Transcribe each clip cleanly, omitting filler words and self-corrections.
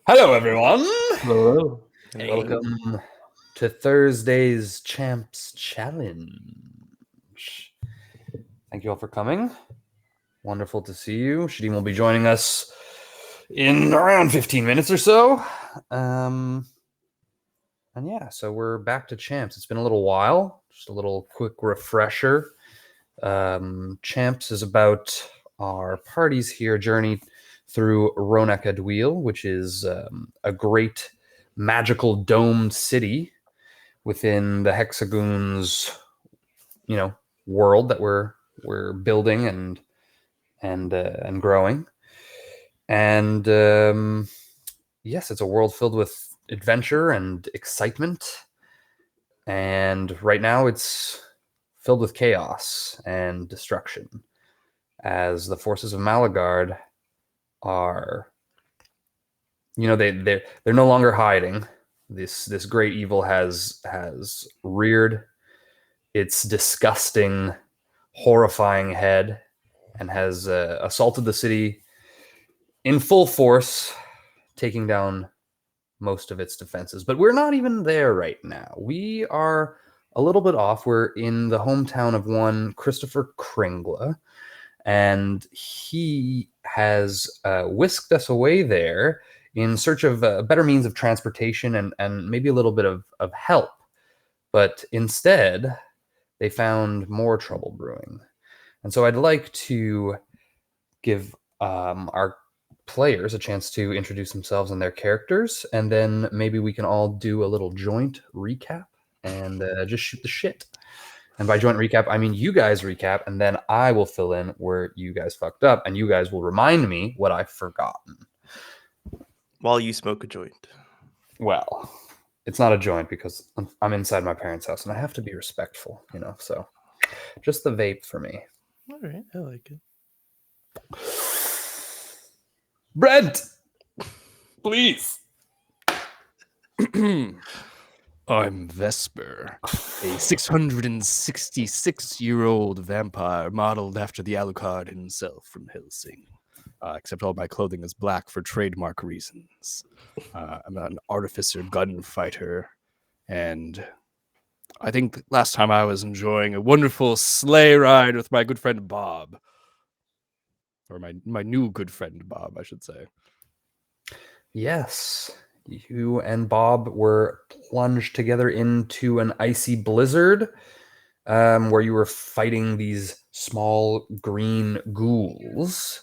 Hello, everyone. Hello. Welcome to Thursday's Champs Challenge. Thank you all for coming. Wonderful to see you. Shadim will be joining us in around 15 minutes or so. And yeah, so we're back to Champs. It's been a little while. Just a little quick refresher. Champs is about our parties here journey through Ronak-Adwil, which is a great magical domed city within the Hexagon's, world that we're building and growing. And yes, it's a world filled with adventure and excitement. And right now, it's filled with chaos and destruction, as the forces of Malagard are, they're no longer hiding. This great evil has reared its disgusting, horrifying head and has assaulted the city in full force, taking down most of its defenses. But we're not even there right now. We are a little bit off. We're in the hometown of one Christopher Kringla, and he has whisked us away there in search of a better means of transportation and maybe a little bit of help. But instead, they found more trouble brewing. And so I'd like to give our players a chance to introduce themselves and their characters, and then maybe we can all do a little joint recap and just shoot the shit. And by joint recap, I mean you guys recap, and then I will fill in where you guys fucked up, and you guys will remind me what I've forgotten. While you smoke a joint. Well, it's not a joint because I'm inside my parents' house, and I have to be respectful, so just the vape for me. All right, I like it. Brent, please. I'm Vesper, a 666-year-old vampire modeled after the Alucard himself from Helsing. Except all my clothing is black for trademark reasons. I'm an artificer gunfighter, and I think last time I was enjoying a wonderful sleigh ride with my good friend Bob. Or my new good friend Bob, I should say. Yes, you and Bob were plunged together into an icy blizzard where you were fighting these small green ghouls,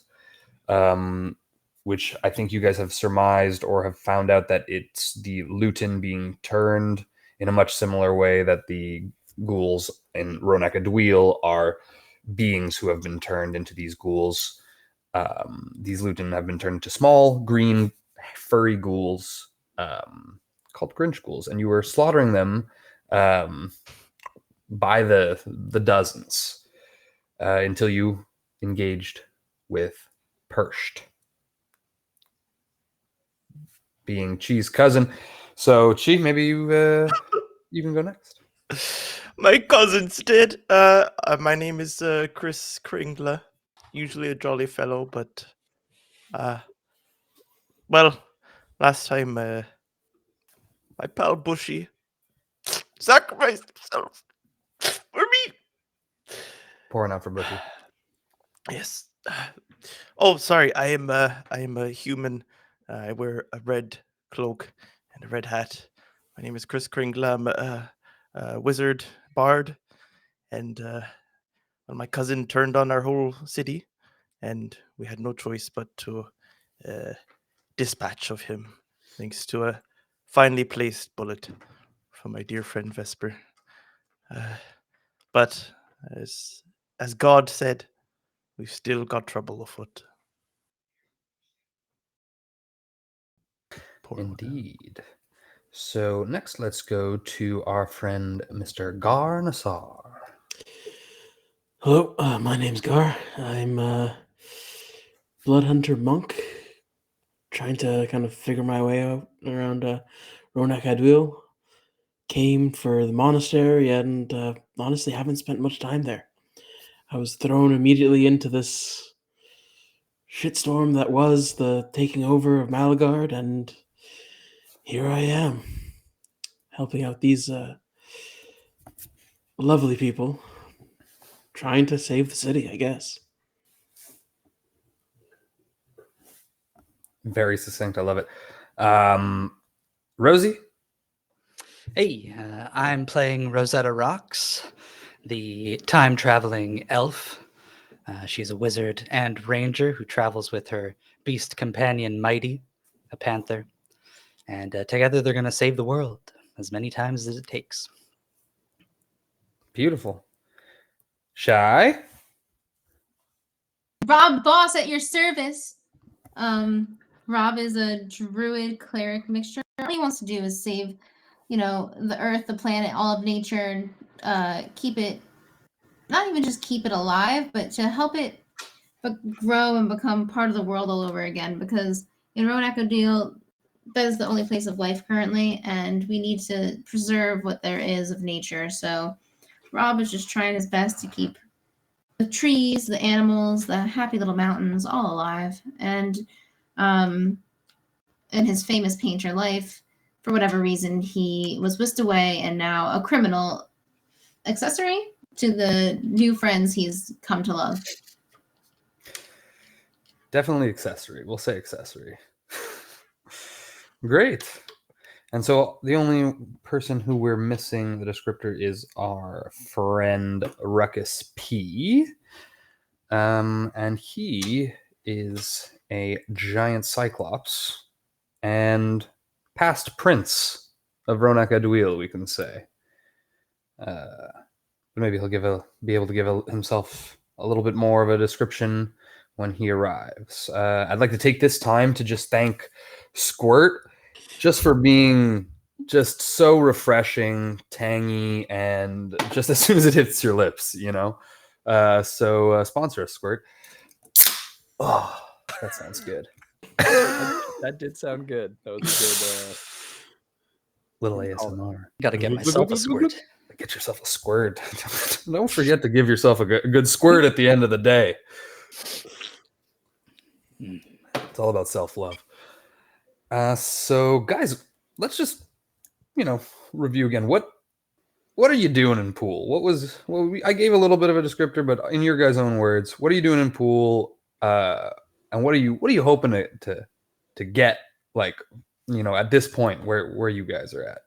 which I think you guys have surmised or have found out that it's the Luton being turned in a much similar way that the ghouls in Ronak-Adwil are beings who have been turned into these ghouls. These Luton have been turned into small, green, furry ghouls called Grinch ghouls, and you were slaughtering them by the dozens until you engaged with Perched, being Chi's cousin. So, Chi, maybe you can go next. My cousins did. My name is Chris Kringla. Usually a jolly fellow, but well, last time my pal Bushy sacrificed himself for me. Pouring out for Bushy. Yes. Oh, sorry. I am a human. I wear a red cloak and a red hat. My name is Chris Kringla. I'm a wizard bard, and my cousin turned on our whole city, and we had no choice but to dispatch of him, thanks to a finely placed bullet from my dear friend Vesper. But as God said, we've still got trouble afoot. Indeed. So next, let's go to our friend Mr. Gar Nassar. Hello, my name's Gar. I'm a blood hunter monk, trying to kind of figure my way out around Ronak-Adwil. Came for the monastery and honestly haven't spent much time there. I was thrown immediately into this shitstorm that was the taking over of Malagard, and here I am, helping out these lovely people, trying to save the city, I guess. Very succinct. I love it. Rosie? Hey, I'm playing Rosetta Rocks, the time-traveling elf. She's a wizard and ranger who travels with her beast companion Mighty, a panther. And together they're going to save the world as many times as it takes. Beautiful. Shy? Rob Boss at your service. Rob is a druid cleric mixture. All he wants to do is save, the earth, the planet, all of nature, and keep it, not even just keep it alive, but to help it grow and become part of the world all over again. Because in Rowan Deal, that is the only place of life currently, and we need to preserve what there is of nature. So Rob is just trying his best to keep the trees, the animals, the happy little mountains all alive. And in his famous painter life, for whatever reason, he was whisked away and now a criminal accessory to the new friends he's come to love. Definitely accessory. We'll say accessory. Great. And so the only person who we're missing the descriptor is our friend Ruckus P. And he is a giant cyclops and past prince of Ronak Adwil, we can say. But maybe he'll be able to give himself a little bit more of a description when he arrives. I'd like to take this time to just thank Squirt just for being just so refreshing, tangy, and just as soon as it hits your lips, So sponsor us, Squirt. Oh, that sounds good. That did sound good. That was a good. Little ASMR. Got to get myself a squirt. Get yourself a squirt. Don't forget to give yourself a good squirt at the end of the day. It's all about self-love. So, guys, let's just, review again. What are you doing in pool? I gave a little bit of a descriptor, but in your guys' own words, what are you doing in pool? And what are you hoping to get, like, at this point where you guys are at?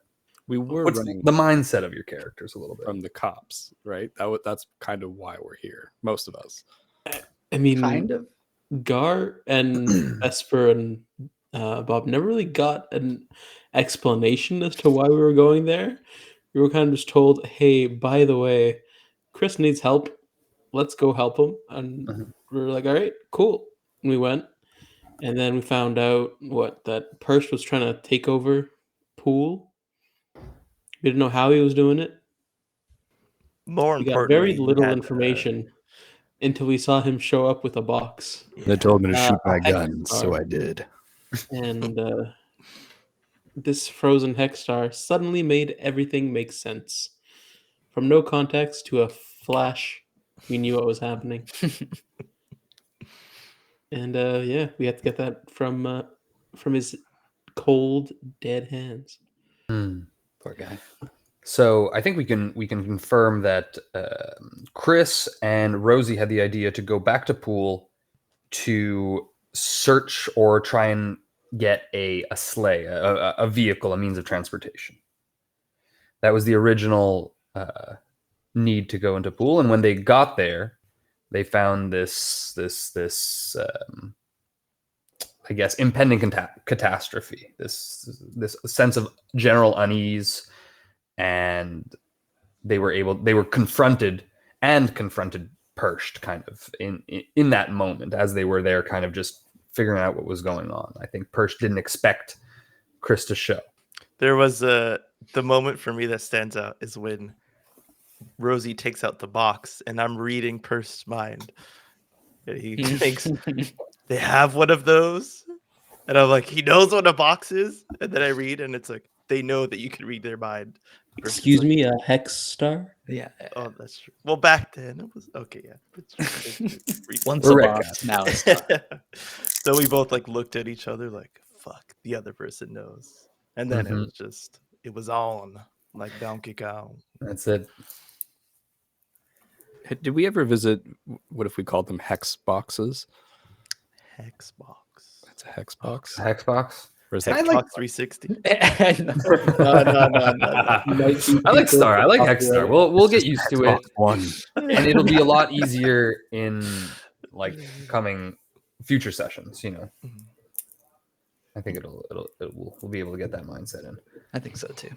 We were What's running the mindset of your characters a little bit from the cops, right? That's kind of why we're here. Most of us. I mean, Kind of. Gar and Esper and Bob never really got an explanation as to why we were going there. We were kind of just told, hey, by the way, Chris needs help. Let's go help him. And we were like, all right, cool. And we went. And then we found out that Persh was trying to take over Pool. We didn't know how he was doing it. More We got importantly, very he little had, information until we saw him show up with a box. They told me to shoot a my hex gun, so star. I did. And this frozen hex star suddenly made everything make sense. From no context to a flash, we knew what was happening. And we had to get that from his cold, dead hands. Poor guy. So I think we can confirm that Chris and Rosie had the idea to go back to Pool to search or try and get a sleigh, a vehicle, a means of transportation. That was the original need to go into Pool, and when they got there, they found this I guess impending catastrophe. This sense of general unease. And they were confronted Perched kind of in that moment as they were there kind of just figuring out what was going on. I think Perched didn't expect Chris to show. There was the moment for me that stands out is when Rosie takes out the box and I'm reading Perched's mind. He thinks they have one of those. And I'm like, he knows what a box is. And then I read and it's like, they know that you can read their mind. Excuse me, a hex star? Yeah. Oh, that's true. Well, back then it was okay. Yeah, it's true. Once We're a right, boss, now it's not. So we both looked at each other like, "Fuck." The other person knows. And then Mhm. it was on like Donkey Kong. That's it. Did we ever visit? What if we called them hex boxes? Hexbox. That's a hex box. Hexbox. Or is I that Hexbox like- 360. no. I like Star. I like Hexstar. We'll get used to it, Xbox One? and it'll be a lot easier in like coming future sessions. You know, Mhm. I think we'll be able to get that mindset in. I think so too.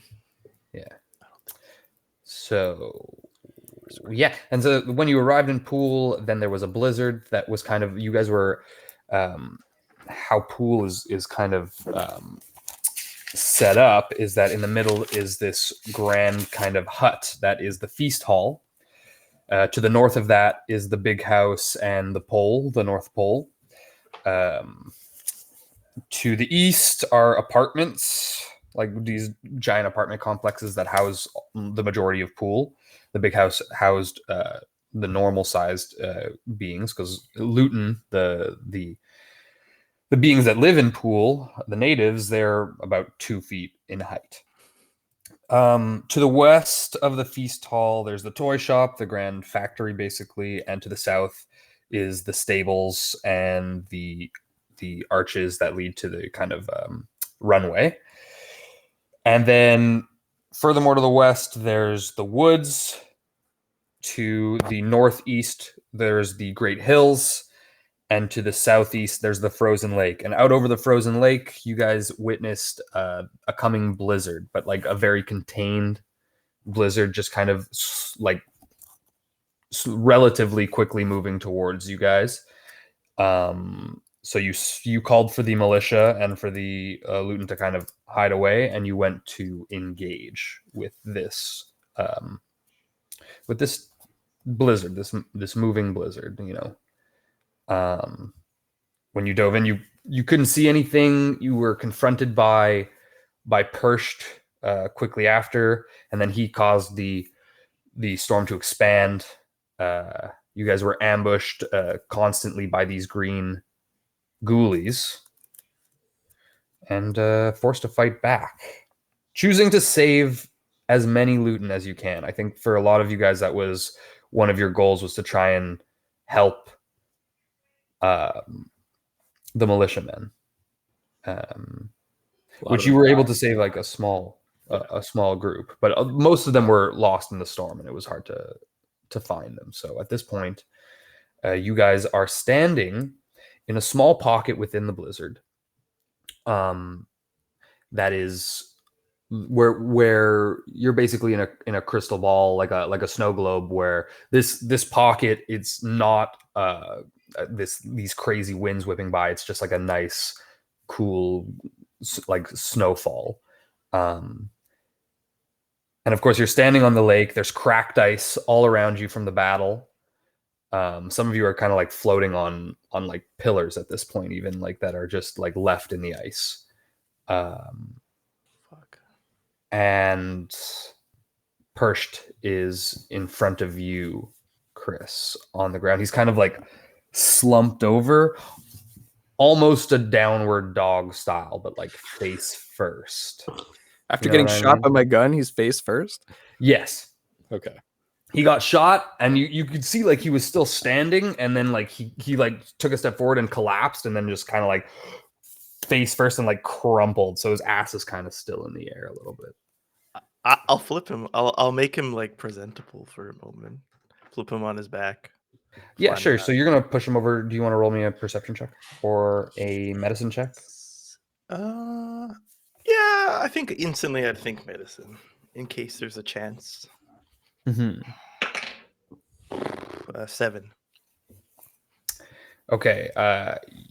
So yeah, and so when you arrived in Pool, then there was a blizzard that was kind of, you guys were how Pool is kind of set up is that in the middle is this grand kind of hut that is the feast hall. To the north of that is the big house and the pole, the North Pole. To the east are apartments, like these giant apartment complexes that house the majority of Pool. The big house housed the normal sized beings, because Luton, the beings that live in Pool, the natives, they're about 2 feet in height. To the west of the feast hall, there's the toy shop, the grand factory, basically, and to the south is the stables and the arches that lead to the kind of runway. And then furthermore to the west, there's the woods. To the northeast, there's the Great Hills. And to the southeast, there's the frozen lake. And out over the frozen lake, you guys witnessed a coming blizzard, but like a very contained blizzard, just kind of like relatively quickly moving towards you guys. So you called for the militia and for the Luton to kind of hide away, and you went to engage with this blizzard, this moving blizzard. You know, when you dove in, you couldn't see anything. You were confronted by Percht quickly after, and then he caused the storm to expand. You guys were ambushed constantly by these green ghoulies and forced to fight back, choosing to save as many Luton as you can. I think for a lot of you guys, that was one of your goals, was to try and help the militiamen, which you were able to save like a small group, but most of them were lost in the storm, and it was hard to find them. So at this point, you guys are standing in a small pocket within the blizzard. That is where you're basically in a crystal ball, like a snow globe, where this pocket, it's not these crazy winds whipping by. It's just like a nice, cool, like snowfall. And of course, you're standing on the lake. There's cracked ice all around you from the battle. Some of you are kind of like floating on like pillars at this point, even like that are just like left in the ice. Fuck. And Percht is in front of you, Chris, on the ground. He's kind of like slumped over, almost a downward dog style, but like face first. After You know getting what I shot mean? by my gun, he's face first. Yes. Okay. He got shot, and you could see like he was still standing, and then like he like took a step forward and collapsed, and then just kind of like face first and like crumpled. So his ass is kind of still in the air a little bit. I'll flip him. I'll make him like presentable for a moment. Flip him on his back. Yeah, Flatten sure. him So you're gonna push him over. Do you want to roll me a perception check or a medicine check? Yeah, I think instantly I'd think medicine in case there's a chance. Mm-hmm. 7. Okay.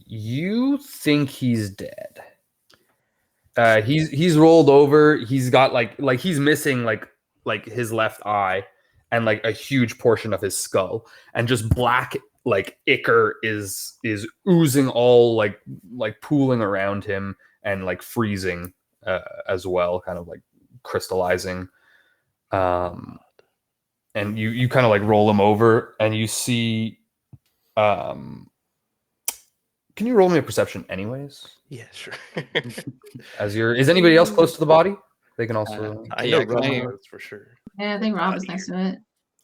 You think he's dead. He's rolled over. He's got like he's missing like his left eye and like a huge portion of his skull, and just black like ichor is oozing all like pooling around him and like freezing as well, kind of like crystallizing. And you kind of like roll him over, and you see kind Can you roll me a perception, anyways? Yeah, sure. Is anybody else close to the body? They can also. I Yeah, know can Rob I- was for sure. Yeah, I think Rob was next to it.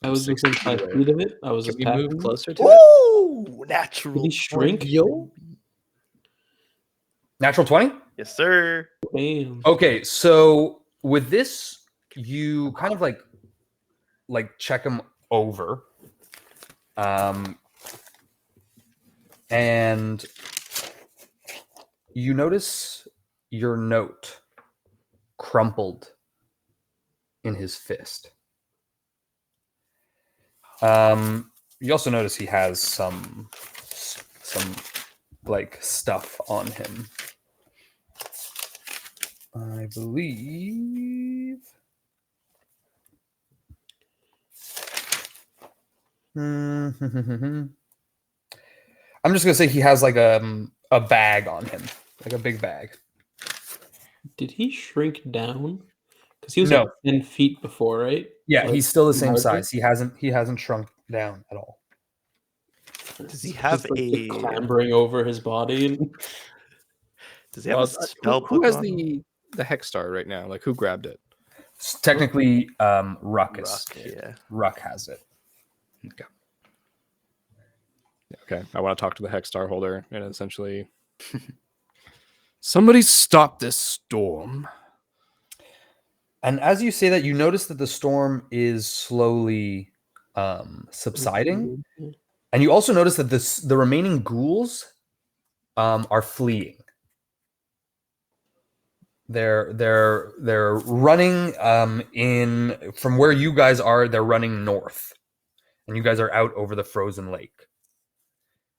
I was Six within feet 5 away. feet of it. I was Can we move attacking. closer to it? Ooh, natural. Did he shrink? 20. Yo. Natural 20? Yes, sir. Bam. Okay, so with this, you kind of like check him over. And you notice your note crumpled in his fist. You also notice he has some like stuff on him. I believe. I'm just gonna say he has like a bag on him, like a big bag. Did he shrink down? Because he was No. like 10 feet before, right? Yeah, Like, he's still the same larger? size. He hasn't shrunk down at all. Does he Just, have like, a- clambering over his body? And... Does he have a spell who book has on him? the hex star right now? Like, who grabbed it? Technically, Ruckus. Rock, yeah. Ruck has it. Okay, I want to talk to the hex star holder and essentially, somebody stop this storm. And as you say that, you notice that the storm is slowly subsiding, and you also notice that the remaining ghouls are fleeing. They're running in from where you guys are. They're running north, and you guys are out over the frozen lake,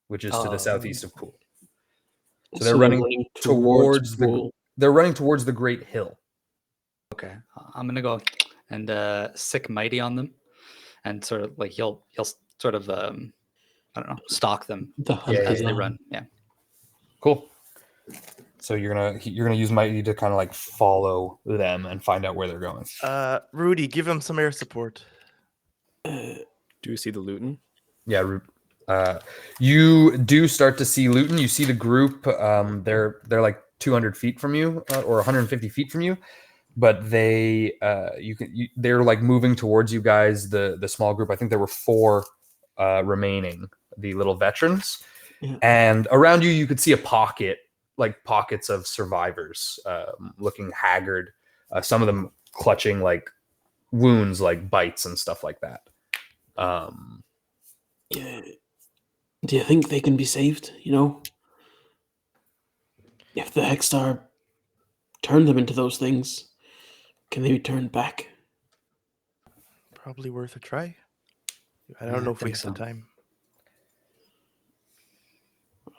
which is to the southeast of Pool. So they're running towards Pool. They're running towards the Great Hill. Okay, I'm gonna go and sick mighty on them, and sort of like he'll sort of I don't know, stalk them The hunt Yeah, as is they on. run. Yeah. Cool. So you're gonna use Mighty to kind of like follow them and find out where they're going. Rudy, give him some air support. Do you see the Luton? Yeah, you do start to see Luton. You see the group. They're like 200 feet from you, or 150 feet from you, but they're like moving towards you guys. The small group. I think there were 4 remaining. The little veterans, Yeah. and around you, you could see pockets of survivors, looking haggard. Some of them clutching like wounds, like bites and stuff like that. Yeah. Do you think they can be saved? You know, if the Hexstar turned them into those things, can they be turned back? Probably worth a try. I Yeah, don't know I if we think have the so. time.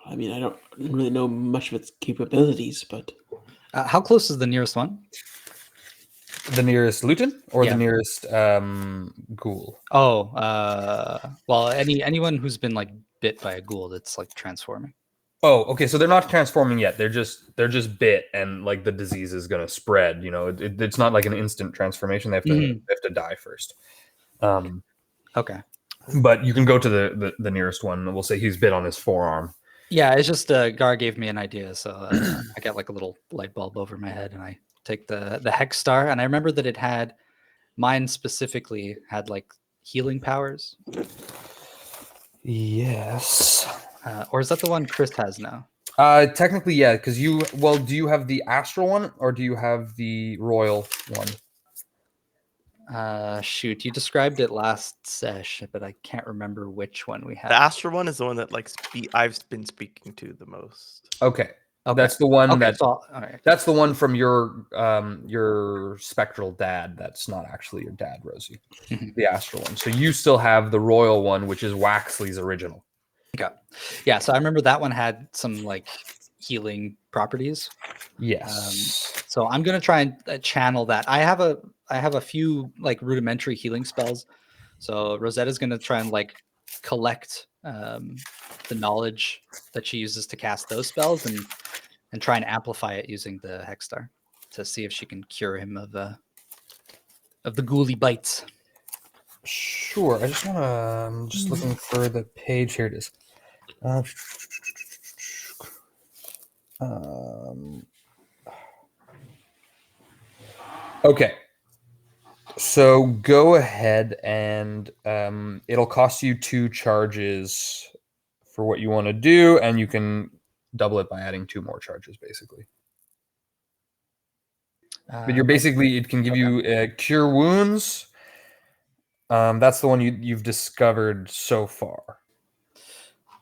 I mean, I don't really know much of its capabilities, but How close is the nearest one? The nearest Luton or Yeah. the nearest ghoul? Oh, well, anyone who's been like bit by a ghoul that's like transforming. Oh, okay. So they're not transforming yet. They're just bit, and like the disease is gonna spread. You know, it's not like an instant transformation. They have to Mhm. die first. Okay. But you can go to the nearest one. We'll say he's bit on his forearm. Yeah, it's just Gar gave me an idea, so I got like a little light bulb over my head, and I take the hex star, and I remember that it had mine specifically had like healing powers, Yes. or is that the one Chris has now? Technically, yeah. Because do you have the astral one or do you have the royal one? Shoot, you described it last sesh, but I can't remember which one we had. The Astra one is the one that I've been speaking to the most. Okay. Okay. That's the one Okay, so, all right. That's the one from your spectral dad. That's not actually your dad, Rosie. The astral one. So you still have the royal one, which is Waxley's original. Okay. Yeah, so I remember that one had some like healing properties. Yes. So I'm gonna try and channel that. I have a few like rudimentary healing spells. So Rosetta's gonna try and like collect the knowledge that she uses to cast those spells and try and amplify it using the Hexstar to see if she can cure him of the ghouly bites. Sure. I I'm just looking for the page. Here it is. Okay. So go ahead and it'll cost you 2 charges for what you want to do, and you can double it by adding 2 more charges, basically. But you're basically, it can give you cure wounds. That's the one you've discovered so far.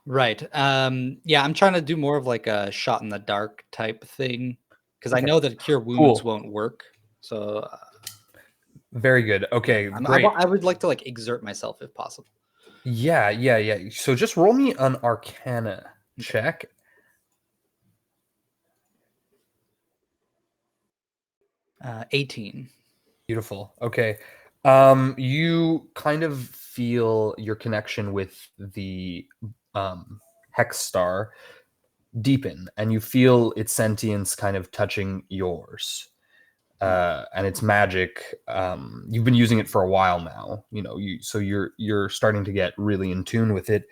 Right. Yeah, I'm trying to do more of like a shot in the dark type thing because I know that cure wounds won't work. So very good. Okay, great. I would like to like exert myself if possible. Yeah. So just roll me an Arcana check. 18. Beautiful. Okay. You kind of feel your connection with the hex star deepen, and you feel its sentience kind of touching yours. And its magic. You've been using it for a while now. So you're starting to get really in tune with it,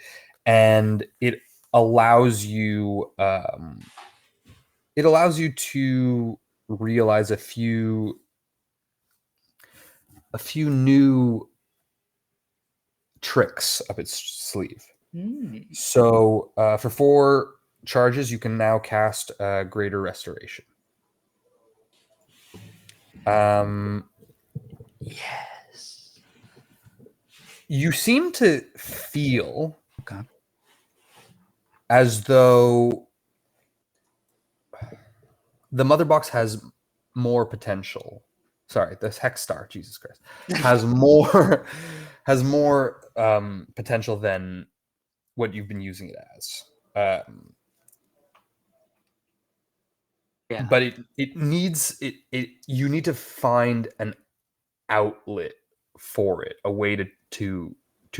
and it allows you to realize a few new tricks up its sleeve. So for 4 charges, you can now cast Greater Restoration. Yes. You seem to feel as though the mother box has more potential. Sorry, this hex star, Jesus Christ, has more potential than what you've been using it as. Yeah. But it needs it. You need to find an outlet for it, a way to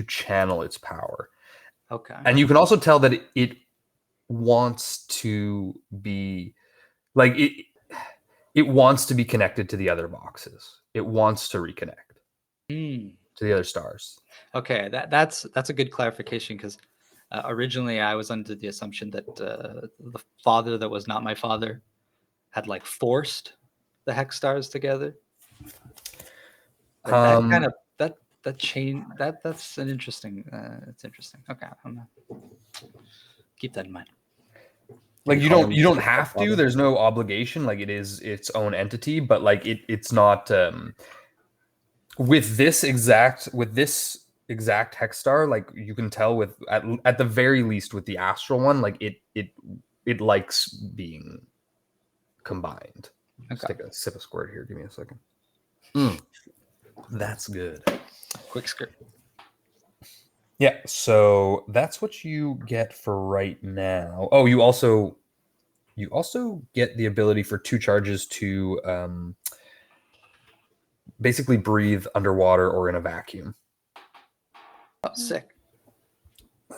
channel its power. Okay. And you can also tell that it wants to be like it wants to be connected to the other boxes. It wants to reconnect to the other stars. Okay, that's a good clarification because originally I was under the assumption that the father that was not my father had like forced the hex stars together. But that kind of that chain that's an interesting. It's interesting. Okay, I'm gonna keep that in mind. Like you don't have to. There's no obligation. Like it is its own entity, but like it's not with this exact hex star. Like you can tell with at the very least with the astral one, like it likes being combined. Let's take a sip of squirt here. Give me a second. That's good. Quick script. Yeah, so that's what you get for right now. Oh, you also get the ability for 2 charges to basically breathe underwater or in a vacuum. Oh, sick.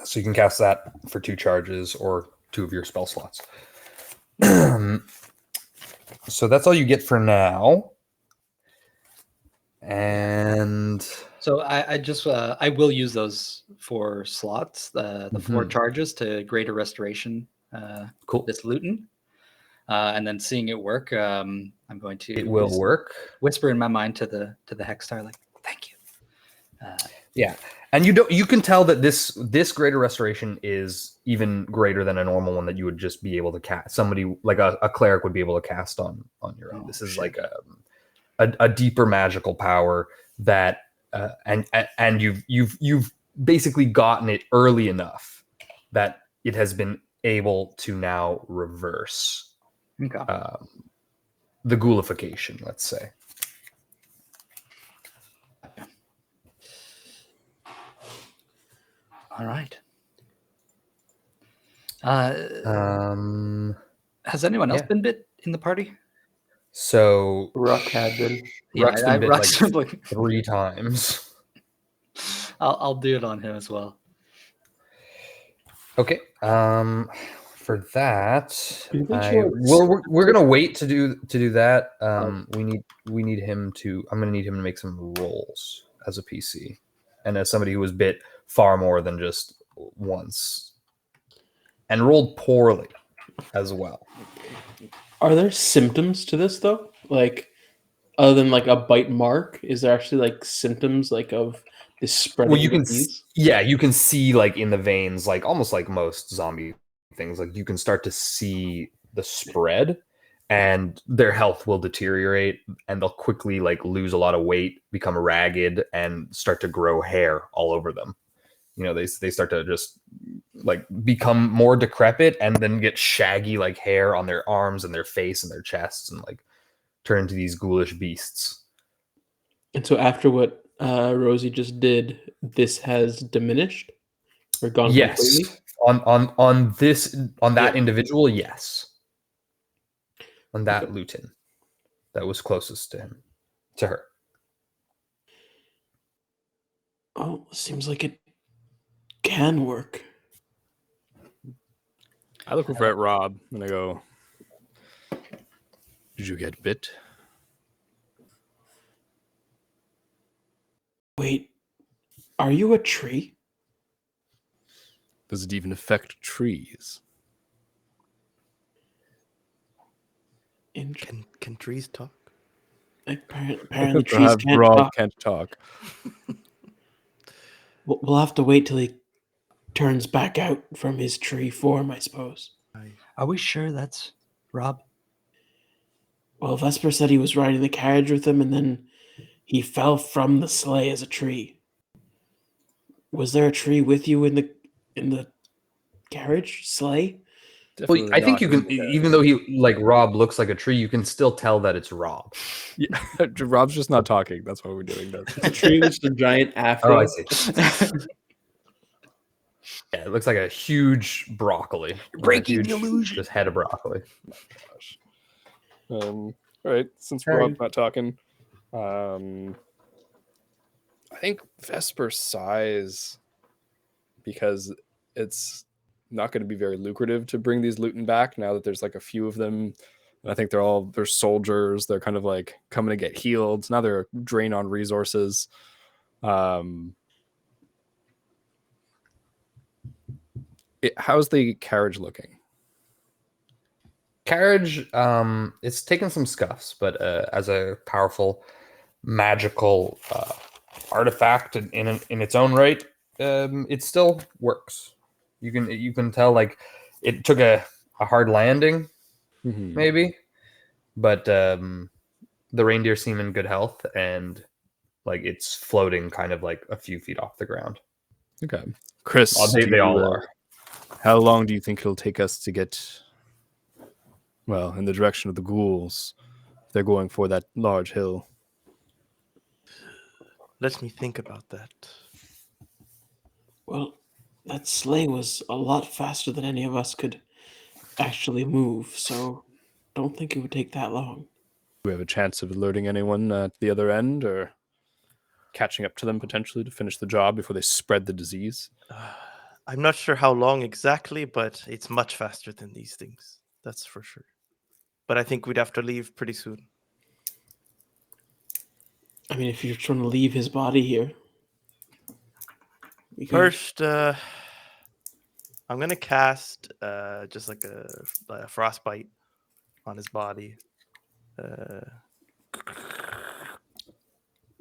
So you can cast that for 2 charges or 2 of your spell slots. So that's all you get for now. And so I just I will use those 4 slots, the 4 charges to Greater Restoration. Cool. This Luton, and then seeing it work, I'm going to. It will work. Whisper in my mind to the hex star, like, "Thank you." Yeah, and you can tell that this Greater Restoration is even greater than a normal one that you would just be able to cast. Somebody like a cleric would be able to cast on your own. This is like a deeper magical power that and you've basically gotten it early enough that it has been able to now reverse the ghoulification, let's say. All right. Has anyone else been bit in the party? So Ruck had been. Ruck's been bit like 3 times. I'll do it on him as well. Okay. For that, we're gonna wait to do that. We need him to. I'm gonna need him to make some rolls as a PC, and as somebody who was bit far more than just once, and rolled poorly as well. Are there symptoms to this though? Like, other than like a bite mark, is there actually like symptoms like of this spreading Well, you can, disease? yeah, you can see like in the veins, like almost like most zombie things, like you can start to see the spread, and their health will deteriorate, and they'll quickly like lose a lot of weight, become ragged, and start to grow hair all over them. You know, they start to just like become more decrepit, and then get shaggy like hair on their arms and their face and their chests, and like turn into these ghoulish beasts. And so after what Rosie just did, this has diminished or gone Yes, completely. on that Yeah. individual, yes. On that Luton that was closest to her. Oh, seems like it can work. I look over at Rob and I go, "Did you get bit?" Wait, are you a tree? Does it even affect trees? Can trees talk? Apparently trees can't Rob talk. can't talk. We'll have to wait till he turns back out from his tree form, I suppose. Are we sure that's Rob? Well, Vesper said he was riding the carriage with him, and then he fell from the sleigh as a tree. Was there a tree with you in the carriage sleigh? Well, Definitely I think not you in can, the even though he like Rob looks like a tree, you can still tell that it's Rob. Yeah, Rob's just not talking. That's why we're doing this. It's a tree with a giant afro. Oh, I see. Yeah, it looks like a huge broccoli. Breaking Huge, the illusion. just head of broccoli. Gosh. All right, since Sorry. Rob's not talking, I think Vesper sighs because it's not going to be very lucrative to bring these Luton back now that there's like a few of them. And I think they're soldiers. They're kind of like coming to get healed. Now they're a drain on resources. How's the carriage looking? Carriage, it's taken some scuffs, but as a powerful magical artifact in its own right, it still works. You can tell like it took a hard landing, maybe, but the reindeer seem in good health, and like it's floating kind of like a few feet off the ground. Okay. Chris, They all are. how long do you think it'll take us to get, well, in the direction of the ghouls? They're going for that large hill. Let me think about that. Well, that sleigh was a lot faster than any of us could actually move, so don't think it would take that long. Do we have a chance of alerting anyone at the other end or catching up to them potentially to finish the job before they spread the disease? I'm not sure how long exactly, but it's much faster than these things. That's for sure. But I think we'd have to leave pretty soon. I mean, if you're trying to leave his body here. we could- First, I'm gonna cast just like a frostbite on his body.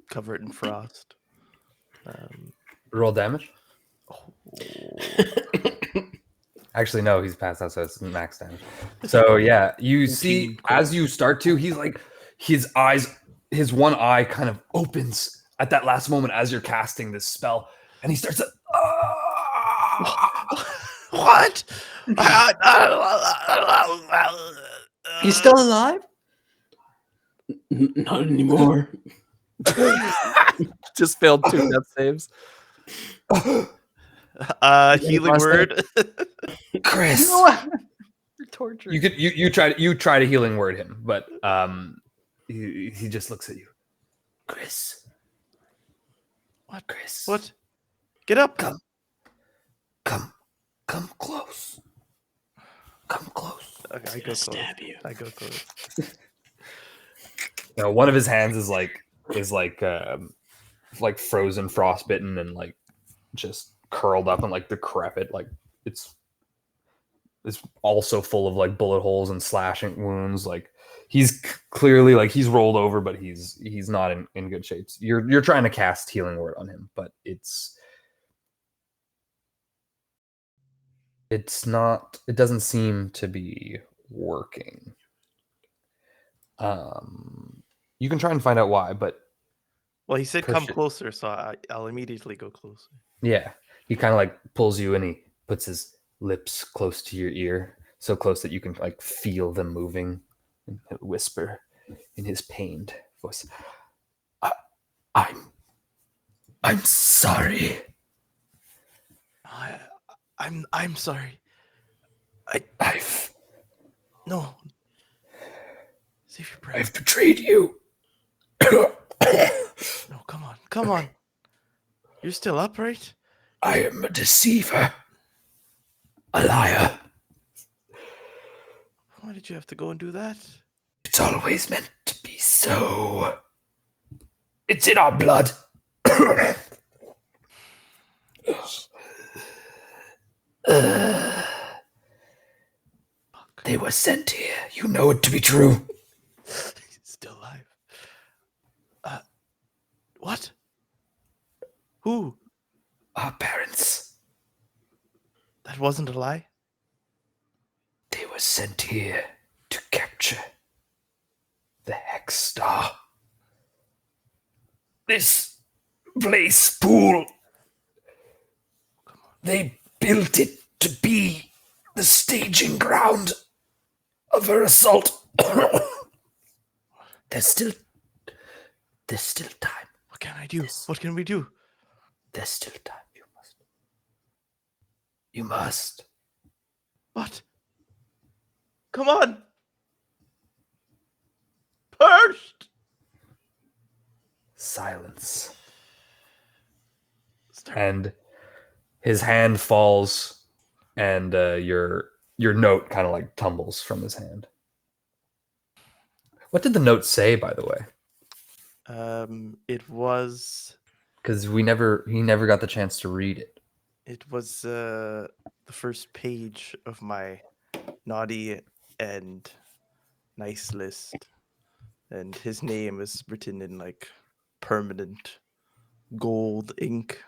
Cover it in frost. Roll damage. Actually, no, he's passed out, so it's max damage. So yeah, you see as you start to, he's like his one eye kind of opens at that last moment as you're casting this spell, and he starts to. What? He's still alive? Not anymore. Just failed 2 death saves. Healing word. Chris. Torture. You try to healing word him, but he just looks at you. Chris. What? Chris. What? Get up. Come close. Come close. Okay, I go close. Stab you. I go close. You know, one of his hands is frozen, frostbitten, and like just curled up and like decrepit. Like it's is also full of like bullet holes and slashing wounds. Like he's clearly like he's rolled over, but he's not in good shape. You're trying to cast healing word on him, but it's not. It doesn't seem to be working. You can try and find out why, but Well, he said come Push it. closer, so I'll immediately go closer. yeah, he kind of like pulls you and he puts his lips close to your ear, so close that you can like feel them moving, and he'll whisper in his pained voice, I'm sorry. I'm sorry. I've No. Save your breath. betrayed you. No, come on. You're still up, right? I am a deceiver, a liar. Why did you have to go and do that? It's always meant to be so. It's in our blood. They were sent here. You know it to be true. He's still alive. What? Who? Our parents. That wasn't a lie? They were sent here to capture the Hex Star. This place pool. They built it to be the staging ground of her assault. There's still time. What can I do? What can we do? There's still time. You must. What? Come on! First! Silence. And his hand falls, and your note kind of like tumbles from his hand. What did the note say, by the way? It was Because he never got the chance to read it. the first page of my naughty and nice list, and his name is written in like permanent gold ink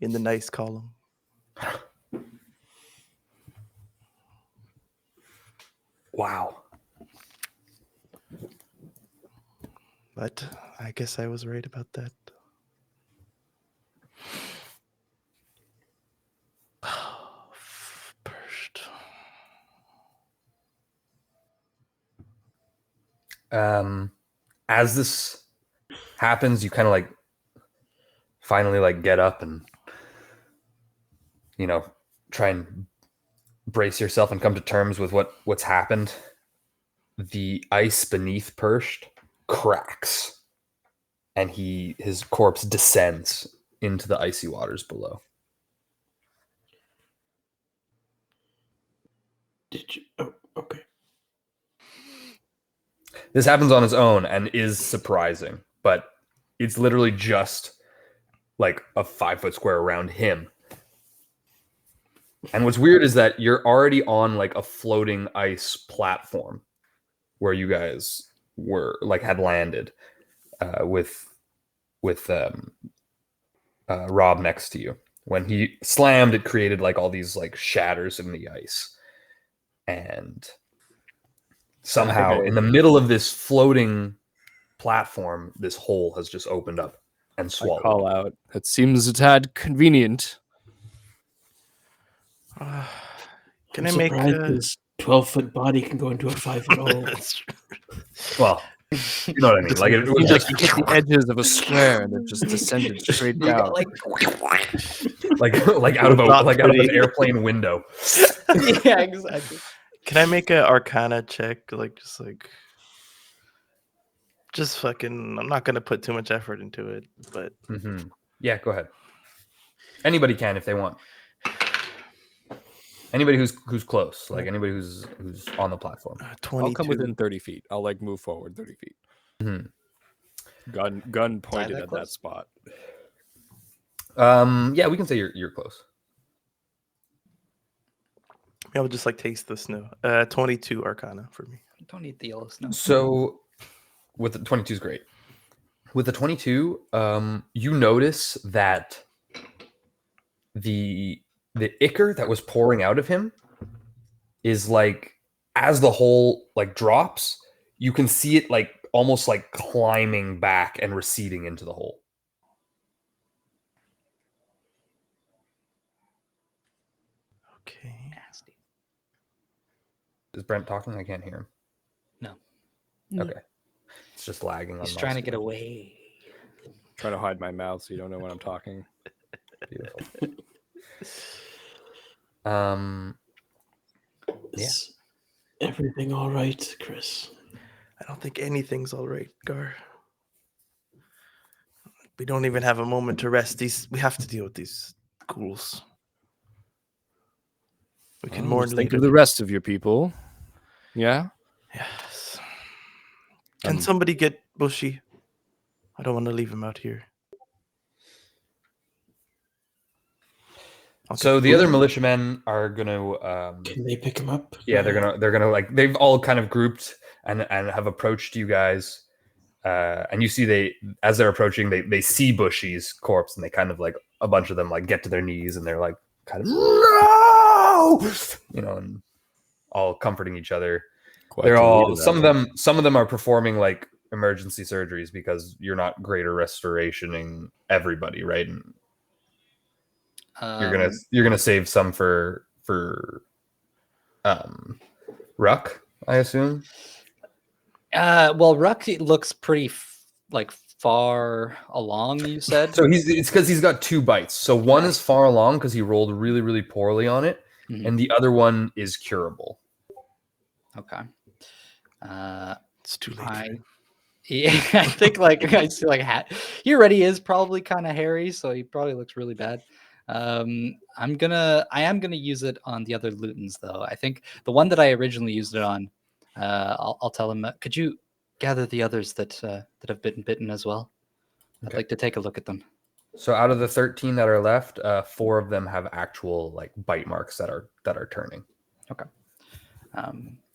in the nice column. Wow. But I guess I was right about that. First. As this happens, you kind of like finally like get up and try and brace yourself and come to terms with what's happened. The ice beneath Perst cracks, and his corpse descends into the icy waters below. Did you? Oh, okay. This happens on its own and is surprising, but it's literally just like a 5-foot square around him. And what's weird is that you're already on like a floating ice platform where you guys were like had landed with Rob next to you. When he slammed, it created like all these like shatters in the ice, and somehow in the middle of this floating platform, this hole has just opened up and I swallowed. call out. It seems a tad convenient. Can I'm I make surprised this 12-foot body can go into a 5-foot hole. Well, you know what I mean. Like it was Just just hit the edges of a square and it just descended straight down. like out of an airplane window. Yeah, exactly. Can I make an Arcana check? Just fucking. I'm not gonna put too much effort into it, but Yeah, go ahead. Anybody can if they want. Anybody who's close, like anybody who's on the platform. 22. I'll come within 30 feet. I'll like move forward 30 feet. Gun pointed at that spot. Yeah, we can say you're close. I would just like taste the snow. 22 Arcana for me. Don't eat the yellow snow. So with the 22 is great. With the 22, you notice that the ichor that was pouring out of him is like, as the hole like drops, you can see it like almost like climbing back and receding into the hole. Okay. Nasty. Is Brent talking? I can't hear him. No. Okay. It's just lagging on He's my trying to screen. get away. Trying to hide my mouth so you don't know when I'm talking. Beautiful. Is everything all right, Chris? I don't think anything's all right, Gar. We don't even have a moment to rest. We have to deal with these ghouls. We can mourn Just think later. of the rest of your people. Yeah? Yes. Can somebody get Bushy? I don't want to leave him out here. So the other militiamen are gonna Can they pick him up? yeah, they're gonna like, they've all kind of grouped and have approached you guys. And you see as they're approaching, they see Bushy's corpse, and they kind of like, a bunch of them like get to their knees, and they're like kind of, no, and all comforting each other. They're all, some of them are performing like emergency surgeries because you're not greater restorationing everybody, right? And you're gonna save some for Ruck, I assume. Well, Ruck looks pretty far along. You said So it's because he's got 2 bites. So one is far along because he rolled really, really poorly on it, and the other one is curable. Okay. It's too late. Yeah, I think I see he already is probably kind of hairy, so he probably looks really bad. I am gonna use it on the other Lutons though. I think the one that I originally used it on, I'll tell him. Could you gather the others that have been bitten as well? I'd like to take a look at them. So out of the 13 that are left, 4 of them have actual like bite marks that are turning. Okay.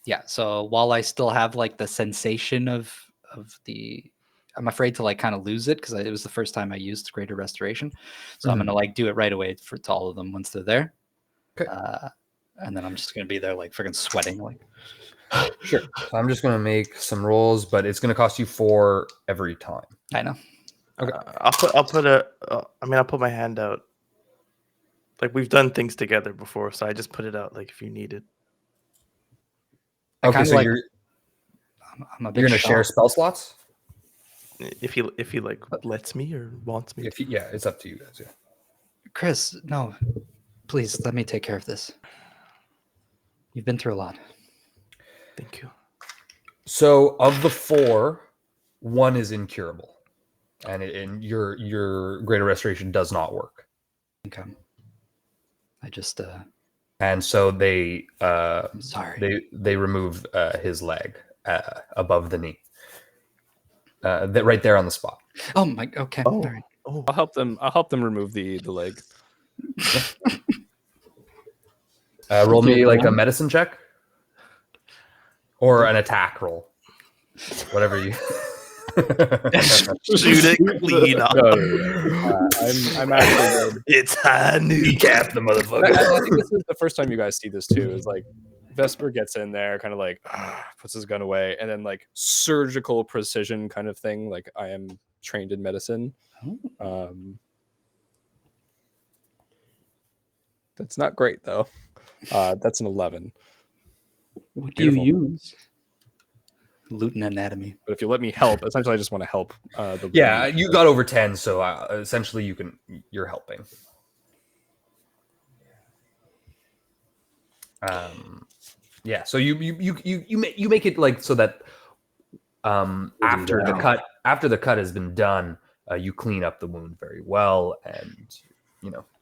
Yeah. So while I still have like the sensation of the, I'm afraid to like kind of lose it because it was the first time I used Greater Restoration. So I'm gonna like do it right away to all of them once they're there. Okay. And then I'm just gonna be there like freaking sweating like. Sure. So I'm just gonna make some rolls, but it's gonna cost you 4 every time. I know. Okay. I'll put my hand out. Like, we've done things together before, so I just put it out like if you need it. Okay, so like, you're I'm a gonna share spell slots? If he like lets me or wants me. Yeah, it's up to you guys. Yeah. Chris, no, please let me take care of this. You've been through a lot. Thank you. So of the 4, 1 is incurable, and your Greater Restoration does not work. Okay. I just And so they I'm sorry. they remove his leg above the knee, that right there on the spot. Oh my. Okay. Oh. All right. Oh. I'll help them remove the leg. Roll me like a medicine check or an attack roll, whatever you. Shoot it clean off. I'm actually good. It's high noon. Decap the motherfucker. I think this is the first time you guys see this too. Is like Vesper gets in there, kind of like puts his gun away, and then like surgical precision kind of thing. Like I am trained in medicine. That's not great though. That's an 11. What do you use? Luton anatomy. But if you let me help, essentially I just want to help. Yeah, you got over 10, so essentially you're helping. Yeah, so you make it like so that after the cut has been done, you clean up the wound very well and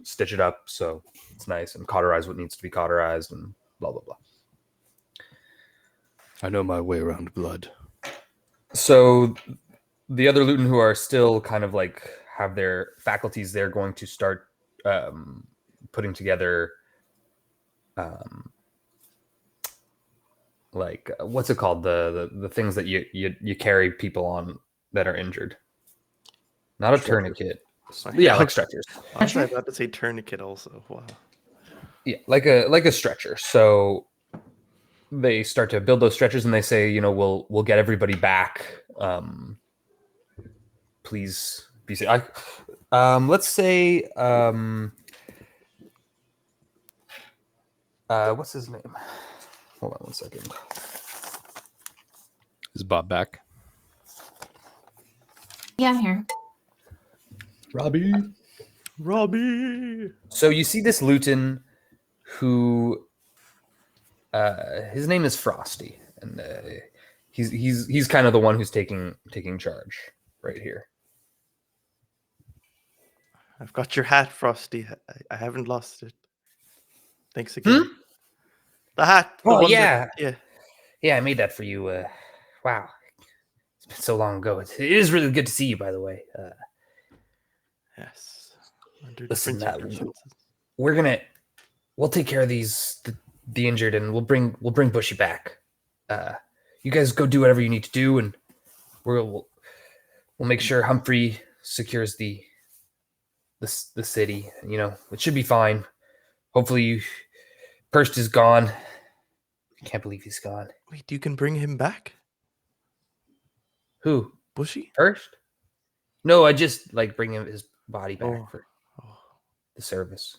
stitch it up so it's nice and cauterize what needs to be cauterized and blah blah blah. I know my way around blood. So the other Luton who are still kind of like have their faculties, they're going to start putting together what's it called? The things that you carry people on that are injured. Not a Stretcher. tourniquet. Yeah, like stretchers. I was about to say tourniquet also. Wow. Yeah, like a stretcher. So they start to build those stretchers, and they say, you know, we'll get everybody back. Please be safe. Let's say what's his name? Hold on one second. Is Bob back? Yeah, I'm here. Robbie. So you see this Luton who his name is Frosty, and he's kind of the one who's taking charge right here. I've got your hat, Frosty. I haven't lost it. Thanks again. The hat. The Oh, one yeah. yeah. Yeah, I made that for you. Wow, it's been so long ago. It is really good to see you, by the way. Yes. Under Listen, different circumstances. We'll take care of the injured, and we'll bring Bushy back. You guys go do whatever you need to do, and we'll make sure Humphrey secures the city. You know, it should be fine. Hopefully, Perst is gone. I can't believe he's gone. Wait, you can bring him back? Who? Bushy? Perst? No, I just bring his body back for Oh. the service,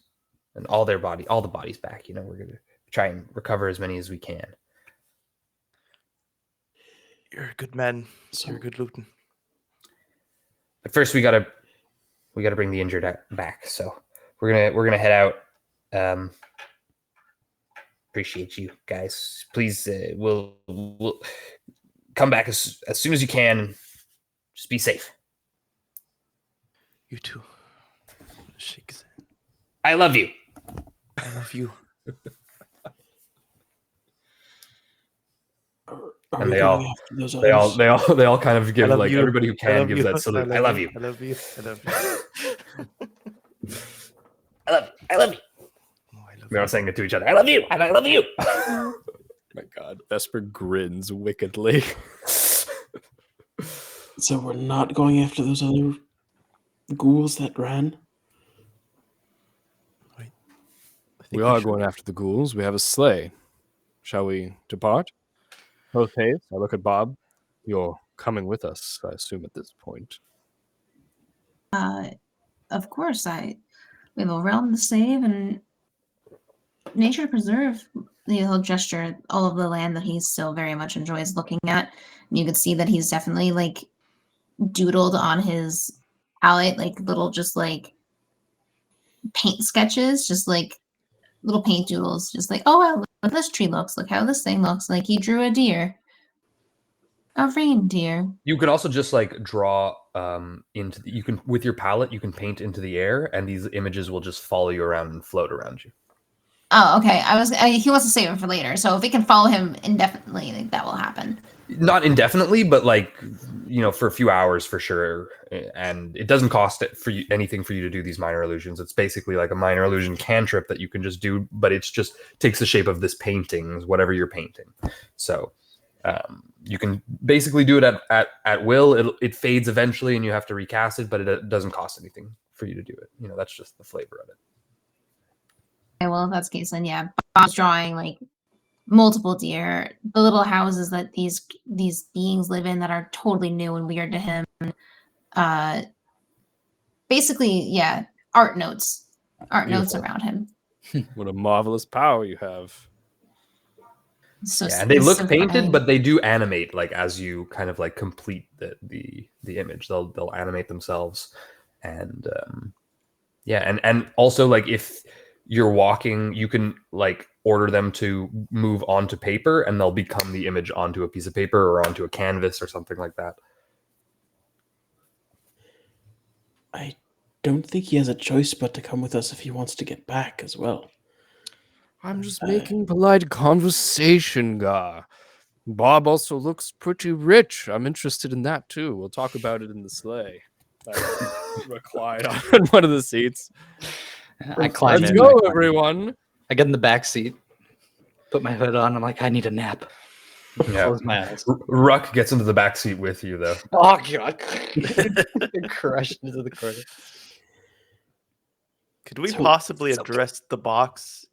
and all the bodies back. You know, we're gonna try and recover as many as we can. You're a good man. You're a good Luton. But first, we gotta bring the injured back. So we're gonna head out. Appreciate you guys. Please, we'll come back as soon as you can. Just be safe. You too. Shake his hand. I love you. I love you. Are And we they going all- after those They others? all kind of give love you. everybody who I can love gives you. that salute. I love you. I love you. I love you. I love you. I love you. Oh, I love We're you. all saying it to each other. I love you. And I love you. My God, Vesper grins wickedly. So we're not going after those other ghouls that ran? I think We are should. going after the ghouls. We have a sleigh. Shall we depart? Post haste. I look at Bob. You're coming with us, I assume, at this point. Of course, we have a realm to save and nature to preserve. He'll gesture all of the land that he still very much enjoys looking at. And you can see that he's definitely doodled on his palette, little paint sketches, just little paint doodles, just oh, wow, look how this tree looks, look how this thing looks. He drew a deer. A reindeer. You can also just draw into you can with your palette you can paint into the air, and these images will just follow you around and float around you. Oh, okay. He wants to save it for later. So if we can follow him indefinitely, that will happen. Not indefinitely, but for a few hours for sure. And it doesn't cost anything for you to do these minor illusions. It's basically like a minor illusion cantrip that you can just do, but it's just takes the shape of this painting, whatever you're painting. So you can basically do it at will. It fades eventually, and you have to recast it, but it doesn't cost anything for you to do it. That's just the flavor of it. Okay, well, if that's the case, then yeah, Bob's drawing multiple deer, the little houses that these beings live in that are totally new and weird to him. Basically, yeah, art notes Beautiful. around him. What a marvelous power you have. So Yeah, and they look specifying. painted, but they do animate as you kind of complete the image. They'll animate themselves, and and also if you're walking, you can order them to move onto paper, and they'll become the image onto a piece of paper or onto a canvas or something like that. I don't think he has a choice but to come with us if he wants to get back as well. I'm just making polite conversation, Gar. Bob also looks pretty rich. I'm interested in that too. We'll talk about it in the sleigh. I recline on one of the seats. I climb Let's in. go, everyone. I get in the back seat, put my hood on. I'm like, I need a nap. Yeah. Close my eyes. Ruck gets into the back seat with you, though. Oh god! Crushed into the corner. Could we So- possibly so- address the box?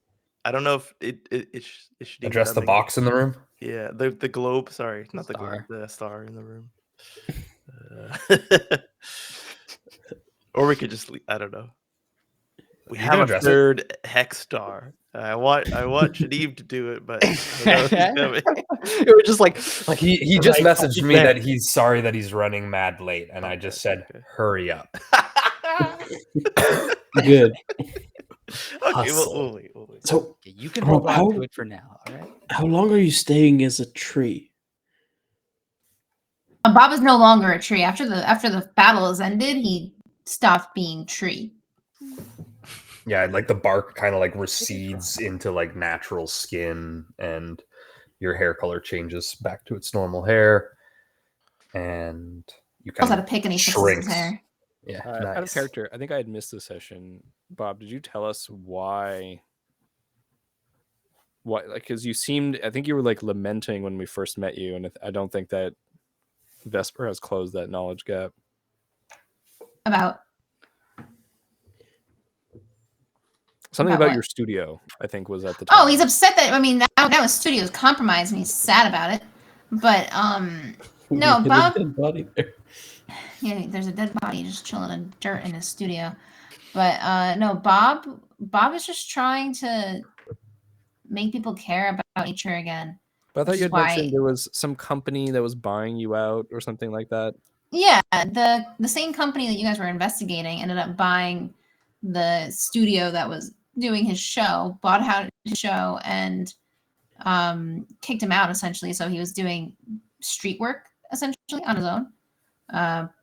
I don't know if it should even Address the coming. box in the room. Yeah, the globe. Sorry, not the Star. globe. The star in the room. Uh, or we could just leave. I don't know. We You have can a address it. third hex star. I want Shadeeb to do it, but I don't know if he's coming. It was just like He just Right, messaged me that he's sorry that he's running mad late, and I just said, okay. "Hurry up." Good. Okay, Hustle. we'll wait. We'll wait. So, you can Rob, hold on how- to it for now. All right. how long are you staying as a tree? Bob is no longer a tree. After the battle has ended, he stopped being tree. Yeah, like the bark kind of like recedes into like natural skin, and your hair color changes back to its normal hair, and you Knows kind how to of pick and he fixes shrinks. his hair. Yeah, Out of nice. character, I think I had missed the session. Bob, did you tell us why? What, like, because you seemed, I think you were like lamenting when we first met you, and I don't think that Vesper has closed that knowledge gap. About Something About about what? your studio, I think, was at the time. oh, he's upset that now his studio is compromised and he's sad about it. But no, There's a Bob. dead body there. Yeah, there's a dead body just chilling in dirt in his studio. But no, Bob is just trying to make people care about nature again. But I thought which you is had mentioned why- there was some company that was buying you out or something like that. Yeah, the same company that you guys were investigating ended up buying the studio that was doing his show, bought out his show, and kicked him out essentially. So he was doing street work essentially on his own,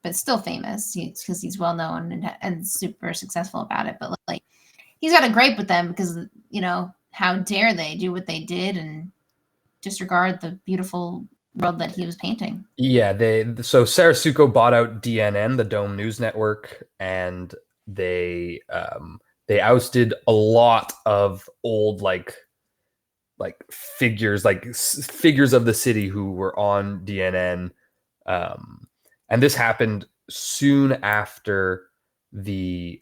but still famous because he's well known and super successful about it. But like, he's got a gripe with them because how dare they do what they did and disregard the beautiful world that he was painting. Yeah, so Sarasuko bought out DNN, the Dome News Network, and they ousted a lot of old like figures figures of the city who were on DNN, and this happened soon after the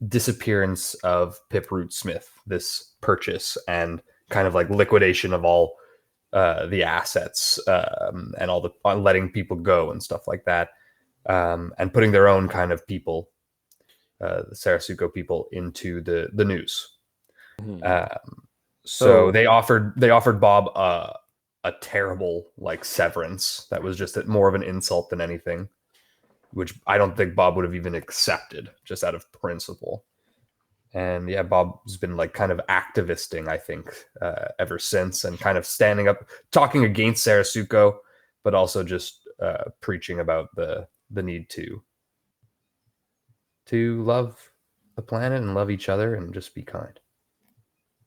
disappearance of Piproot Smith, this purchase and kind of like liquidation of all the assets, and all the letting people go and stuff like that, and putting their own kind of people, the Sarasuko people, into the news. So they offered Bob a terrible like severance that was just more of an insult than anything, which I don't think Bob would have even accepted just out of principle. And yeah, Bob's been like kind of activisting, I think, ever since, and kind of standing up, talking against Sarasuko, but also just preaching about the need to love the planet and love each other and just be kind.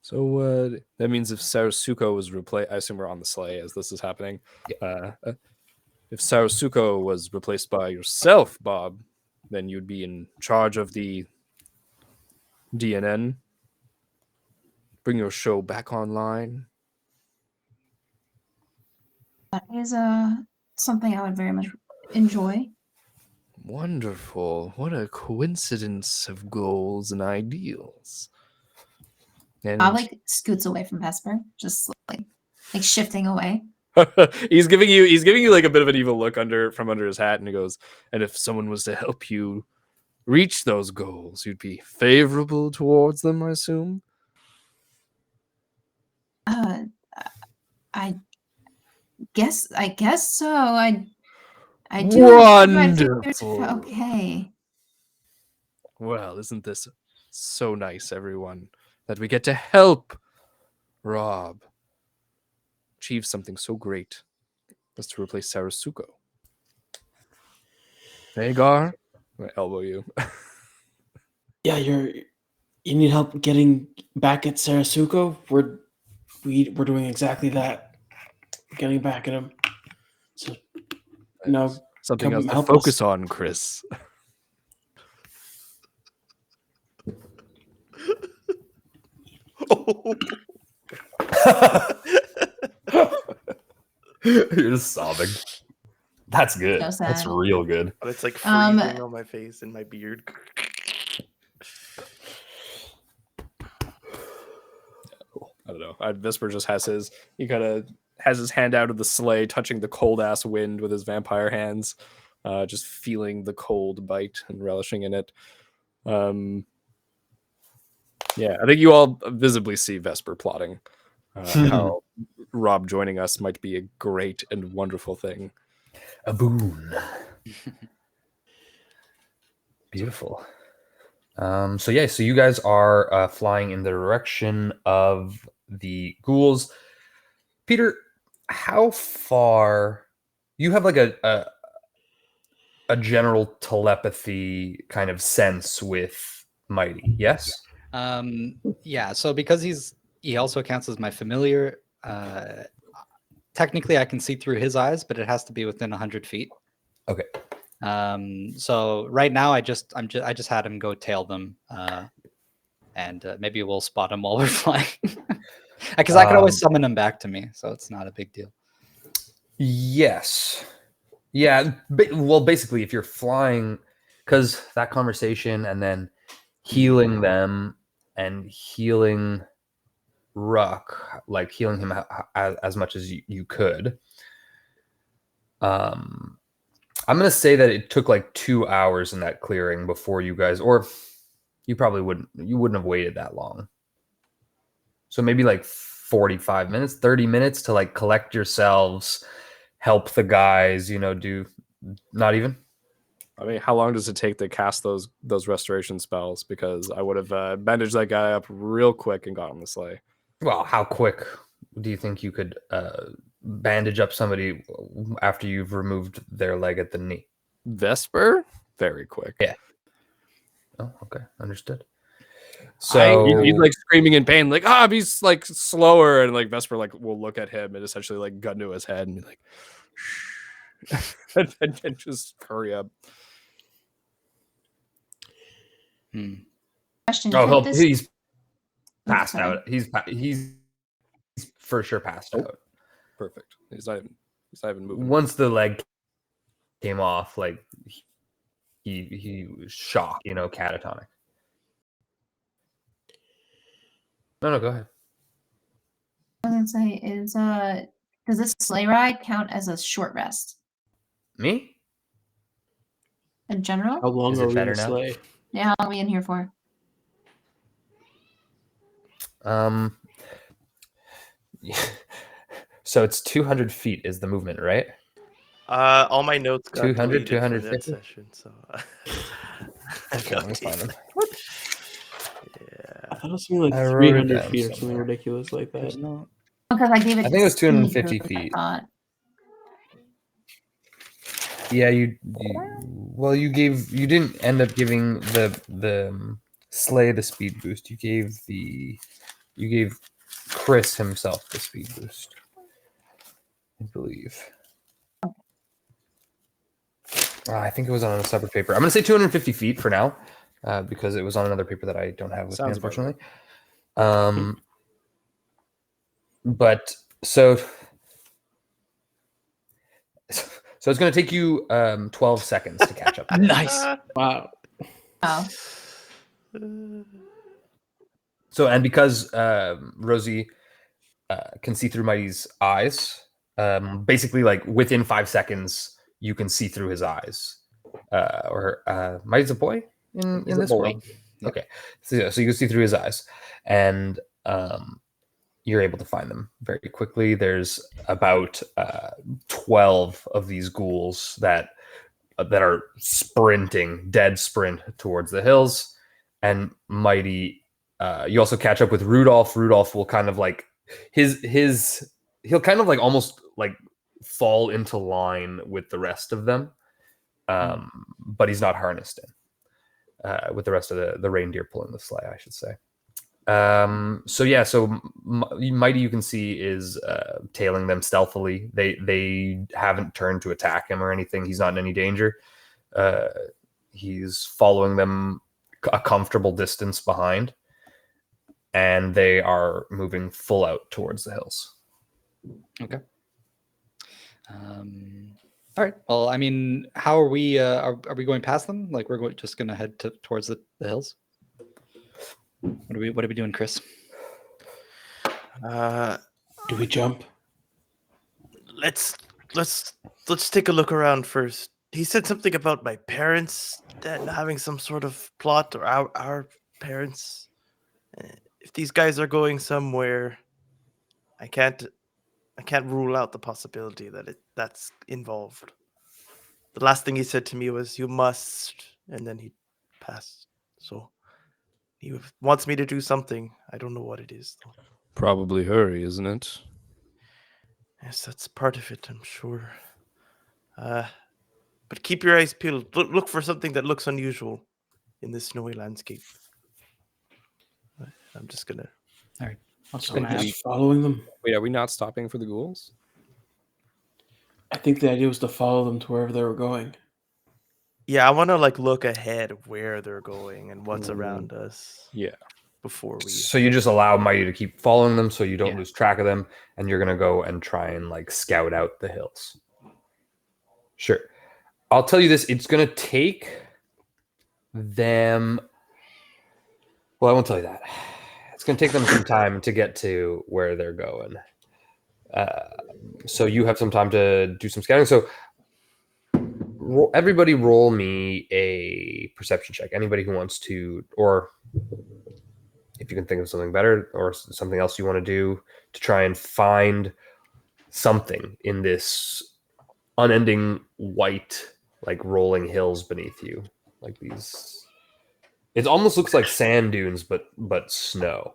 So that means if Sarasuko was replaced, I assume we're on the sleigh as this is happening. If Sarasuko was replaced by yourself, Bob, then you'd be in charge of the DNN. Bring your show back online. That is something I would very much enjoy. Wonderful. What a coincidence of goals and ideals. And Bob like scoots away from Vesper, just like shifting away. he's giving you like a bit of an evil look from under his hat, and he goes, and if someone was to help you reach those goals, you'd be favorable towards them, I assume. I guess so. I do. Wonderful. Okay. Well, isn't this so nice, everyone, that we get to help Rob achieve something so great as to replace Sarasuko? Hagar, I elbow you. Yeah, you need help getting back at Sarasuko. We're doing exactly that. Getting back at him. So no, Something come else to help focus us. on, Chris. You're just sobbing. That's good. So That's sad. real good. But it's like Um, freezing on my face and my beard. I don't know. Vesper just has he kind of has his hand out of the sleigh, touching the cold ass wind with his vampire hands, just feeling the cold bite and relishing in it. Yeah, I think you all visibly see Vesper plotting how Rob joining us might be a great and wonderful thing. A boon. Beautiful. So you guys are flying in the direction of the ghouls. Peter, how far you have like a general telepathy kind of sense with Mighty, yes? Yeah, so because he also counts as my familiar, technically I can see through his eyes, but it has to be within 100 feet. Okay. So right now I just had him go tail them, and maybe we'll spot him while we're flying, because I could always summon him back to me, so it's not a big deal. Yes. Yeah. Well, basically, if you're flying, because that conversation and then healing them and healing Ruck, like healing him as much as you could. I'm gonna say that it took like 2 hours in that clearing before you guys, or you probably wouldn't have waited that long. So maybe like 45 minutes, 30 minutes to like collect yourselves, help the guys, do not even. I mean, how long does it take to cast those restoration spells? Because I would have bandaged that guy up real quick and got him the sleigh. Well, how quick do you think you could bandage up somebody after you've removed their leg at the knee? Vesper? Very quick. Yeah. Oh, okay. Understood. So he's like screaming in pain, like, he's like slower, and like Vesper like will look at him and essentially like gun to his head and be like, shh. and just hurry up. Question. Oh, could this- he's passed Okay. out. He's for sure passed out. Perfect. He's not even moving. Once the leg came off, like he was shocked, catatonic. No, go ahead. I was gonna say is does this sleigh ride count as a short rest Me? in general? How long Is are it we in better the now? sleigh? Yeah, how long are we in here for? So it's 200 feet is the movement, right? All my notes got 200, deleted from that 250? session, so Okay, let me find them. yeah. I thought it was something I like wrote it 300 down feet or something somewhere. ridiculous like that. There's no. Because I gave it. I think it was speed 250 boost, feet. I thought. Yeah, you didn't end up giving the sleigh the speed boost. You gave Chris himself the speed boost, I believe. I think it was on a separate paper. I'm gonna say 250 feet for now, because it was on another paper that I don't have with me, Sounds about right. unfortunately. But so it's going to take you 12 seconds to catch up. Nice. Wow. Oh, So, and because Rosie can see through Mighty's eyes, basically like within 5 seconds, you can see through his eyes. Mighty's a boy in this world? Yep. Okay. So you can see through his eyes. And you're able to find them very quickly. There's about 12 of these ghouls that are sprinting, dead sprint towards the hills. And Mighty, you also catch up with Rudolph. Rudolph will kind of like he'll kind of like almost like fall into line with the rest of them, but he's not harnessed in with the rest of the reindeer pulling the sleigh, I should say. So Mighty, you can see, is tailing them stealthily. They haven't turned to attack him or anything. He's not in any danger. He's following them a comfortable distance behind, and they are moving full out towards the hills. Okay. All right. Well, I mean, how are we? Are we going past them? Like we're just going to head towards the hills? What are we doing, Chris? Do we jump? Let's take a look around first. He said something about my parents that having some sort of plot, or our parents. If these guys are going somewhere, I can't rule out the possibility that that's involved. The last thing he said to me was, "You must," and then he passed. So he wants me to do something. I don't know what it is, though. Probably hurry, isn't it? Yes, that's part of it, I'm sure. But keep your eyes peeled. Look for something that looks unusual in this snowy landscape. I'm just gonna. All right. I'm just So we're going to just following them. Wait, are we not stopping for the ghouls? I think the idea was to follow them to wherever they were going. Yeah, I want to look ahead of where they're going and what's around us Yeah. before we. So you just allow Mighty to keep following them so you don't Yeah. lose track of them, and you're gonna go and try and scout out the hills. Sure. I'll tell you this, it's gonna take them. Well, I won't tell you that. It's gonna take them some time to get to where they're going. So you have some time to do some scouting. So everybody roll me a perception check. Anybody who wants to, or if you can think of something better or something else you want to do to try and find something in this unending white, rolling hills beneath you. These, it almost looks like sand dunes, but snow.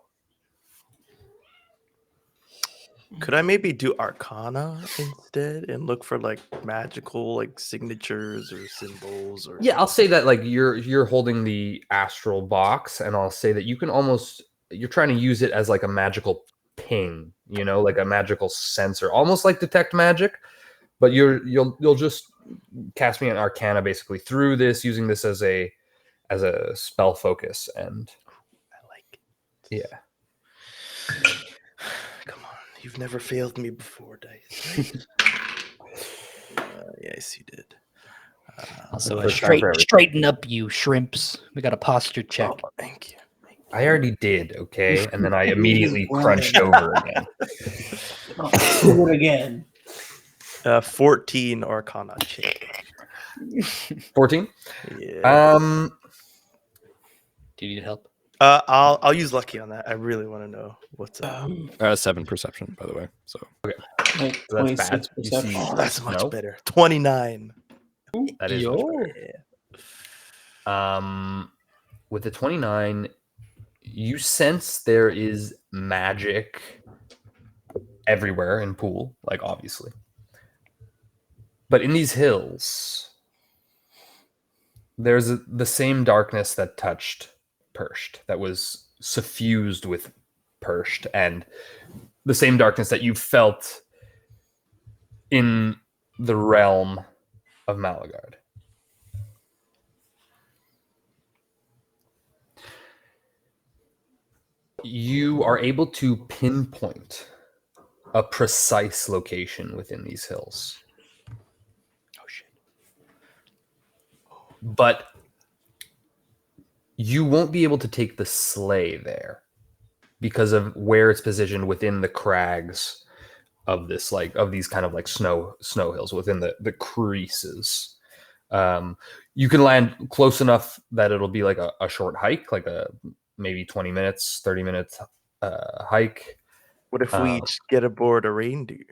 Could I maybe do Arcana instead and look for magical signatures or symbols or? Yeah, I'll say that you're holding the astral box, and I'll say that you can you're trying to use it as a magical ping, like a magical sensor, almost like detect magic, but you'll just cast me an Arcana basically through this, using this as a spell focus, and I like it. yeah. Come on, you've never failed me before, Dice. Yes, you did. also First time for everything. straighten up, you shrimps. We got a posture check. Oh, thank you. I already did, okay, and then I immediately crunched over again. Do it again. 14 Arcana check. 14. Yeah. Do you need help? I'll use lucky on that. I really want to know what's up. 7 perception, by the way. So Like So that's bad. 26 You perception. see- Oh, that's much No. better. 29. That is much better. With the 29, you sense there is magic everywhere in Pool, obviously. But in these hills, there's the same darkness that touched Perst, that was suffused with Perst, and the same darkness that you felt in the realm of Malagard. You are able to pinpoint a precise location within these hills. Oh, shit. But you won't be able to take the sleigh there because of where it's positioned within the crags of this, of these kind of snow hills within the creases. You can land close enough that it'll be a short hike, maybe 20 minutes, 30 minutes hike. What if we each get aboard a reindeer?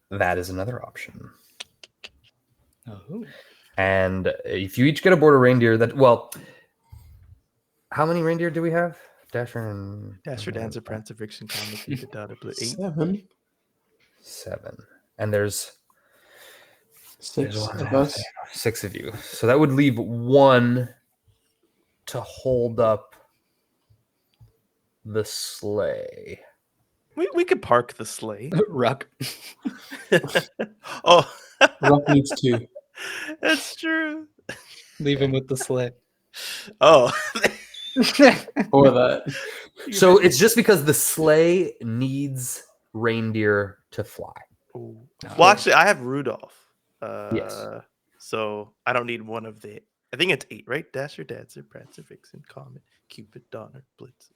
That is another option. Oh. And if you each get aboard a reindeer, how many reindeer do we have? Dasher, Dancer, Prancer, Vixen, Comet, Feet, Dada, Blue, 8. 7. And there's 6 one, of us. 6 of you. So that would leave 1 to hold up the sleigh. We could park the sleigh. Ruck. Oh, Ruck needs 2. that's true. Leave him with the sleigh. Oh, Or that. So it's just because the sleigh needs reindeer to fly. Ooh. No. Well, actually, I have Rudolph. Yes. So I don't need one of the. I think it's 8, right? Dasher, Dancer, Prancer, Vixen, Comet, Cupid, Donner, Blitz.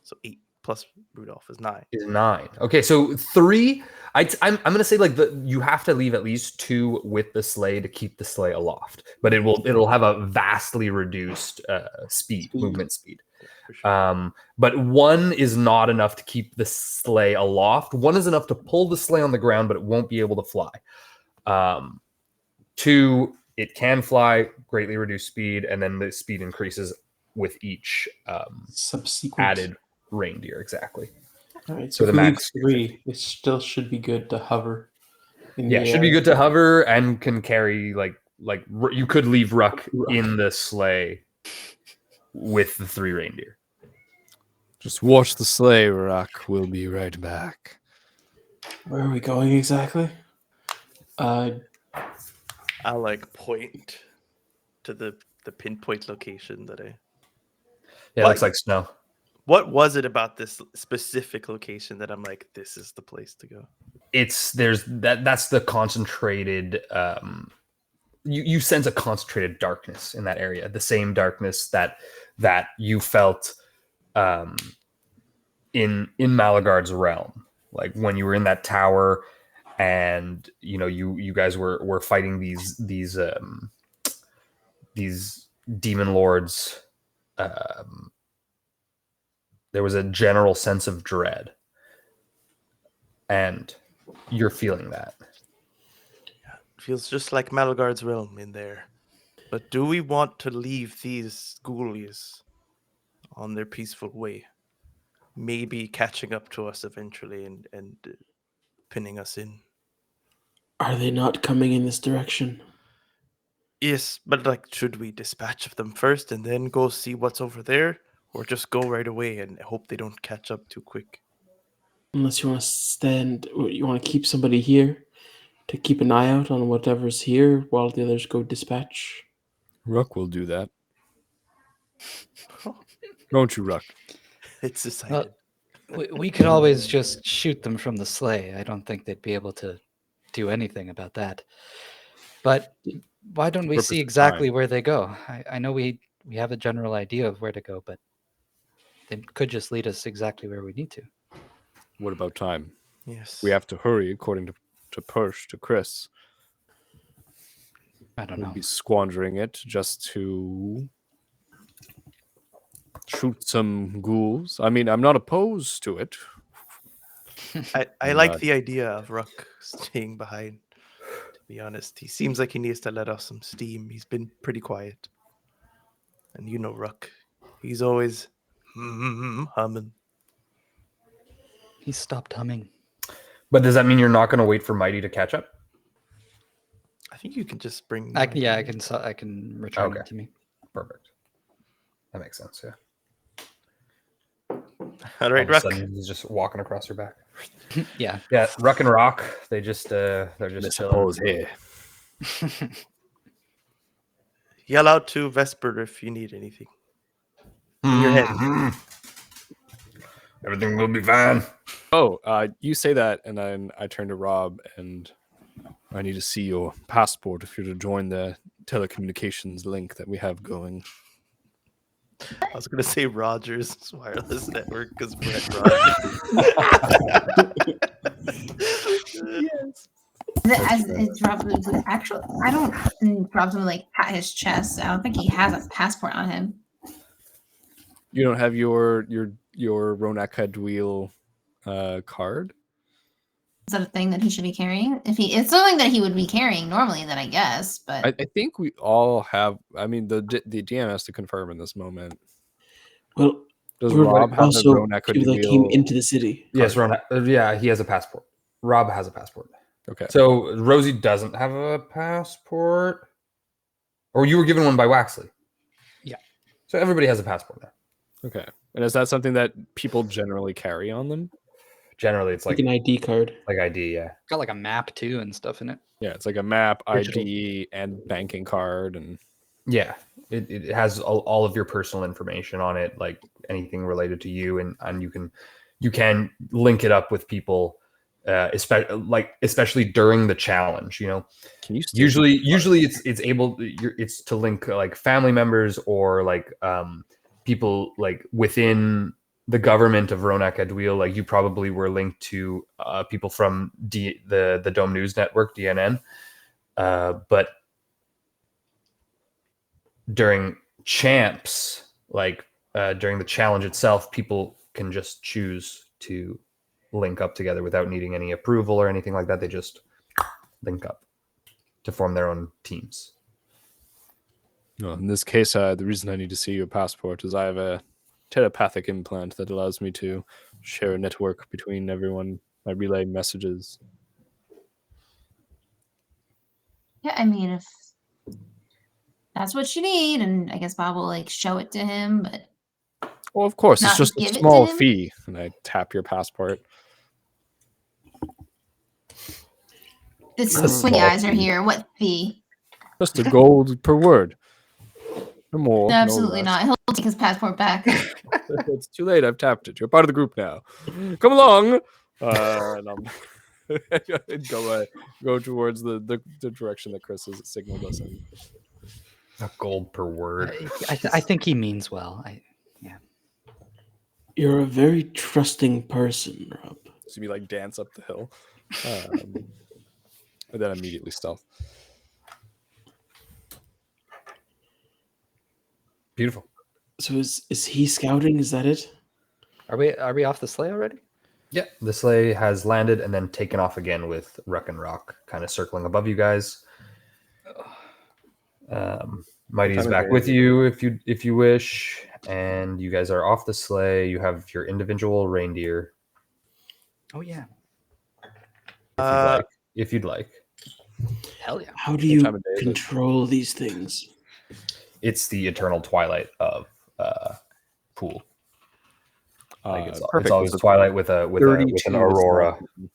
So 8 plus Rudolph is 9. Is 9. Okay, so 3. I'm gonna say like you have to leave at least 2 with the sleigh to keep the sleigh aloft, but it'll have a vastly reduced movement speed. Yeah, for sure. But 1 is not enough to keep the sleigh aloft. 1 is enough to pull the sleigh on the ground, but it won't be able to fly. 2, it can fly, greatly reduced speed, and then the speed increases with each Subsequent. added reindeer. Exactly. All right, So so the if we leave max 3, it still should be good to hover. In Yeah, the should be air. good to hover and can carry you could leave Ruck Ruck. in the sleigh with the 3 reindeer. Just watch the sleigh, Rock. We'll be right back. Where are we going exactly? I'll like point to the pinpoint location that I. Yeah, it What? looks like snow. What was it about this specific location that I'm like, this is the place to go? That's the concentrated you sense a concentrated darkness in that area, the same darkness that you felt in Malagard's realm, like when you were in that tower and you guys were fighting these demon lords. There was a general sense of dread, and you're feeling that. Feels just like Malagard's realm in there. But do we want to leave these ghoulies on their peaceful way? Maybe catching up to us eventually and pinning us in. Are they not coming in this direction? Yes, but like, should we dispatch them first and then go see what's over there? Or just go right away and hope they don't catch up too quick? Unless you want to you want to keep somebody here to keep an eye out on whatever's here while the others go dispatch. Ruck will do that. Don't you, Ruck? It's decided. We could always just shoot them from the sleigh. I don't think they'd be able to do anything about that. But why don't we Purpose see is exactly fine. where they go? I know we have a general idea of where to go, but they could just lead us exactly where we need to. What about time? Yes. We have to hurry, according to Persh, to Chris. I don't We'll know. be squandering it just to shoot some ghouls. I mean, I'm not opposed to it. I like the idea of Ruck staying behind, to be honest. He seems like he needs to let off some steam. He's been pretty quiet. And you know Ruck. He's always humming. He stopped humming. But does that mean you're not going to wait for Mighty to catch up? I think you can just bring. I can return Okay. it to me. Perfect. That makes sense. Yeah. All right, All of a Ruck. sudden, he's just walking across your back. Yeah. Yeah, Ruck and Rock. They're just chilling. Suppose here. Yell out to Vesper if you need anything. In your head. Everything will be fine. Oh, you say that, and then I turn to Rob, and I need to see your passport if you're to join the telecommunications link that we have going. I was going to say Rogers Wireless Network because Brett Rogers. Yes. Is Rob actually? I don't think Rob's gonna like pat his chest. I don't think he has a passport on him. You don't have your Ronak Hadwheel card? Is that a thing that he should be carrying? It's something that he would be carrying normally, then I guess. But I think we all have. I mean, the DM has to confirm in this moment. Well, Does we're Rob have the also Ronak people that came Hadwheel? into the city. Yes, Ron. Yeah, he has a passport. Rob has a passport. Okay. So Rosie doesn't have a passport, or you were given one by Waxley. Yeah. So everybody has a passport now. Okay. And is that something that people generally carry on them? Generally, it's Like like an ID card. ID. Yeah. Got like a map too and stuff in it. Yeah, it's like a map, Digital. ID, and banking card, and Yeah. It has all of your personal information on it, like anything related to you, and you can link it up with people especially during the challenge. You know, Can you still usually it's to link like family members or like people like within the government of Ronak Adwil. Like you probably were linked to people from the Dome News Network, DNN, but during champs, like during the challenge itself, people can just choose to link up together without needing any approval or anything like that. They just link up to form their own teams. No, in this case, the reason I need to see your passport is I have a telepathic implant that allows me to share a network between everyone by relaying messages. Yeah, I mean, if that's what you need, and I guess Bob will like show it to him, but Well, of course, it's Not just a give it to small him? fee. And I tap your passport. it's That's when you small guys are fee. here. What fee? Just a gold per word. No more. No, absolutely no less. not. He'll take his passport back. It's too late. I've tapped it. You're part of the group now. Come along. And go towards the direction that Chris has signaled us in. A gold per word. I think he means well. You're a very trusting person, Rob. So you like dance up the hill. And then immediately stealth. Beautiful. So is he scouting? Is that it? Are we off the sleigh already? Yeah, the sleigh has landed and then taken off again with Ruck and Rock kind of circling above you guys. Mighty's Time of back day with is it? you if you wish, and you guys are off the sleigh. You have your individual reindeer Oh yeah. if you'd like. Hell yeah. How do you time of day is it? control these things? It's the eternal twilight of Pool. Like it's Perfect. always This is twilight with an 32 aurora. is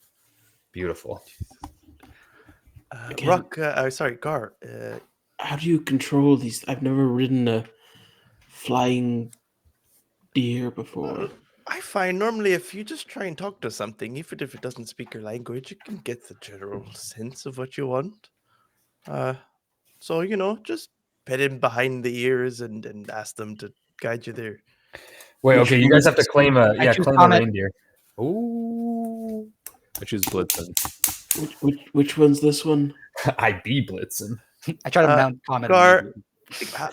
Beautiful. Again. Rock, sorry, Gar. How do you control these? I've never ridden a flying deer before. I find normally if you just try and talk to something, even if it doesn't speak your language, you can get the general sense of what you want. So just pet him behind the ears and ask them to guide you there. Wait, Which okay, you one guys is have to this claim one? a choose claim a Comet. reindeer. Ooh. I choose Blitzen. Which one's this one? I be Blitzen. I try to mount Comet. Gar,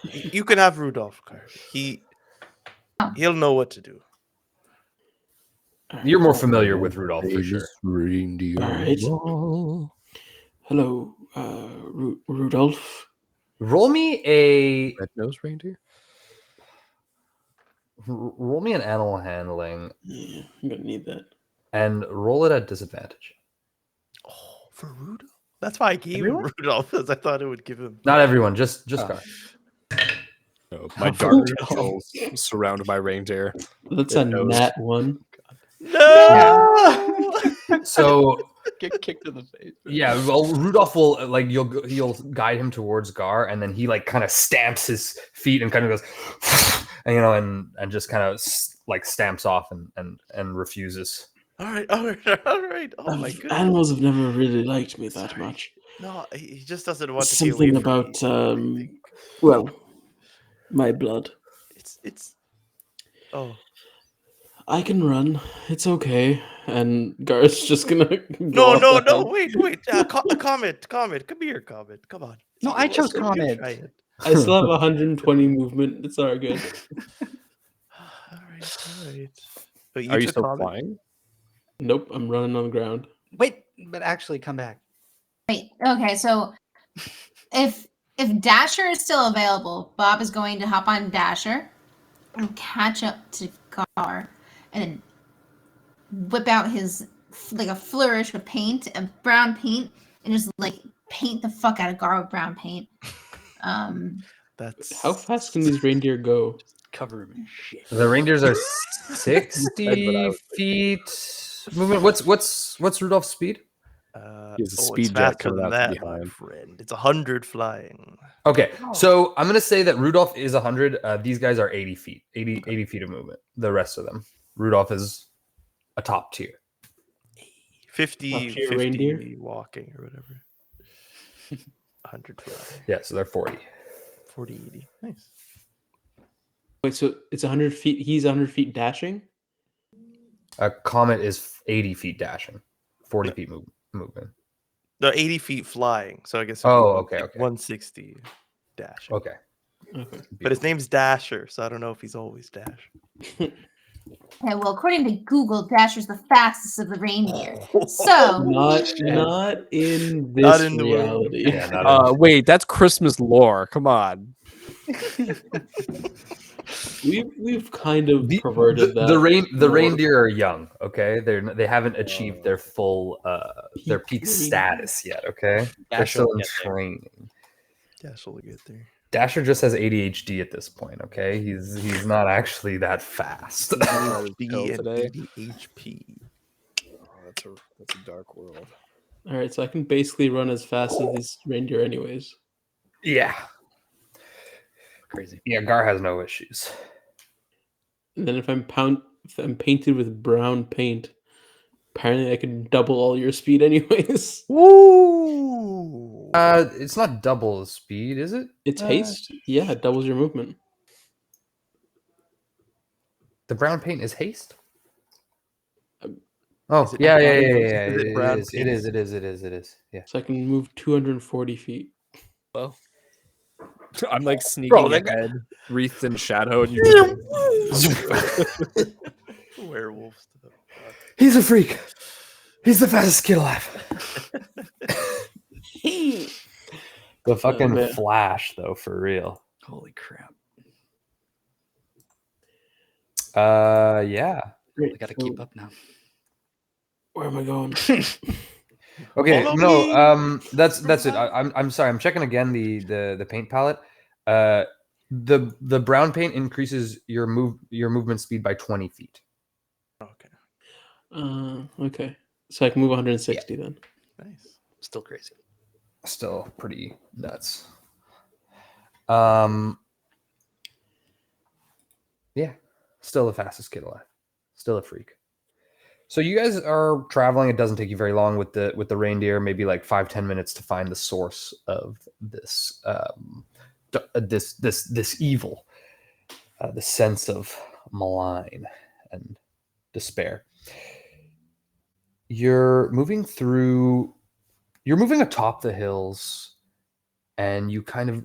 immediately. you can have Rudolph, Gar. He'll know what to do. You're more familiar with Rudolph for sure. Reindeer. All right. roll. Hello, Rudolph. Roll me a Red-nosed reindeer? roll me an animal handling Yeah, I'm gonna need that. and roll it at disadvantage. Oh, for Rudolph? That's why I gave him Everyone? Rudolph, because I thought it would give him. Not everyone, just Oh. Gar. No, my Oh, dark Rudolph. tentacles surround my reindeer. That's It a knows. nat one. No! So Get kicked in the face. yeah, well, Rudolph will like you'll guide him towards Gar, and then he like kind of stamps his feet and kind of goes, and just kind of like stamps off and refuses. All right. Oh my goodness. Animals have never really liked me that Sorry. much. No, he just doesn't want to Something be away from about me, I think. well, my blood. It's oh. I can run. It's okay. And Gar's just gonna go No, off no, the no, hill. wait. Comet. Come here, Comet. Come on. No, I chose You Comet. try it. I still have 120 movement. It's all good. All right. But Are you took still Comet? flying? Nope, I'm running on the ground. Wait, but actually come back. Wait, okay, so if Dasher is still available, Bob is going to hop on Dasher and catch up to Gar and then whip out his like a flourish with paint, a brown paint, and just like paint the fuck out of Gar with brown paint. That's How fast can these reindeer go? Cover him in shit. The reindeers are That's what I 60 was feet movement. What's Rudolph's speed? He has a it's speed jet faster coming than out that, from my behind. friend. It's 100 flying. Okay, Oh. so I'm gonna say that Rudolph is 100. These guys are 80 feet, 80 feet of movement. The rest of them, Rudolph is a top tier. 50, Up to your 50 reindeer? walking or whatever. 100 flying. Yeah, so they're 40. 40, 80. Nice. Wait, so it's 100 feet. He's 100 feet dashing. A comet is 80 feet dashing, 40 No. feet movement. No, 80 feet flying. So I guess Oh, okay, okay. 160 dashing. Okay. Okay. But his name's Dasher, so I don't know if he's always Dash. Okay, well, according to Google, Dasher's the fastest of the reindeer. So Not in this Not in the world. reality. Yeah, not Wait, that's Christmas lore. Come on. We've kind of the, perverted the, that. the more. reindeer are young. Okay, they haven't achieved their full their Peak peak reindeer. status yet. Okay, they're Dash still will in get there. training. Dash will get there. Dasher just has ADHD at this point. Okay, he's not actually that fast. That is B pill and today. ADHP. Oh, that's a dark world. All right, so I can basically run as fast as these reindeer, anyways. Yeah, Crazy. yeah. Gar has no issues. And then if I'm painted with brown paint, apparently I can double all your speed, anyways. Woo! It's not double the speed, is it? It's haste. Yeah, it doubles your movement. The brown paint is haste. Um, Oh is it yeah. is it brown It paint? is. Yeah. So I can move 240 feet. Well, I'm like sneaking that guy- ahead, wreathed in shadow, and you just Werewolf stuff. He's a freak. He's the fastest kid alive. The fucking man. Flash, though, for real. Holy crap. Yeah. I gotta keep up now. Where am I going? Okay, Follow no, me. that's it. I'm sorry. I'm checking again the paint palette. The brown paint increases your movement speed by 20 feet. Okay. Okay. So I can move 160 then. Nice. Still crazy. Still pretty nuts. Yeah, still the fastest kid alive. Still a freak. So you guys are traveling. It doesn't take you very long with the reindeer. Maybe like 5-10 minutes to find the source of this this evil, the sense of malign and despair. You're moving atop the hills, and you kind of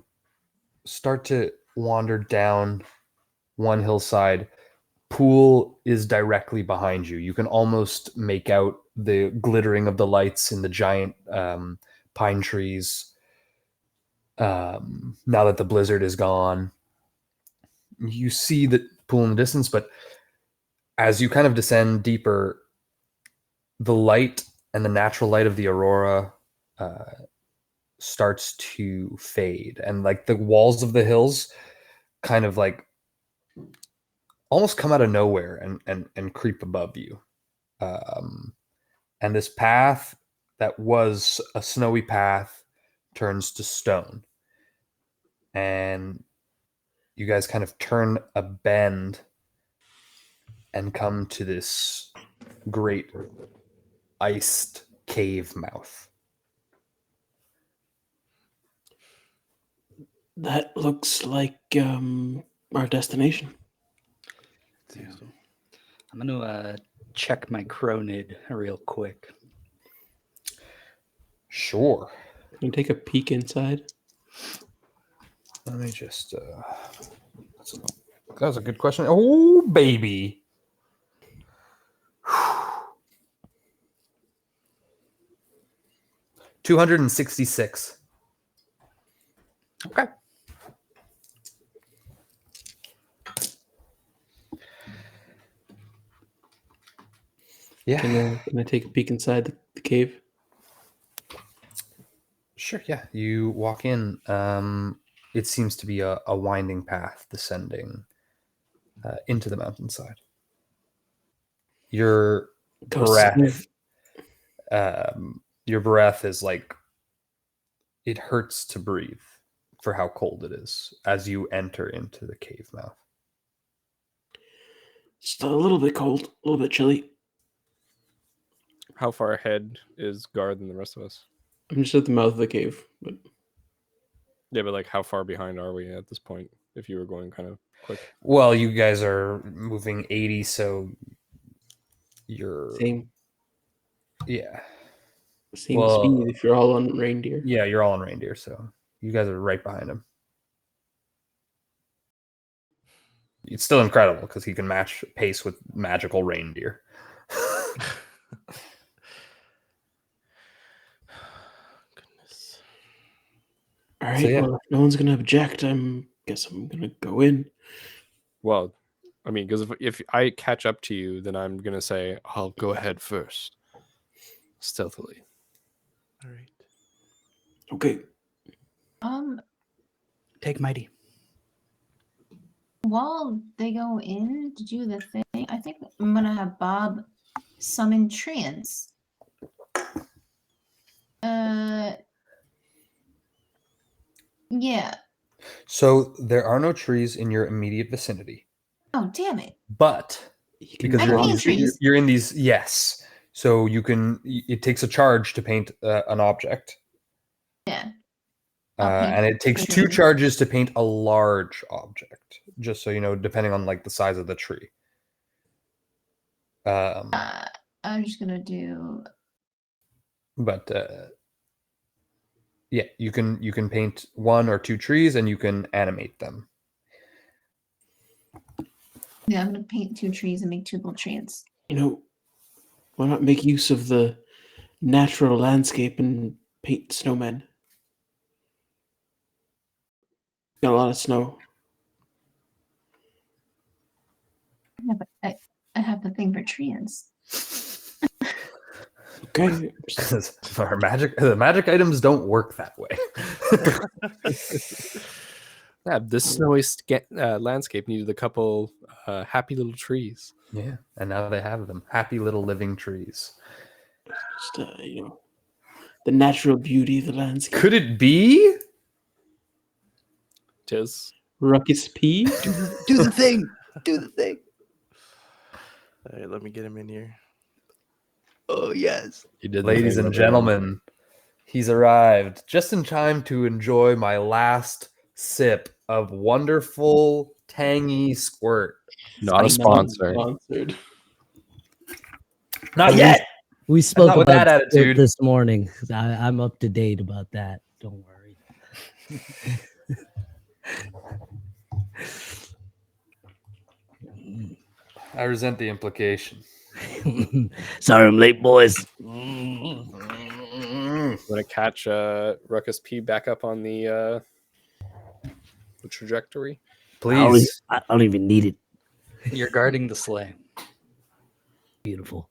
start to wander down one hillside. Pool is directly behind you. You can almost make out the glittering of the lights in the giant pine trees. Now that the blizzard is gone, you see the pool in the distance, but as you kind of descend deeper, the light and the natural light of the aurora starts to fade, and like the walls of the hills kind of like almost come out of nowhere and creep above you. And this path that was a snowy path turns to stone. And you guys kind of turn a bend and come to this great iced cave mouth. That looks like our destination. Yeah. I'm gonna check my Cronid real quick. Sure. Can you take a peek inside? Let me just that was a good question. Oh baby. 266. Okay. Yeah. Can I take a peek inside the cave? Sure, yeah. You walk in. It seems to be a winding path descending into the mountainside. Your Go breath, your breath is like it hurts to breathe for how cold it is as you enter into the cave mouth. Just a little bit cold, a little bit chilly. How far ahead is Guard than the rest of us? I'm just at the mouth of the cave, but Yeah, but like how far behind are we at this point? If you were going kind of quick. Well, you guys are moving 80, so you're same yeah. same Well, speed if you're all on reindeer. Yeah, you're all on reindeer, so you guys are right behind him. It's still incredible because he can match pace with magical reindeer. Goodness. All right, So, yeah. well, if no one's gonna object, guess I'm gonna go in. Well, I mean, because if I catch up to you, then I'm gonna say I'll go ahead first, stealthily. All right. Okay. Take mighty. While they go in to do the thing, I think I'm gonna have Bob summon treants. Yeah. So there are no trees in your immediate vicinity, Oh, damn it. but You can because I you're in paint these, trees. you're in these, yes. So you can. It takes a charge to paint an object, Yeah. I'll paint and it takes the 2 tree. charges to paint a large object. Just so you know, depending on like the size of the tree. I'm just gonna do. But yeah, you can paint 1 or 2 trees, and you can animate them. Yeah, I'm gonna paint 2 trees and make 2 little treants. Why not make use of the natural landscape and paint snowmen? Got a lot of snow. Yeah, but I have the thing for treants. Okay. The magic items don't work that way. Yeah, this snowy landscape needed a couple happy little trees. Yeah, and now they have them. Happy little living trees. Just the natural beauty of the landscape. Could it be? Tis. Ruckus P. Do the thing. Do the thing. All right, let me get him in here. Oh yes. You did, Ladies and gentlemen, he's arrived just in time to enjoy my last sip of wonderful, tangy squirt. Not a sponsor. Sponsored. Not yet. We spoke Not with about that it attitude. this morning. I'm up to date about that. Don't worry. I resent the implication. Sorry, I'm late, boys. I'm gonna catch Ruckus P back up on the trajectory. Please. I don't even need it. You're guarding the sleigh. Beautiful.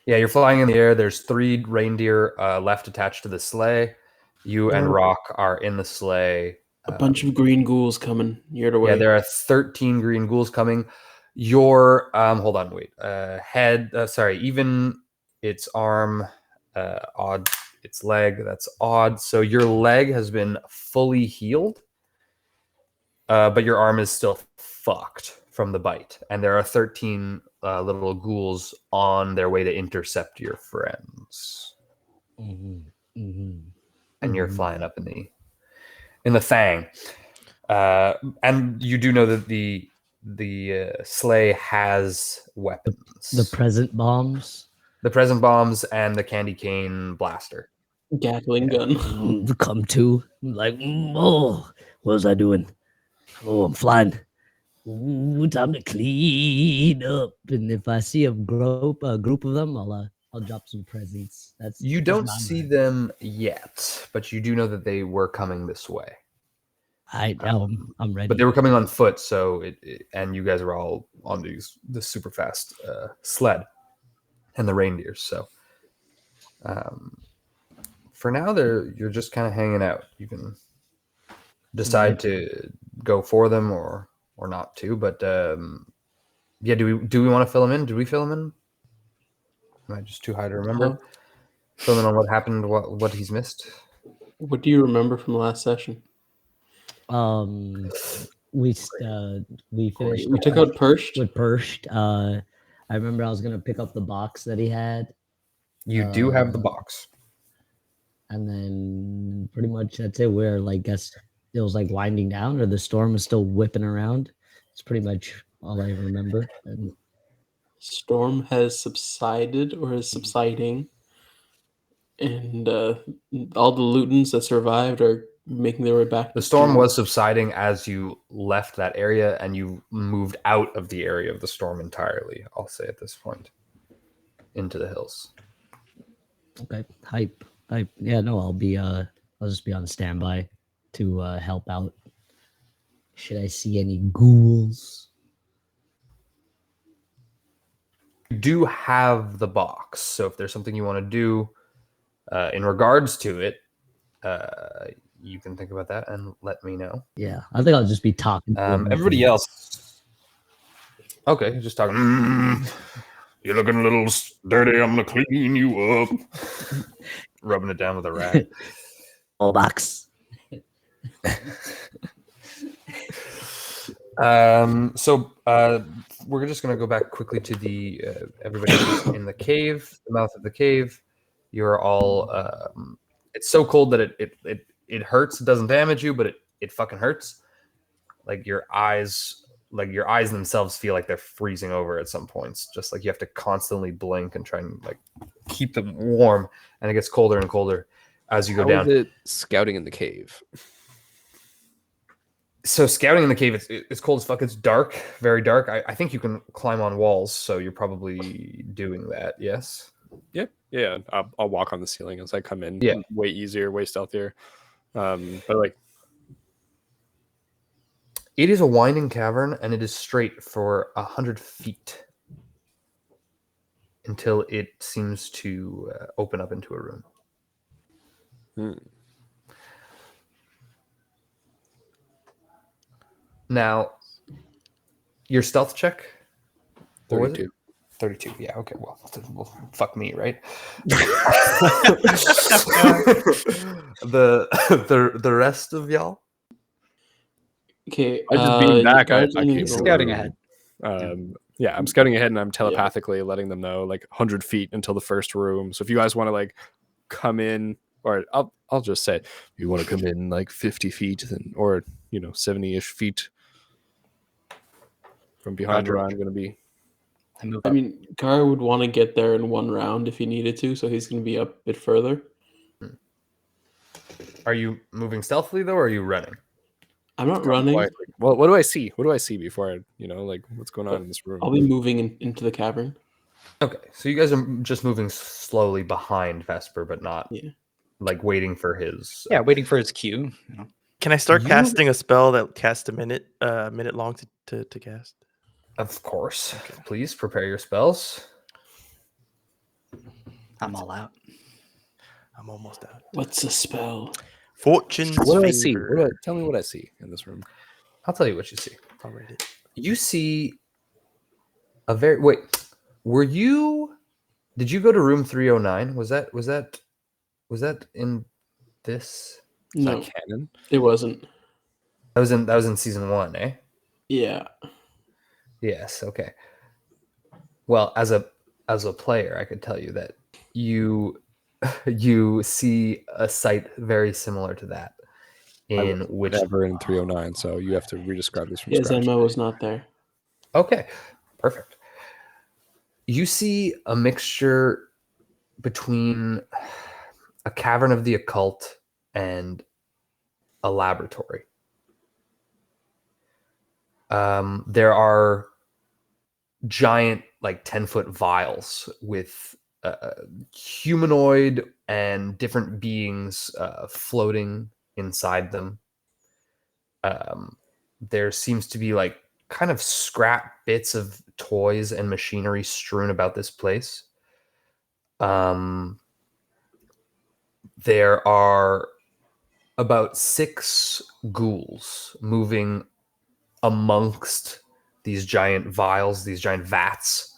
Yeah, you're flying in the air. There's 3 reindeer left attached to the sleigh. You and Rock are in the sleigh. A bunch of green ghouls coming. You're away. Yeah, there are 13 green ghouls coming. Your hold on, wait. Head, even its arm, odd, its leg, that's odd. So your leg has been fully healed, but your arm is still fucked from the bite. And there are 13 little ghouls on their way to intercept your friends. And you're flying up in the fang. And you do know that the sleigh has weapons. The present bombs. The present bombs and the candy cane blaster. Gatling gun. Come to. Like, oh, what was I doing? Oh, I'm flying. Ooh, time to clean up. And if I see a group of them, I'll drop some presents. You don't see them yet, but you do know that they were coming this way. I'm ready. But they were coming on foot, so and you guys are all on this super fast sled and the reindeers. So for now, you're just kind of hanging out. You can decide to go for them or not to. But yeah, do we want to fill them in? Did we fill them in? Am I just too high to remember? Fill in on what happened, what he's missed. What do you remember from the last session? We finished. We took out Perched. With Perched. I remember I was gonna pick up the box that he had, You do have the box. And then pretty much that's it. Where like guess it was like winding down, or the storm is still whipping around. It's pretty much all I remember. And Storm has subsided or is subsiding, and all the Lutons that survived are making their way back. The to storm school. was subsiding as you left that area, and you moved out of the area of the storm entirely, I'll say at this point, into the hills. okay, hype. Yeah, no, I'll just be on standby to help out. Should I see any ghouls? You do have the box, so if there's something you want to do in regards to it, you can think about that and let me know. Yeah, I think I'll just be talking. to him. Everybody else, okay, just talking. You're looking a little dirty. I'm gonna clean you up. Rubbing it down with a rag. Oh, box. So we're just gonna go back quickly to the everybody in the cave, the mouth of the cave. You're all. It's so cold that it hurts. It doesn't damage you, but it fucking hurts. Like your eyes themselves feel like they're freezing over at some points. Just like you have to constantly blink and try and like keep them warm, and it gets colder and colder as you go down. How is it scouting in the cave? So scouting in the cave, it's cold as fuck. It's dark, very dark. I think you can climb on walls, so you're probably doing that. Yes. Yeah. I'll walk on the ceiling as I come in. Yeah. Way easier, way stealthier. But like, It is a winding cavern, and it is straight for 100 feet until it seems to open up into a room. Now, your stealth check? What was it? 32. 32. Yeah, okay. Well, fuck me, right? the rest of y'all? Okay, I just being back. I guards only came roll- Scouting ahead. Yeah, I'm scouting ahead, and I'm telepathically letting them know, like 100 feet until the first room. So if you guys want to like come in, or I'll just say, if you want to come in like 50 feet, then, or 70-ish feet from behind where I'm going to be. I mean, Gar would want to get there in one round if he needed to, so he's going to be up a bit further. Are you moving stealthily, though, or are you running? I'm not running. Well, what do I see? What do I see before I, like what's going on in this room? I'll be moving into the cavern. Okay, so you guys are just moving slowly behind Vesper, but not like waiting for his. Yeah, waiting for his cue. Can I start casting a spell that casts a minute long to cast? Of course. Okay. Please prepare your spells. I'm all out. I'm almost out. What's a spell? Fortune's What do I see? Finger. Tell me what I see in this room. I'll tell you what you see. I'll read it. You see a very did you go to room 309? Was that in this? Is No, that canon? it wasn't. That was in season 1, eh? Yeah. Yes, okay. Well, as a player, I could tell you that you see a sight very similar to that in which Never in 309, so you have to re-describe this from Yeah, scratch. Zenma was not there. Okay, perfect. You see a mixture between a cavern of the occult and a laboratory. There are giant, like 10-foot vials with humanoid and different beings floating inside them. There seems to be like kind of scrap bits of toys and machinery strewn about this place. There are about 6 ghouls moving amongst these giant vials, these giant vats.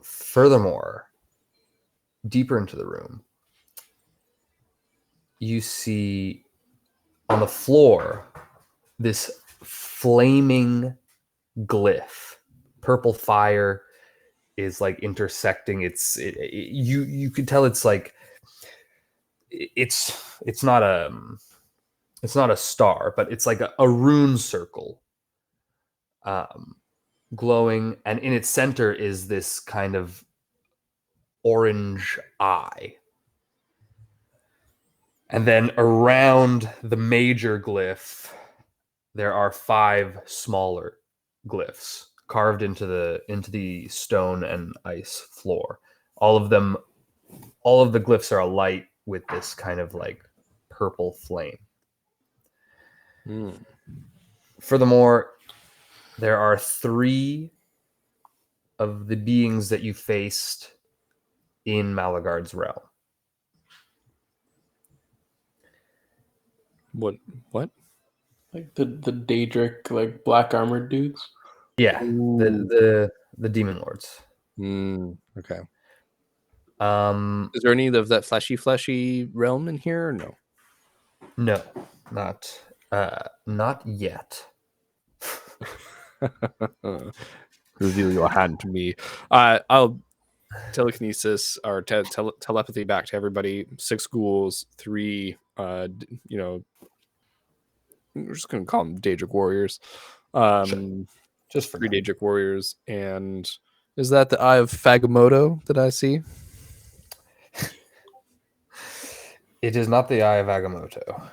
Furthermore, deeper into the room, you see on the floor this flaming glyph, purple fire like intersecting. You could tell it's like it's not a star, but it's like a rune circle, glowing, and in its center is this kind of orange eye. And then around the major glyph, there are 5 smaller glyphs carved into the stone and ice floor. All of the glyphs are alight with this kind of like purple flame. Furthermore, there are 3 of the beings that you faced in Malagard's realm. What? Like the Daedric, like black armored dudes. Yeah, the demon lords. Okay. Is there any of that fleshy realm in here or no? No, not yet. Reveal your hand to me. I'll telekinesis or telepathy back to everybody. 6 ghouls, 3 we're just gonna call them Daedric warriors. Just for 3 Daedric warriors. And is that the Eye of Fagamoto that I see? It is not the Eye of Agamotto.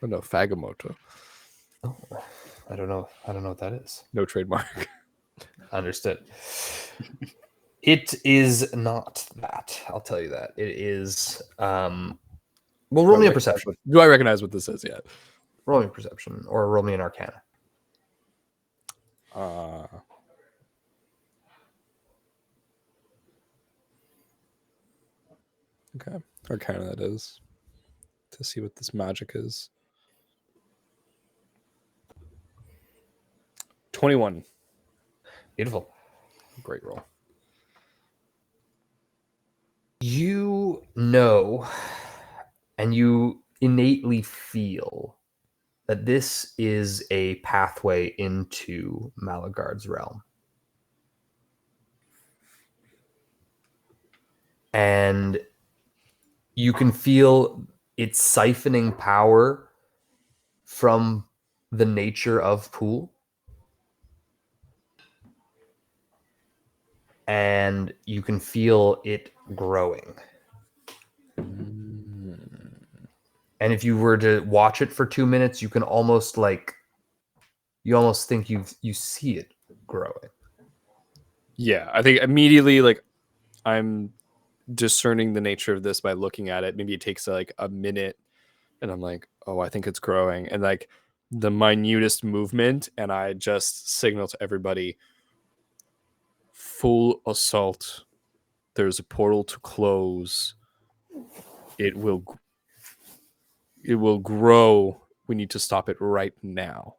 Oh no, Fagamoto. Oh, I don't know what that is. No trademark. Understood. It is not that. I'll tell you that. It is well, roll me a perception. Do I recognize what this is yet? Roll me a perception or roll me an arcana. Okay. Arcana that is. To see what this magic is. 21. Beautiful. Great roll. You know, and you innately feel that this is a pathway into Malagard's realm. And you can feel it's siphoning power from the nature of Pool. And you can feel it growing. And if you were to watch it for 2 minutes, you can almost think you see it growing. Yeah, I think immediately like I'm discerning the nature of this by looking at it. Maybe it takes like a minute and I'm like, oh, I think it's growing. And like the minutest movement, and I just signal to everybody, full assault. There's a portal to close. It will grow. We need to stop it right now.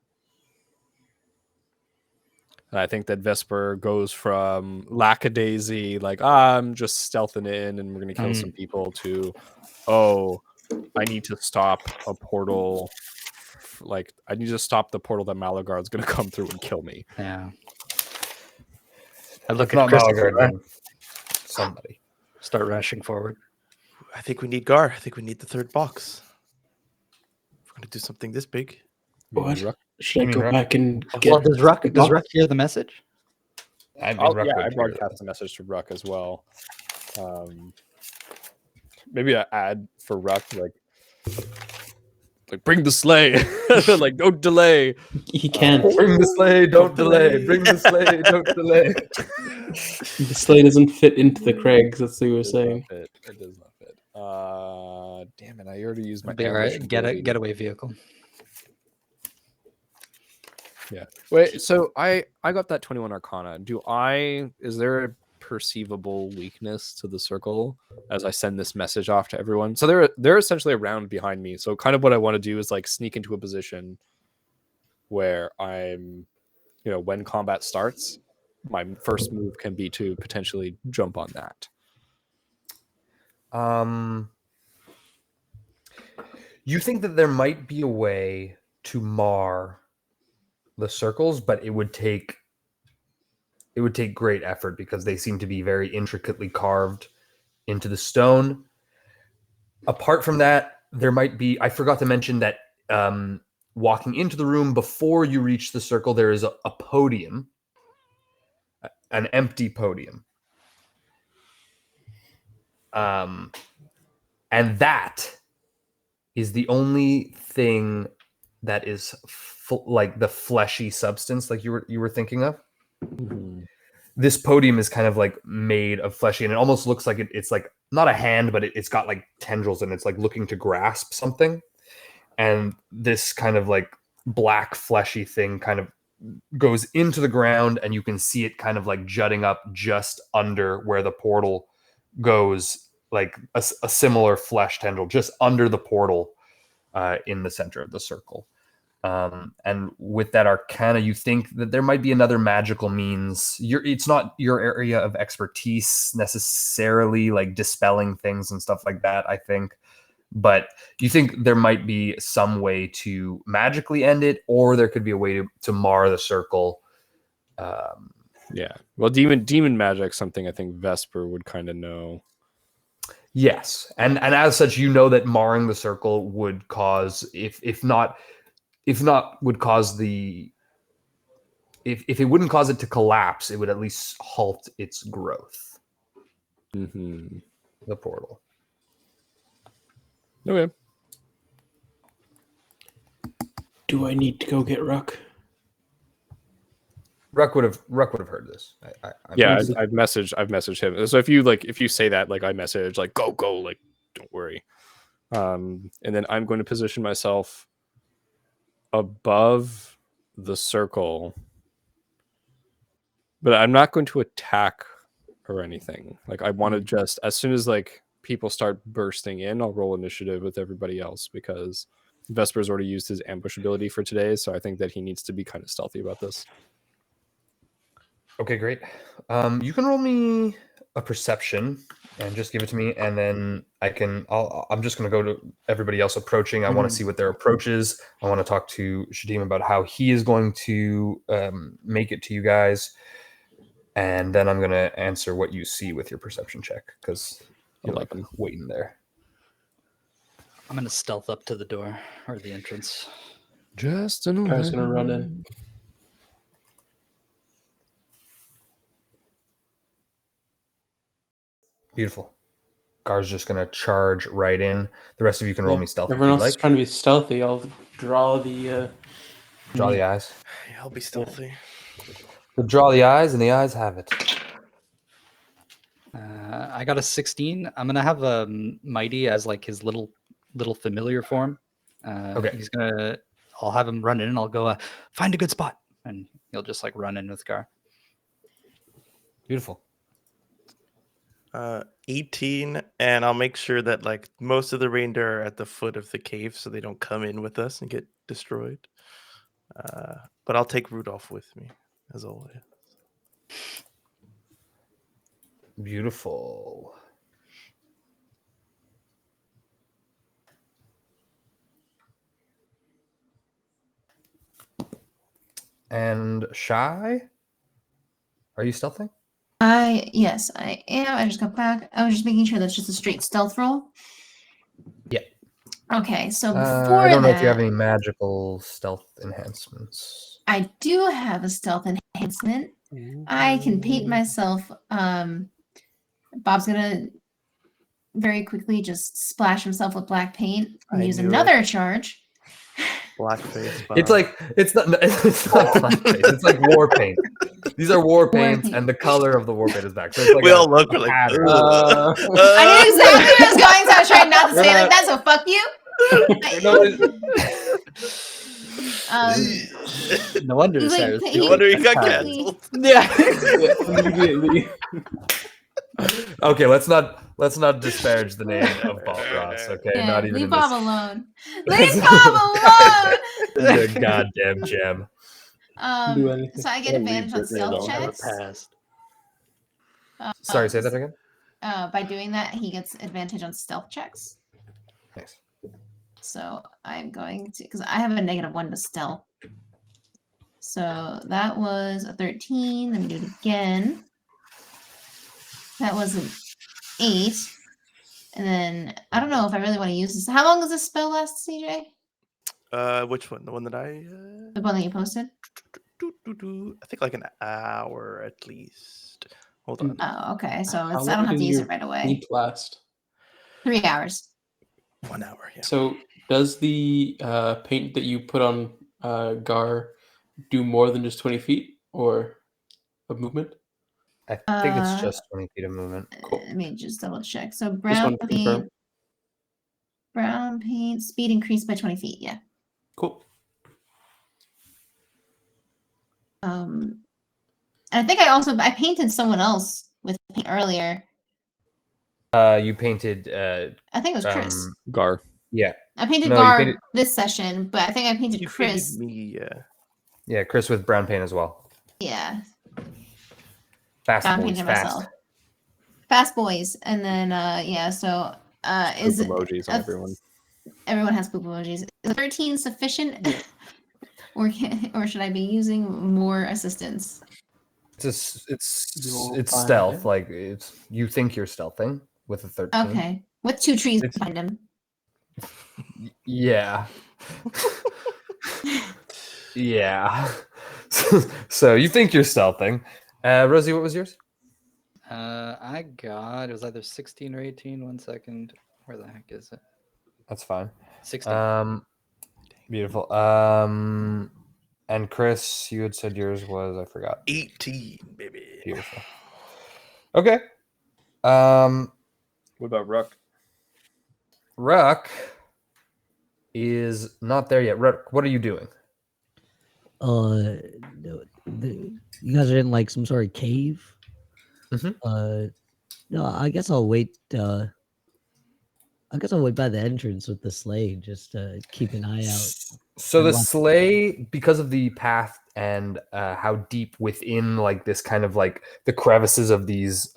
And I think that Vesper goes from lackadaisy, like, I'm just stealthing in and we're going to kill some people, to, oh, I need to stop a portal. Like, I need to stop the portal that Malagard's going to come through and kill me. Yeah. I look If at not Christopher. Malagard, then somebody. Start rushing forward. I think we need Gar. I think we need the 3rd box. If we're going to do something this big. What? Ruck? Should I You mean go Ruck? back and Well, get? does Ruck hear the message? I broadcast a message to Ruck as well. Maybe an ad for Ruck, like bring the sleigh, like don't delay. He can't. Bring the sleigh, don't delay. Bring the sleigh, don't delay. The sleigh doesn't fit into the Craigs. That's what you were saying. It does not fit. Damn it! I already used my. Be all right. ambush Get a ability. getaway vehicle. Yeah. Wait. So I got that 21 Arcana. Is there a perceivable weakness to the circle as I send this message off to everyone? So they're essentially around behind me. So kind of what I want to do is like sneak into a position where I'm, when combat starts, my first move can be to potentially jump on that. You think that there might be a way to mar the circles, but it would take would take great effort because they seem to be very intricately carved into the stone. Apart from that, there might be, I forgot to mention that walking into the room before you reach the circle, there is a podium, an empty podium. And that is the only thing that is like the fleshy substance like you were thinking of. Mhm. This podium is kind of like made of fleshy, and it almost looks like it's like not a hand, but it's got like tendrils, and it's like looking to grasp something. And this kind of like black fleshy thing kind of goes into the ground, and you can see it kind of like jutting up just under where the portal goes, like a similar flesh tendril just under the portal in the center of the circle. And with that arcana, you think that there might be another magical means. It's not your area of expertise necessarily, like dispelling things and stuff like that, I think. But you think there might be some way to magically end it, or there could be a way to mar the circle. Yeah. Well, demon magic, something I think Vesper would kind of know. Yes, and as such, you know that marring the circle would cause, if not would cause the, if it wouldn't cause it to collapse, it would at least halt its growth. Mm-hmm. The portal. Okay. Do I need to go get Ruck? Ruck would have heard this. I've messaged him. So if you say that, like I message, like go, like don't worry. And then I'm going to position myself above the circle, but I'm not going to attack or anything. Like I want to just, as soon as like people start bursting in, I'll roll initiative with everybody else because Vesper's already used his ambush ability for today, so I think that he needs to be kind of stealthy about this. Okay, great. You can roll me a perception and just give it to me, and then I'm just going to go to everybody else approaching. I want to see what their approach is. I want to talk to Shadim about how he is going to make it to you guys, and then I'm going to answer what you see with your perception check because you're like waiting there. I'm gonna stealth up to the door or the entrance. Just I was gonna run in. Beautiful. Gar's just going to charge right in. The rest of you can roll me stealth. Everyone if else you'd is trying to be stealthy. I'll draw the. Draw the eyes. Yeah, I'll be stealthy. So draw the eyes, and the eyes have it. I got a 16. I'm gonna have Mighty as like his little familiar form. Okay. I'll have him run in, and I'll go find a good spot, and he'll just like run in with Gar. Beautiful. 18, and I'll make sure that like most of the reindeer are at the foot of the cave so they don't come in with us and get destroyed. But I'll take Rudolph with me, as always. Beautiful. And Shy? Are you stealthing? Yes, I am. I just got back. I was just making sure that's just a straight stealth roll. Yeah. Okay, so before I don't know that, if you have any magical stealth enhancements. I do have a stealth enhancement. I can paint myself. Bob's gonna very quickly just splash himself with black paint and use another charge. Blackface. It's like it's not blackface. It's like war paint. These are war paints, and the color of the war paint is back. So it's like we all look like. I knew exactly where I was going, so I was trying not to say it like that. So fuck you. No wonder He's like, Cyrus. No wonder he got canceled. Yeah. Immediately. Okay, let's not disparage the name of Bob Ross. Okay, Yeah, not even leave in Bob this. alone. Leave Bob alone. The goddamn gem. Do anything. So I get advantage on stealth checks. Sorry, say that again. By doing that, he gets advantage on stealth checks. Nice. So I'm going to, because I have a -1 to stealth. So that was a 13. Let me do it again. That was an 8. And then I don't know if I really want to use this. How long does this spell last, CJ? Which one? The one that I The one that you posted? I think like an hour at least. Hold on. Oh, okay. So How it's I don't long have to does use your it right away. paint last? 3 hours. 1 hour, yeah. So does the paint that you put on Gar do more than just 20 feet or of movement? I think it's Uh, just 20 feet of movement. Cool. Let me just double check. So Just brown wanted to confirm. paint. Brown paint speed increased by 20 feet. Yeah. Cool. And I think I painted someone else with paint earlier. You painted I think it was Chris. Gar. yeah. I painted No, you Gar painted- this session, but I think I painted You Chris. painted me, Yeah, Chris with brown paint as well. Yeah. Fast I'm boys, painting fast. myself. Fast boys, and then yeah. So is Poop emojis on everyone. Everyone has poop emojis. Is 13 sufficient, or should I be using more assistance? It's You'll find stealth. it. Like you think you're stealthing with a 13. Okay, with 2 trees It's- behind him. Yeah. Yeah. So you think you're stealthing. Rosie, what was yours? I got it was either 16 or 18. 1 second. Where the heck is it? That's fine. 16. Beautiful. And Chris, you had said yours was, I forgot. 18, baby. Beautiful. Okay. What about Ruck? Ruck is not there yet. Ruck, what are you doing? You guys are in like some sort of cave. Mhm. No, I guess I'll wait. I guess I'll wait by the entrance with the sleigh, just to keep an eye out. So and the watch- sleigh, because of the path and how deep within like this kind of like the crevices of these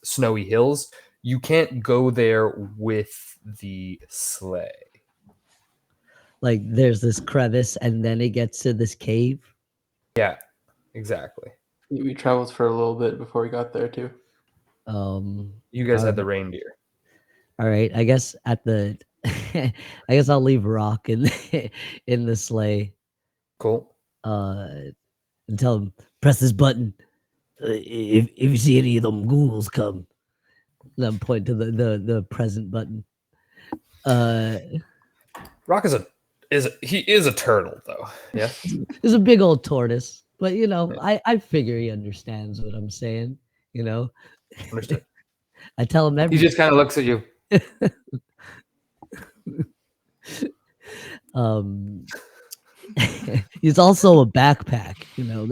snowy hills, you can't go there with the sleigh. Like there's this crevice, and then it gets to this cave. Yeah, exactly. We traveled for a little bit before we got there too. You guys had the reindeer. All right, I guess at the, I guess I'll leave Rock in in the sleigh. Cool. And tell him press this button. If you see any of them ghouls come, then point to the present button. Rock he is a turtle though. Yeah. There's a big old tortoise, but you know, Yeah. I figure he understands what I'm saying. You know, Understood. I tell him He everything. just kind of looks at you. He's also a backpack, you know.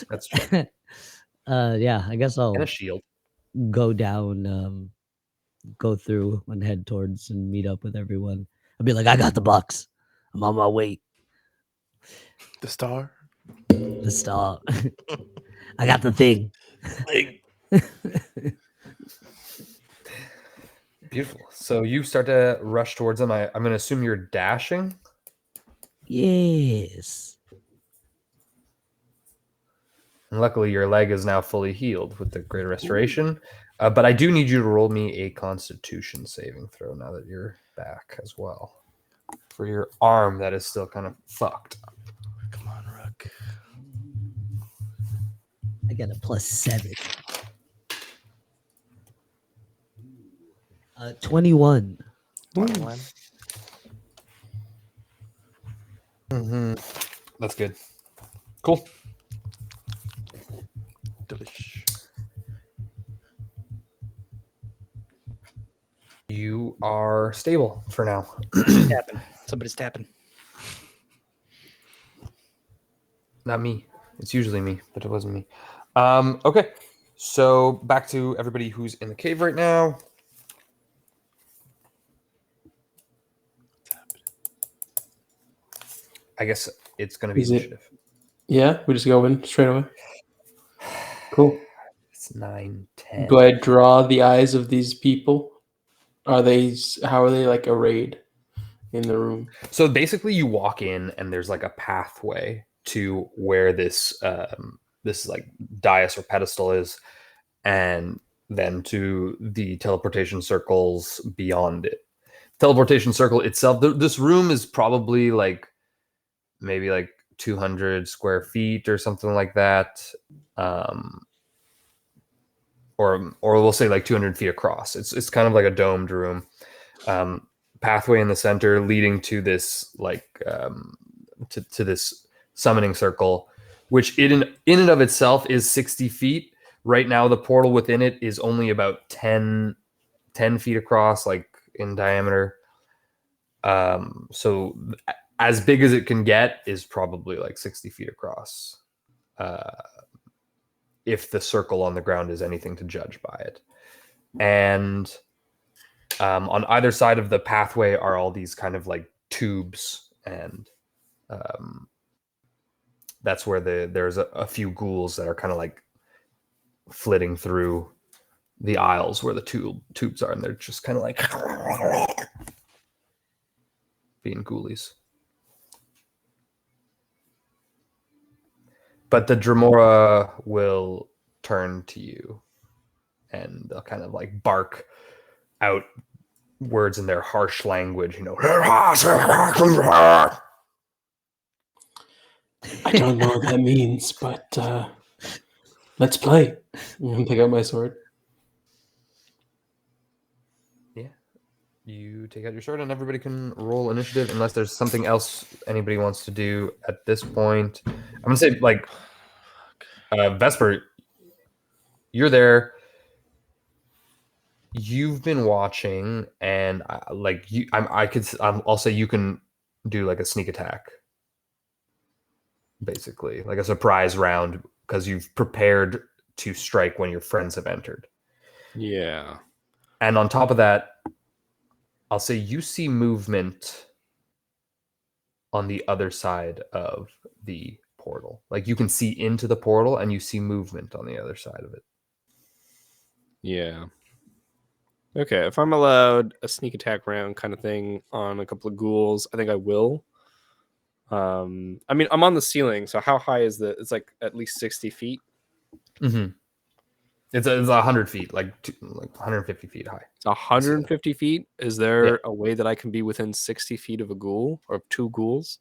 That's true. Yeah, I guess I'll And a shield. go down, go through and head towards and meet up with everyone. I'll be like, I got the box. I'm on my way. The star. The star. I got the thing. Beautiful. So you start to rush towards them. I'm going to assume you're dashing. Yes. And luckily, your leg is now fully healed with the Great Restoration. But I do need you to roll me a Constitution saving throw now that you're back as well. For your arm that is still kind of fucked. Come on, Rook. I got a +7. 21. 21. That's good. Cool. Delish. You are stable for now. Tapping. Somebody's tapping. Not me. It's usually me, but it wasn't me. Okay. So back to everybody who's in the cave right now. I guess it's going to be Is it- initiative. Yeah, we just go in straight away. Cool. It's 9, 10. Do I draw the eyes of these people? How are they like arrayed in the room? So basically, you walk in and there's like a pathway to where this this like dais or pedestal is, and then to the teleportation circles beyond it. Teleportation circle itself, this room is probably like maybe like 200 square feet or something like that, or we'll say like 200 feet across. It's kind of like a domed room. Pathway in the center leading to this like to this summoning circle, which in and of itself is 60 feet. Right now, the portal within it is only about 10 feet across, like in diameter. So as big as it can get is probably like 60 feet across. If the circle on the ground is anything to judge by it. And on either side of the pathway are all these kind of like tubes, and that's where there's a few ghouls that are kind of like flitting through the aisles where the tubes are, and they're just kind of like being ghoulies. But the Dremora will turn to you, and they'll kind of like bark out words in their harsh language, you know. I don't know what that means, but let's play. I'm gonna take out my sword. Yeah. You take out your sword, and everybody can roll initiative unless there's something else anybody wants to do at this point. I'm gonna say like Vesper, you're there. You've been watching, and I'll say you can do like a sneak attack, basically like a surprise round, because you've prepared to strike when your friends have entered. Yeah. And on top of that, I'll say you see movement on the other side of the portal. Like you can see into the portal, and you see movement on the other side of it. Yeah. Okay, if I'm allowed a sneak attack round kind of thing on a couple of ghouls, I think I will. I mean, I'm on the ceiling, so how high is the? It's like at least 60 feet. Mm-hmm. It's 100 feet, like 150 feet high. It's 150 feet. Is there a way that I can be within 60 feet of a ghoul or of two ghouls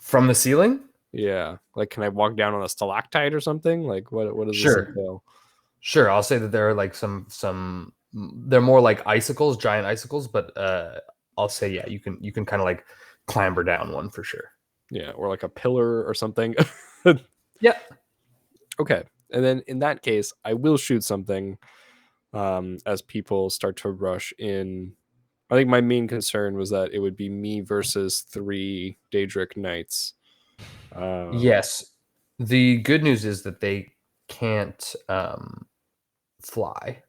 from the ceiling? Yeah, like can I walk down on a stalactite or something? Like what does this entail? Sure, I'll say that there are like some. They're more like icicles, giant icicles, but I'll say you can kind of like clamber down one for sure. Yeah, or like a pillar or something. Yeah. Okay, and then in that case, I will shoot something as people start to rush in. I think my main concern was that it would be me versus 3 Daedric knights. Yes. The good news is that they can't fly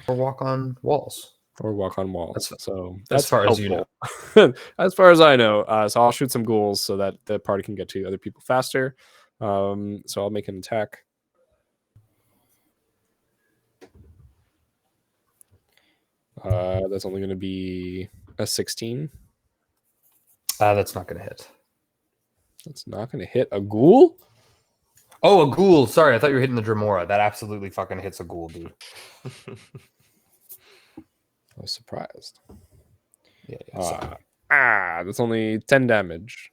or walk on walls. So that's as far helpful. As you know. As far as I know. So I'll shoot some ghouls so that the party can get to other people faster. So I'll make an attack. That's only going to be a 16. That's not going to hit. That's not going to hit a ghoul? Oh, a ghoul. Sorry, I thought you were hitting the Dremora. That absolutely fucking hits a ghoul, dude. I was surprised. Yeah. That's only 10 damage.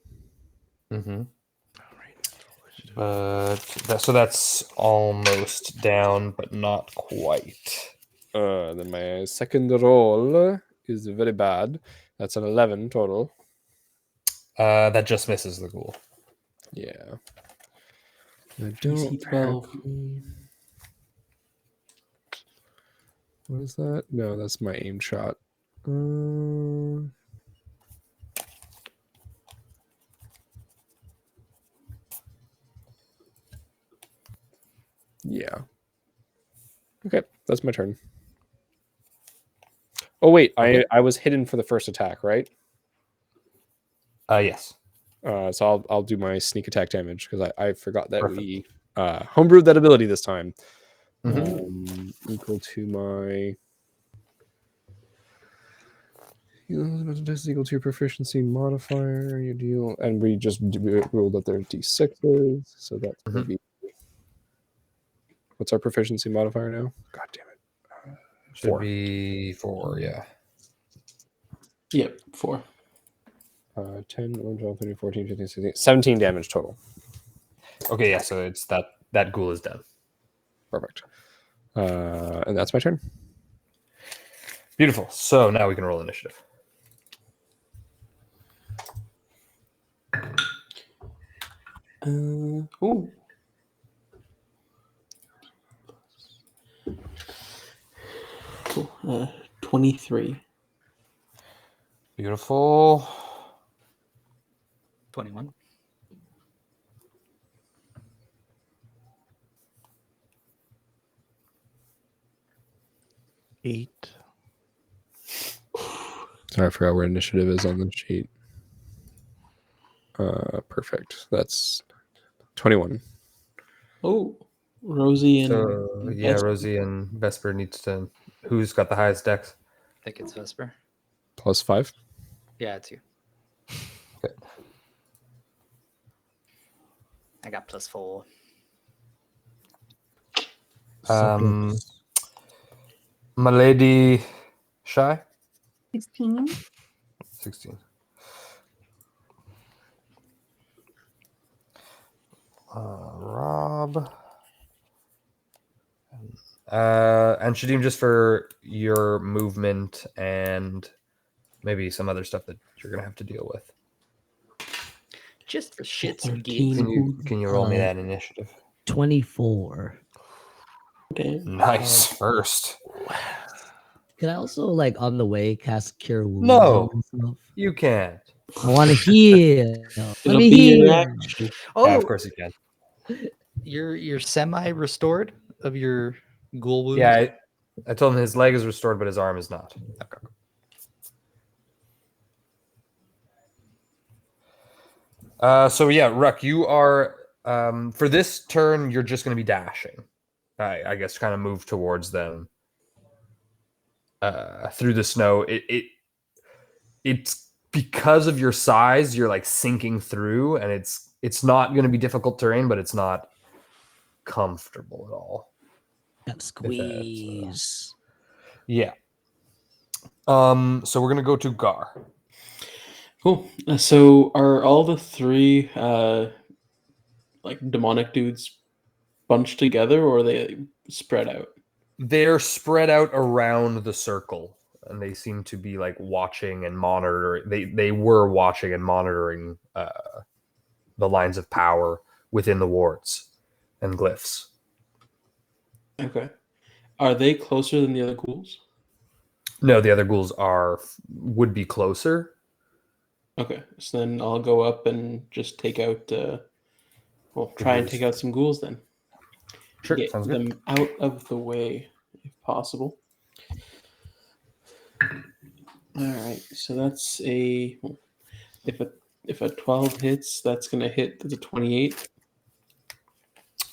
Mm-hmm. So that's almost down, but not quite. Then my second roll is very bad. That's an 11 total. That just misses the ghoul. Yeah. I don't 12. What is that? No, that's my aim shot. Yeah. Okay, that's my turn. Oh wait, okay. I was hidden for the first attack, right? Yes. So I'll do my sneak attack damage because I forgot that we homebrewed that ability this time. Mm-hmm. Equal to my Is equal to your proficiency modifier. You deal, and we just ruled that they're d6s, so that's going to be. What's our proficiency modifier now? God damn it. Should 4. be 4, yeah. Yep, 4. 10, 11, 12, 13, 14, 15, 16, 17 damage total. Okay, yeah, so it's that ghoul is done. Perfect. And that's my turn. Beautiful. So now we can roll initiative. Ooh. Cool. 23. Beautiful. 21. Eight. Sorry, I forgot where initiative is on the sheet. Perfect. That's 21. Oh, Rosie and So yeah, Vesper. Rosie and Vesper needs to. Who's got the highest dex? I think it's Vesper. Plus 5. Yeah, it's you. Okay. I got +4. My lady, Shy. 16. 16. Rob. And Shadim, just for your movement and maybe some other stuff that you're gonna have to deal with. Just for shits and 13. gigs. Can you roll me that initiative? 24. Damn. Nice first. Can I also, like, on the way, cast Cure Wounds No. on myself? You can't. I want to heal. Let It'll me be your heal. action. Yeah, Oh, of course you can. you're semi-restored of your ghoul wounds? Yeah, I told him his leg is restored, but his arm is not. Okay. So yeah, Ruck, you are for this turn. You're just going to be dashing. I guess kind of move towards them through the snow. It's because of your size. You're like sinking through, and it's not going to be difficult terrain, but it's not comfortable at all. Got squeeze. Yeah. So we're gonna go to Gar. Cool. So are all the 3 like demonic dudes bunched together, or are they spread out? They're spread out around the circle, and they seem to be like watching and monitoring. They were watching and monitoring the lines of power within the wards and glyphs. Okay. Are they closer than the other ghouls? No, the other ghouls would be closer. Okay. So then I'll go up and just take out try and take out some ghouls then. Sure, Get sounds good. them out of the way if possible. All right. So that's if a 12 hits, that's going to hit the 28.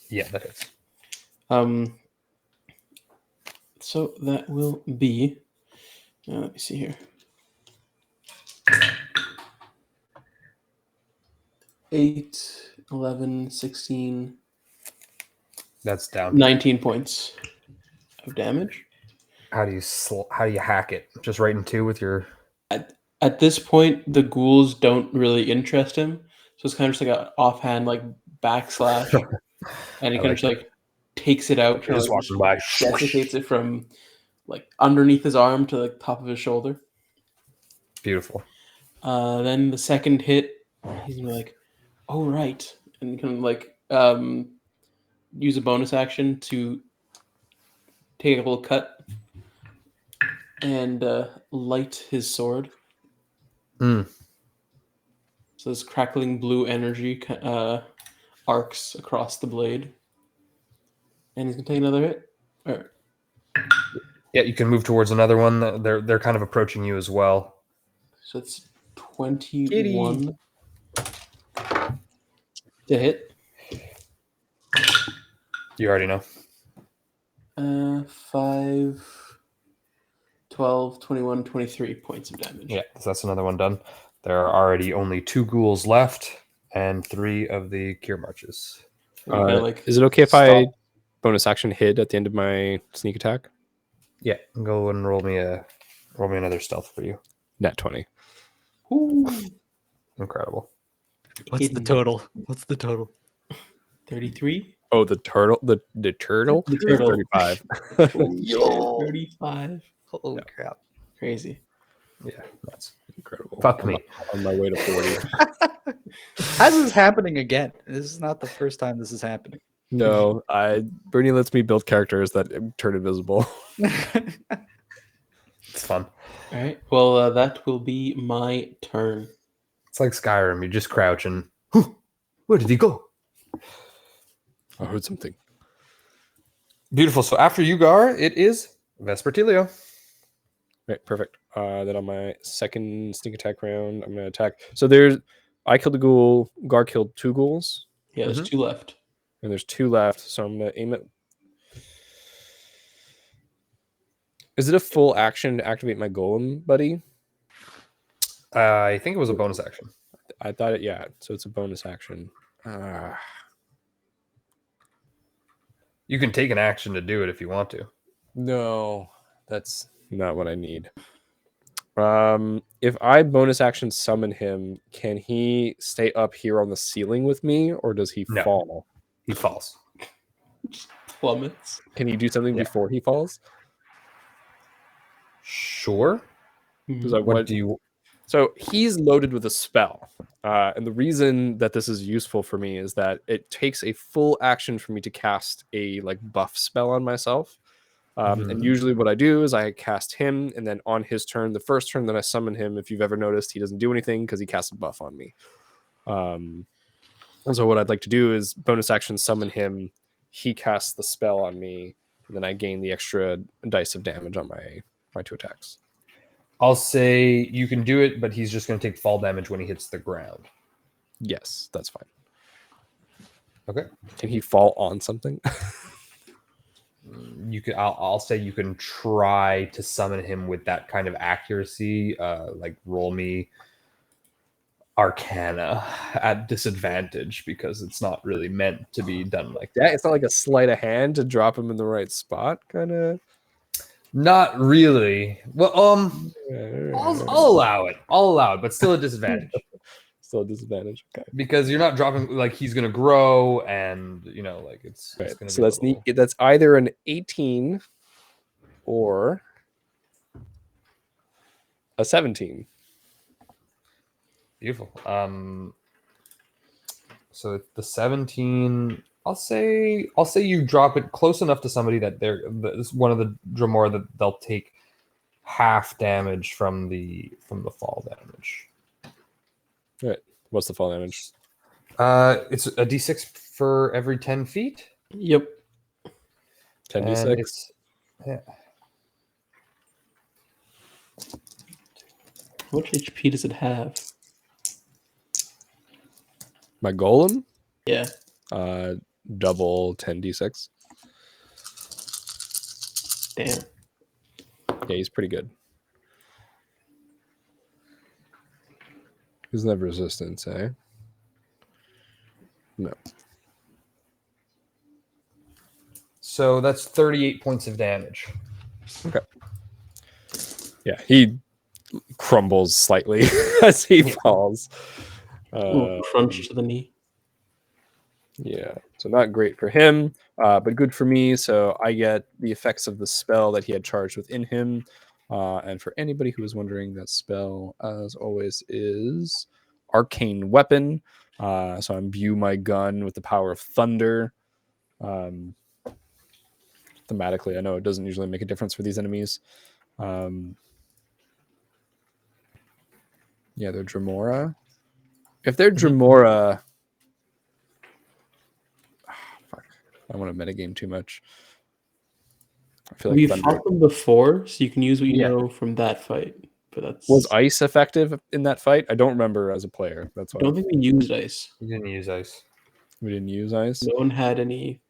Yeah, that is. So that will be, let me see here. 8, 11, 16. That's down. 19 points of damage. How do you hack it? Just right in 2 with your. At this point, the ghouls don't really interest him, so it's kind of just like an offhand like backslash, and he kind of just like takes it out, Just walking by. desiccates it from like underneath his arm to the top of his shoulder. Beautiful. Then the second hit, he's gonna be like, "Oh right," and kind of like use a bonus action to take a little cut and light his sword. Mm. So this crackling blue energy arcs across the blade, and he's gonna take another hit. All right. Yeah, you can move towards another one. They're kind of approaching you as well. So it's 21 to hit. You already know. 5, 12, 21, 23 points of damage. Yeah, so that's another one done. There are already only 2 ghouls left and 3 of the cure marches. Is it okay if I Stop. bonus action hid at the end of my sneak attack? Yeah, go and roll me another stealth for you. Nat 20. Ooh, Incredible. What's the total? What's the total? 33? Oh, the turtle. The turtle. The turtle. 35. Yo. 35. Holy crap. Crazy. Yeah, that's Incredible. fuck I'm me. on my way to 40. How's this happening again? This is not the first time this is happening. No, Bernie lets me build characters that turn invisible. It's fun. All right. Well, that will be my turn. It's like Skyrim. You just crouch and where did he go? I heard something. Beautiful. So after you, Gar, it is Vespertilio. Right, perfect. Then on my second sneak attack round, I'm gonna attack. So I killed a ghoul. Gar killed 2 ghouls, Yeah, there's 2 left. and there's 2 left. So I'm gonna aim it. Is it a full action to activate my golem, buddy? I think it was a bonus action. I thought it. Yeah. So it's a bonus action. You can take an action to do it if you want to. No, that's not what I need. If I bonus action summon him, can he stay up here on the ceiling with me, or does he No. fall? He falls. Plummets. Can he do something Yeah. before he falls? Sure. Because I What want. do you? So he's loaded with a spell. And the reason that this is useful for me is that it takes a full action for me to cast a buff spell on myself. And usually what I do is I cast him, and then on his turn, the first turn that I summon him, if you've ever noticed, he doesn't do anything because he casts a buff on me. And so what I'd like to do is bonus action summon him. He casts the spell on me, and then I gain the extra dice of damage on my 2 attacks. I'll say you can do it, but he's just going to take fall damage when he hits the ground. Yes, that's fine. Okay. Can he fall on something? You can. I'll say you can try to summon him with that kind of accuracy. Roll me Arcana at disadvantage because it's not really meant to be done like that. Yeah, it's not like a sleight of hand to drop him in the right spot, kind of. Not really. Well, I'll allow it. I'll allow it, but still a disadvantage Still a disadvantage. Okay. because you're not dropping. He's going to grow, and it's Right. going to. So that's neat. That's either an 18 or a 17. Beautiful. So the 17. I'll say you drop it close enough to somebody that one of the Dremora that they'll take half damage from the fall damage. Right. What's the fall damage? It's a d6 for every 10 feet. Yep. 10d6. It's, yeah. How much HP does it have? My golem? Yeah. Double 10d6. Damn. Yeah, he's pretty good. He doesn't have resistance, eh? No. So that's 38 points of damage. Okay. Yeah, he crumbles slightly as he falls. Ooh, crunch to the knee. Yeah, so not great for him, but good for me. So I get the effects of the spell that he had charged within him. And for anybody who is wondering, that spell, as always, is Arcane Weapon. So I imbue my gun with the power of thunder. Thematically, I know it doesn't usually make a difference for these enemies. Yeah, they're Dremora. If they're Dremora... I don't want to metagame too much. I feel like We've thunder... fought them before, so you can use what you Yeah. know from that fight. But that's Was ice effective in that fight? I don't remember as a player. That's I why don't think we used ice. You didn't use ice. we didn't use ice. No one had any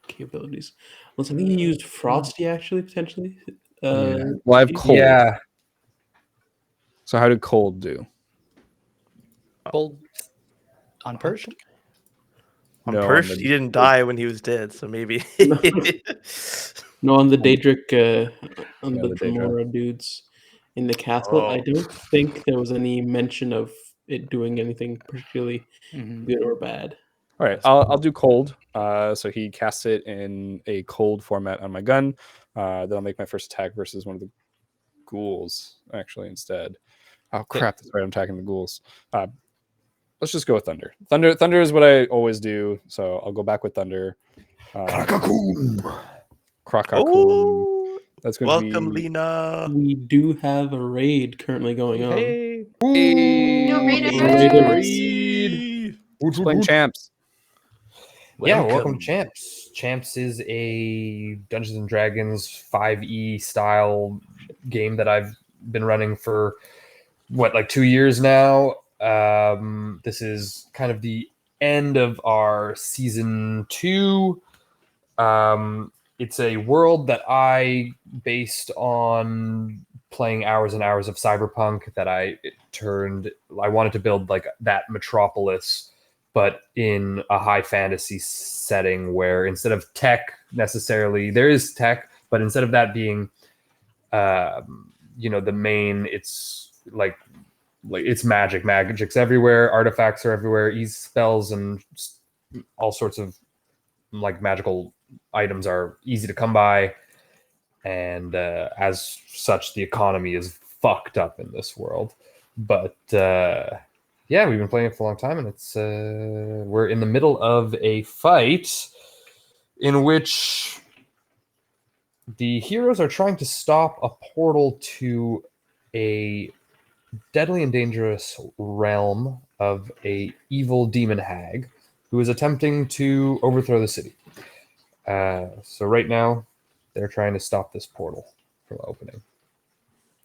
capabilities. Unless I think he used frosty actually, potentially. Well, I have cold. Yeah. So how did cold do? Cold on Persh? On No, Persh, on the- he didn't die when he was dead, so maybe. No, on the Daedric, on Yeah, the the Daedra. Dremora dudes in the castle, I Oh. don't think there was any mention of it doing anything particularly Mhm. good or bad. All right, I'll do cold. So he casts it in a cold format on my gun. Then I'll make my first attack versus one of the ghouls actually instead. Oh crap! That's right. I'm attacking the ghouls. Let's just go with thunder. Thunder is what I always do. So I'll go back with thunder. Krakakum. Oh, That's going welcome, to be Lena. We do have a raid currently going on. Hey. No, Raid. Who's playing champs. Yeah, welcome to Champs. Champs is a Dungeons and Dragons 5e style game that I've been running for like 2 years now. This is kind of the end of our season 2. It's a world that I based on playing hours and hours of Cyberpunk that I wanted to build like that metropolis, but in a high fantasy setting where instead of tech necessarily, there is tech, but instead of that being, the main, it's like it's magic. Magic's everywhere. Artifacts are everywhere. Ease spells and all sorts of like magical items are easy to come by. And as such, the economy is fucked up in this world. But yeah, we've been playing it for a long time, and it's we're in the middle of a fight in which the heroes are trying to stop a portal to a deadly and dangerous realm of a evil demon hag who is attempting to overthrow the city. So right now, they're trying to stop this portal from opening.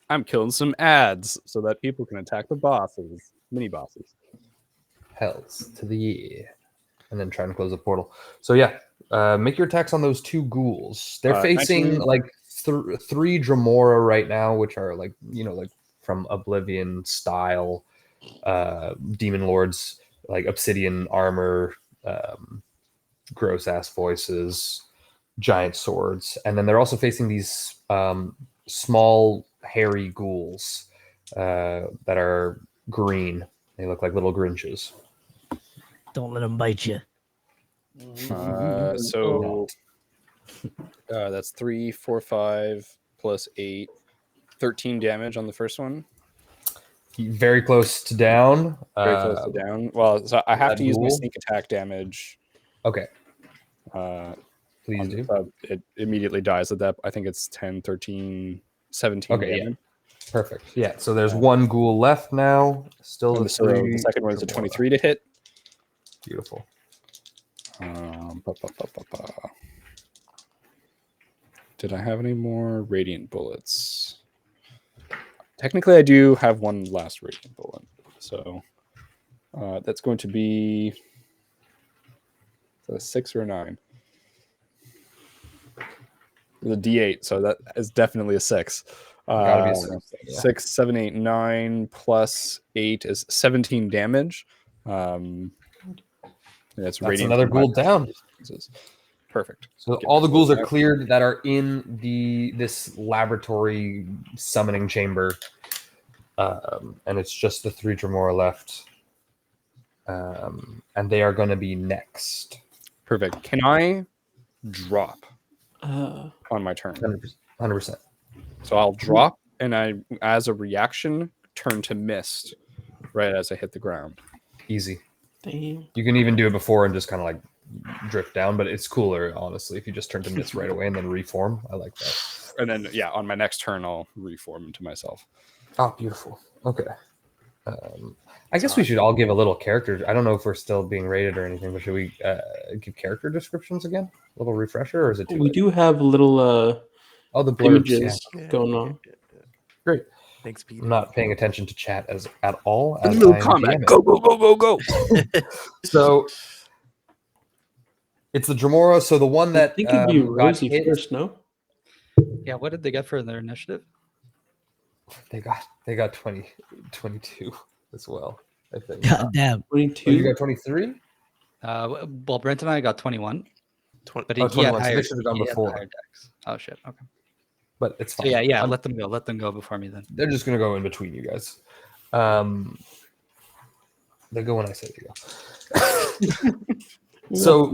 I'm killing some ads so that people can attack the bosses, mini bosses. Hells to the year. And then trying to close the portal. So yeah, make your attacks on those 2 ghouls. They're facing 19. like 3 Dremora right now, which are like, like from Oblivion style demon lords, like obsidian armor, gross ass voices, giant swords. And then they're also facing these small hairy ghouls that are green. They look like little Grinches. Don't let them bite you. So that's 3, 4, 5 plus 8, 13 damage on the first one. Very close to down. Very close to down. Well, so I have to use my ghoul? sneak attack damage. Okay. Uh, Please do. It immediately dies at that. I think it's 10, 13, 17 Okay, damage. yeah. Perfect. Yeah, so there's 1 ghoul left now. Still the So 3. the second one is a 23 to hit. Beautiful. Did I have any more radiant bullets? Technically, I do have one last radiant bullet. So that's going to be a 6 or a 9. The D8, so that is definitely a 6. Gotta be a 6. Yeah. 6, 7, 8, 9 plus 8 is 17 damage. That's another ghoul down. Perfect. So all the ghouls are cleared that are in this laboratory summoning chamber, and it's just the 3 Dremora left, and they are going to be next. Perfect. Can I drop Uh, on my turn? 100%. So I'll drop, and I, as a reaction, turn to mist right as I hit the ground. Easy. damn. You can even do it before and just kind of like drift down, but it's cooler, honestly, if you just turn to mist right away and then reform. I like that. And then, yeah, on my next turn, I'll reform into myself. Oh, beautiful. Okay. I guess we should all give a little character. I don't know if we're still being rated or anything, but should we give character descriptions again? A little refresher, or is it too We late? do have little Oh, the blurbs. images Yeah. going on. Great. Thanks, Peter. I'm not paying attention to chat at all. A As little I am combat. DMing. Go, go, go, go, go. So it's the Dremora. So the one I that think it'd be got Rosie hit, first, no? Yeah, what did they get for their initiative? They got 22 as well, I think. God damn. Oh, you 22. got 23? Well, Brent and I got 21, but Oh, he had 21, so higher, they should have gone he had the before. higher decks. Oh shit. Okay. But it's So fine. yeah, let them go. Let them go before me then. They're just gonna go in between you guys. They go when I say they go. So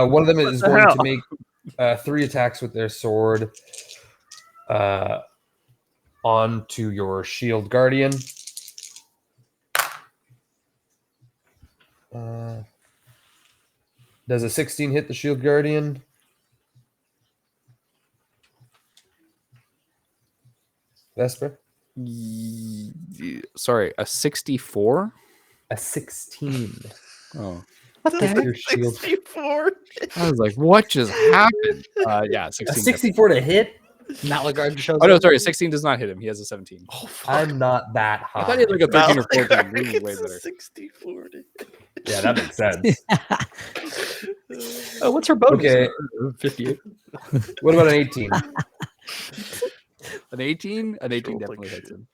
one of them is going to make 3 attacks with their sword onto your shield guardian. Does a 16 hit the shield guardian? Vesper? Sorry, a 64? A 16. Oh, What the heck? Your shield. 64. I was like, what just happened? Yeah, A 16. 64 to hit? Malagard shows Oh no, up. sorry, 16 does not hit him. He has a 17. Oh, fuck. I'm not that high. I thought he had like a 13 or 14. Malagard This is way gets a better. 64. Yeah, that makes sense. Oh, what's her bonus? Okay. 58. What about an 18? An 18? An 18 Rolled like definitely hits shit. him.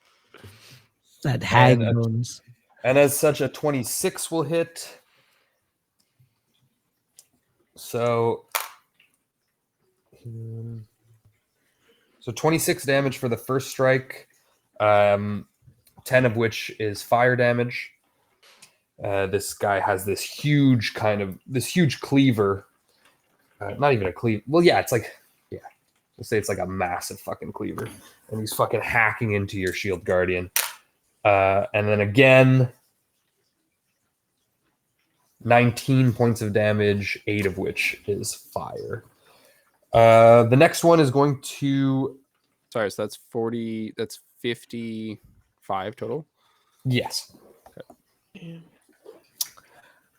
That hag And a- bonus. And as such, a 26 will hit. So 26 damage for the first strike, 10 of which is fire damage. This guy has this huge cleaver. Not even a cleaver. Well, yeah, it's like, let's say it's like a massive fucking cleaver. And he's fucking hacking into your shield guardian. And then again, 19 points of damage, 8 of which is fire. The next one is going to... Sorry, so that's 40, that's 55 total? Yes. Yeah.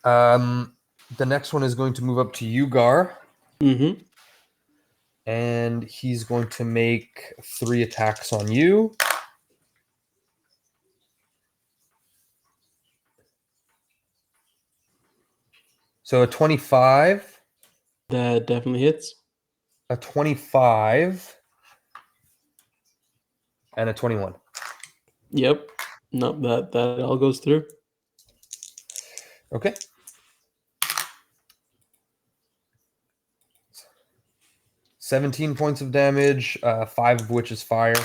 The next one is going to move up to Ugar, Mm-hmm. and he's going to make 3 attacks on you. So a 25, That definitely hits. a 25, and a 21. Yep. Nope, that all goes through. Okay. $17 points of damage, 5 of which is fire.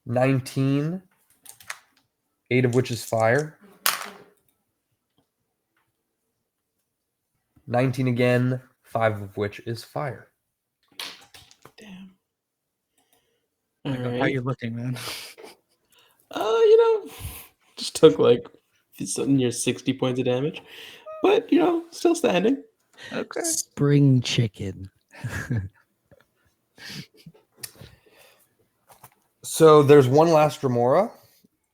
19, 8 of which is fire. 19 again, 5 of which is fire. Damn. Oh my All God, right. how are you looking, man? Just took like near 60 points of damage, but still standing. Okay. Spring chicken. So there's one last Remora,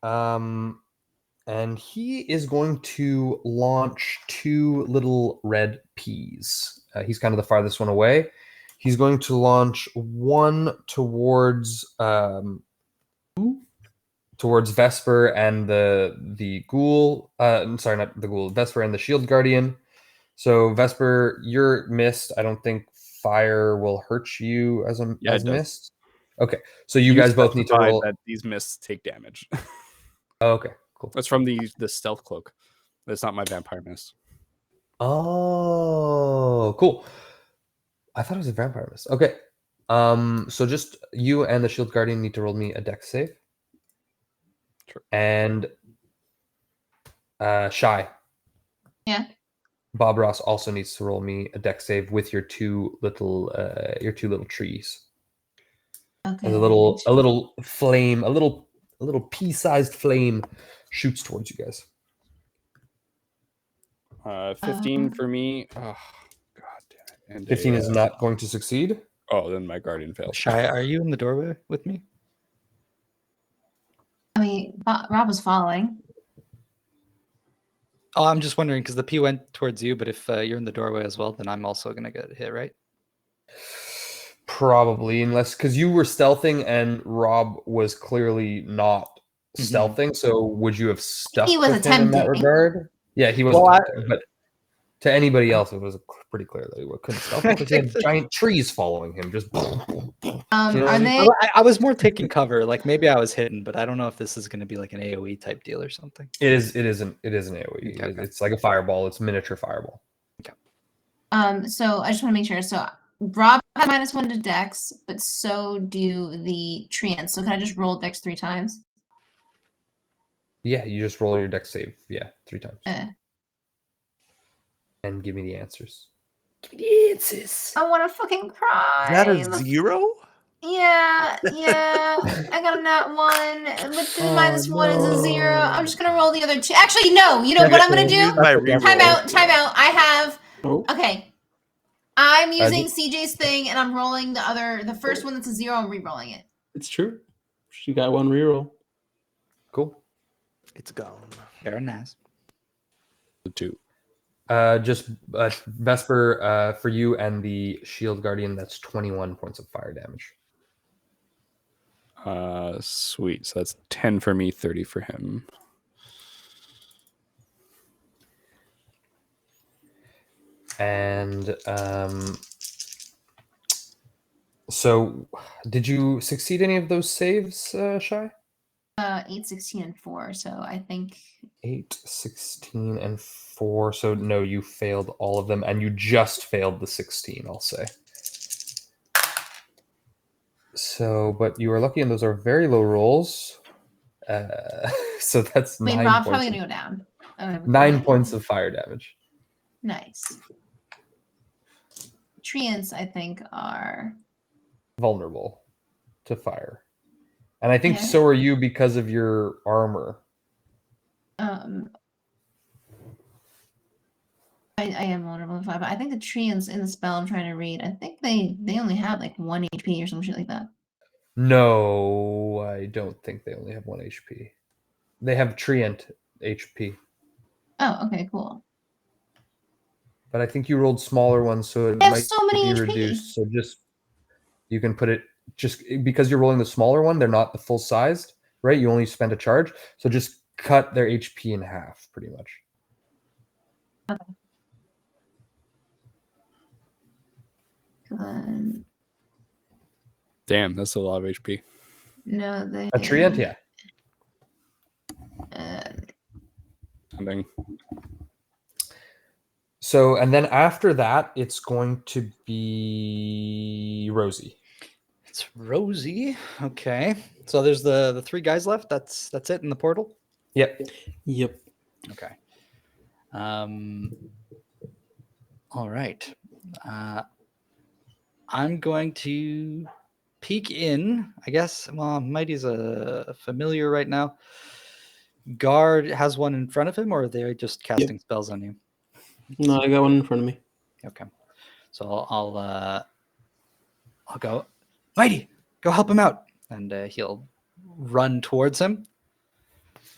and he is going to launch 2 little red peas. He's kind of the farthest one away. He's going to launch one towards Vesper and the ghoul. Sorry, not the ghoul. Vesper and the shield guardian. So Vesper, you're missed. I don't think fire will hurt you as Yeah, it does. missed. Okay, so you guys both need to specified roll. that these mists take damage. Oh, okay, cool. That's from the stealth cloak. That's not my vampire mist. Oh, cool. I thought it was a vampire mist. Okay. So just you and the shield guardian need to roll me a dex save. Sure. And Shy. Yeah. Bob Ross also needs to roll me a dex save with your two little trees. Okay. And a little flame, a little pea-sized flame shoots towards you guys. 15 for me. Oh, god damn it. And 15 is not going to succeed. Oh, then my guardian fails. Shy, are you in the doorway with me? I mean, Rob was following. Oh, I'm just wondering because the P went towards you, but if you're in the doorway as well, then I'm also gonna get hit, right? Probably, unless because you were stealthing and Rob was clearly not stealthing. So would you have stuck He was with him in that attempting. regard? Yeah, he was Well, attempting, but To anybody else, it was pretty clear that he couldn't stealth because he had giant trees following him. Just you know Are what I mean? they? I was more taking cover. Like maybe I was hidden, but I don't know if this is going to be like an AOE type deal or something. It is an AOE. Okay. It's like a fireball. It's miniature fireball. So I just want to make sure. So Rob had -1 to Dex, but so do the treants. So can I just roll Dex 3 times? Yeah, you just roll your dex save. Yeah, 3 times. Eh. And give me the answers. I want to fucking cry. Is that a 0? Yeah. I got a nat 1, but the -1 is a 0. I'm just gonna roll the other 2. Actually, no. You know what I'm gonna do? Use my reroll. Time out. I have. Oh, Okay. I'm using CJ's thing, and I'm rolling the first one that's a 0. I'm re-rolling it. it's true. She got 1 reroll. Cool. It's gone. Very nice. The 2. Just Vesper, for you and the Shield Guardian, that's 21 points of fire damage. Sweet. So that's 10 for me, 30 for him. And so did you succeed any of those saves, Shy? 8, 16, and 4. So I think 8, 16, and 4. So no, you failed all of them, and you just failed the 16, I'll say. So, but you are lucky, and those are very low rolls. So that's wait, 9 Rob's points. probably gonna go down. 9 points of fire damage. Nice. Treants, I think, are Vulnerable to fire. And I think Yeah. so are you because of your armor. I am vulnerable to 5, but I think the treants in the spell I'm trying to read, I think they only have like 1 HP or some shit like that. No, I don't think they only have 1 HP. They have treant HP. Oh, okay, cool. But I think you rolled smaller ones, so it They have might so many be HP. reduced. So just you can put it just because you're rolling the smaller one, they're not the full sized, right? You only spend a charge, so just cut their HP in half, pretty much. Um, Damn, that's a lot of HP. no, they. A treant, yeah. Something. So and then after that, it's going to be Rosie. It's Rosie. Okay. So there's the 3 guys left. That's it in the portal. Yep. Yep. Okay. All right. I'm going to peek in. I guess. Well, Mighty's a familiar right now. Guard has one in front of him, or are they just casting spells on you? No, I got one in front of me. Okay. So I'll go. Mighty, go help him out, and he'll run towards him.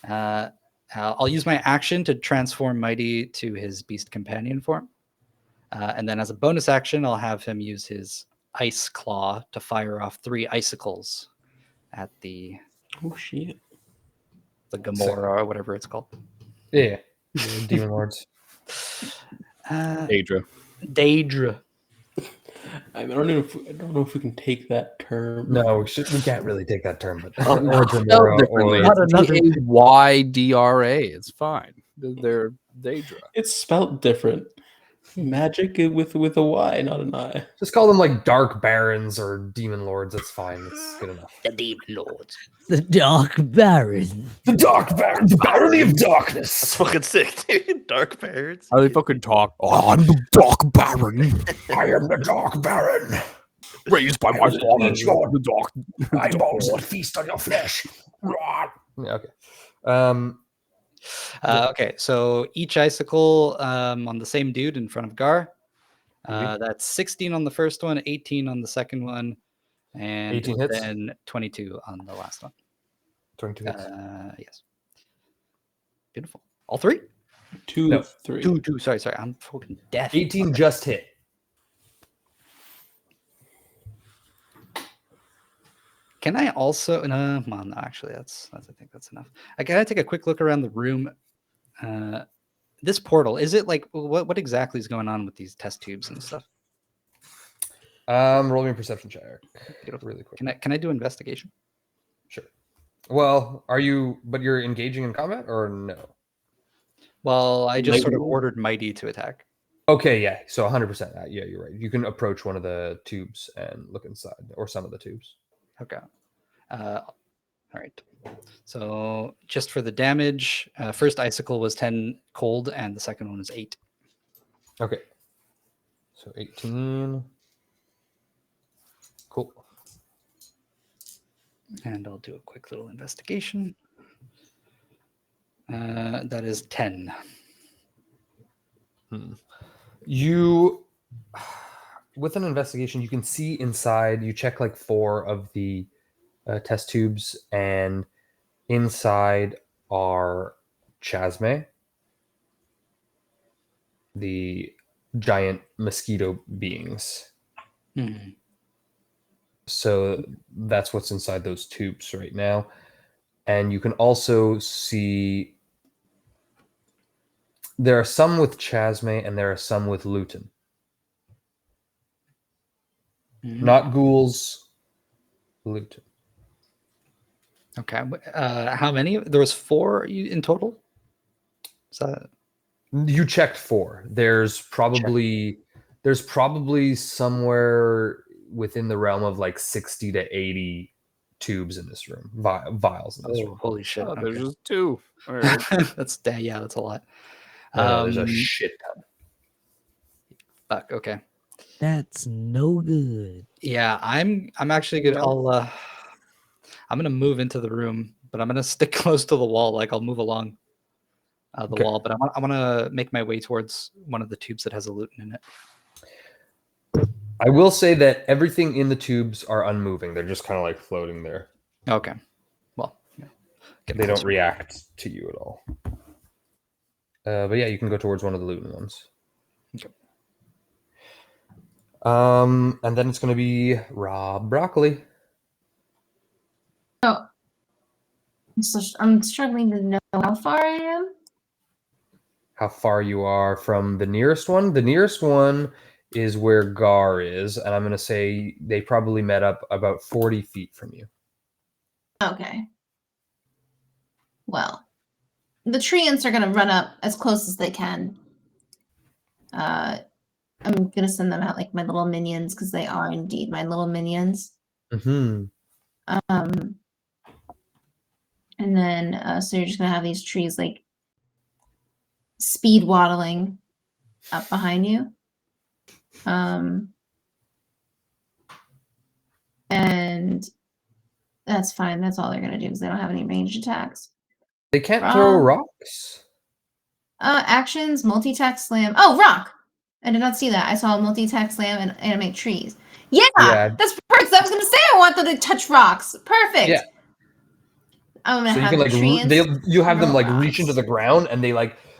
I'll use my action to transform Mighty to his beast companion form. And then as a bonus action, I'll have him use his ice claw to fire off 3 icicles at the Oh shit. Gamora or whatever it's called. Yeah. The Demon Lords. Daedra. Daedra. I don't know if we can take that term. No, we can't really take that term, but Oh, or Gamora differently. or Not another Daedra. It's fine. They're Daedra. It's spelled different. Magic with a Y, not an I. just call them like Dark Barons or Demon Lords. That's fine. It's good enough. The Demon Lords. The Dark Baron. The Dark Baron, the Barony of That's Darkness. fucking sick, dude. Dark Barons. How do they fucking talk? Oh, I'm the Dark Baron, I am the Dark Baron. raised by my father. Eat your The Dark eyeballs and feast on your flesh. Yeah, okay. Okay, so each icicle on the same dude in front of Gar. That's 16 on the first one, 18 on the second one, and 18 hits? then 22 on the last one. 22 hits. Yes. Beautiful. All 3? 2, No. 3. 2. Sorry. I'm fucking deaf. 18 just hit. Can I also? No, actually, that's. I think that's enough. I gotta take a quick look around the room. this portal, is it like what exactly is going on with these test tubes and stuff? Roll me a perception check. Beautiful. Really quick. Can I do investigation? Sure. Well, but you're engaging in combat or no? Well, I just Like- sort of ordered Mighty to attack. Okay, yeah. So 100%. Yeah, you're right. You can approach one of the tubes and look inside, or some of the tubes. Okay. All right. So just for the damage, first icicle was 10 cold, and the second one was 8. Okay. So 18. Cool. And I'll do a quick little investigation. That is 10. You, with an investigation, you can see inside. You check like 4 of the test tubes, and inside are chasme, the giant mosquito beings. Hmm. So that's what's inside those tubes right now. And you can also see there are some with chasme and there are some with lutin. Not ghouls, lutin. Okay. How many? There was 4 in total? Is that... You checked 4. There's probably somewhere within the realm of like 60 to 80 tubes in this room, vials in this Oh, room. holy shit. Oh, there's Okay. just 2. All right. That's a lot. I know, there's a shit ton. Fuck, okay. That's no good. Yeah, I'm actually good. I'm gonna move into the room, but I'm gonna stick close to the wall. Like I'll move along the Okay. wall, but I want to make my way towards one of the tubes that has a lutin in it. I will say that everything in the tubes are unmoving. They're just kind of like floating there. Okay. Well, yeah. Get They don't closer. react to you at all. But yeah, you can go towards one of the lutin ones. Okay. And then it's going to be Rob Broccoli. So I'm struggling to know how far I am. How far you are from the nearest one. The nearest one is where Gar is, and I'm going to say they probably met up about 40 feet from you. Okay. Well, the treants are gonna run up as close as they can. I'm gonna send them out like my little minions because they are indeed my little minions. Mm-hmm. And then so you're just gonna have these trees like speed waddling up behind you. And that's fine. That's all they're gonna do because they don't have any ranged attacks. They can't throw rocks? Actions, multi-attack slam. Oh, rock! I did not see that. I saw multi-attack slam and animate trees. Yeah, that's perfect. I was gonna say I want them to touch rocks. Perfect. Yeah. I'm gonna So you have can the like treants you have them throw like reach into rocks. the ground, and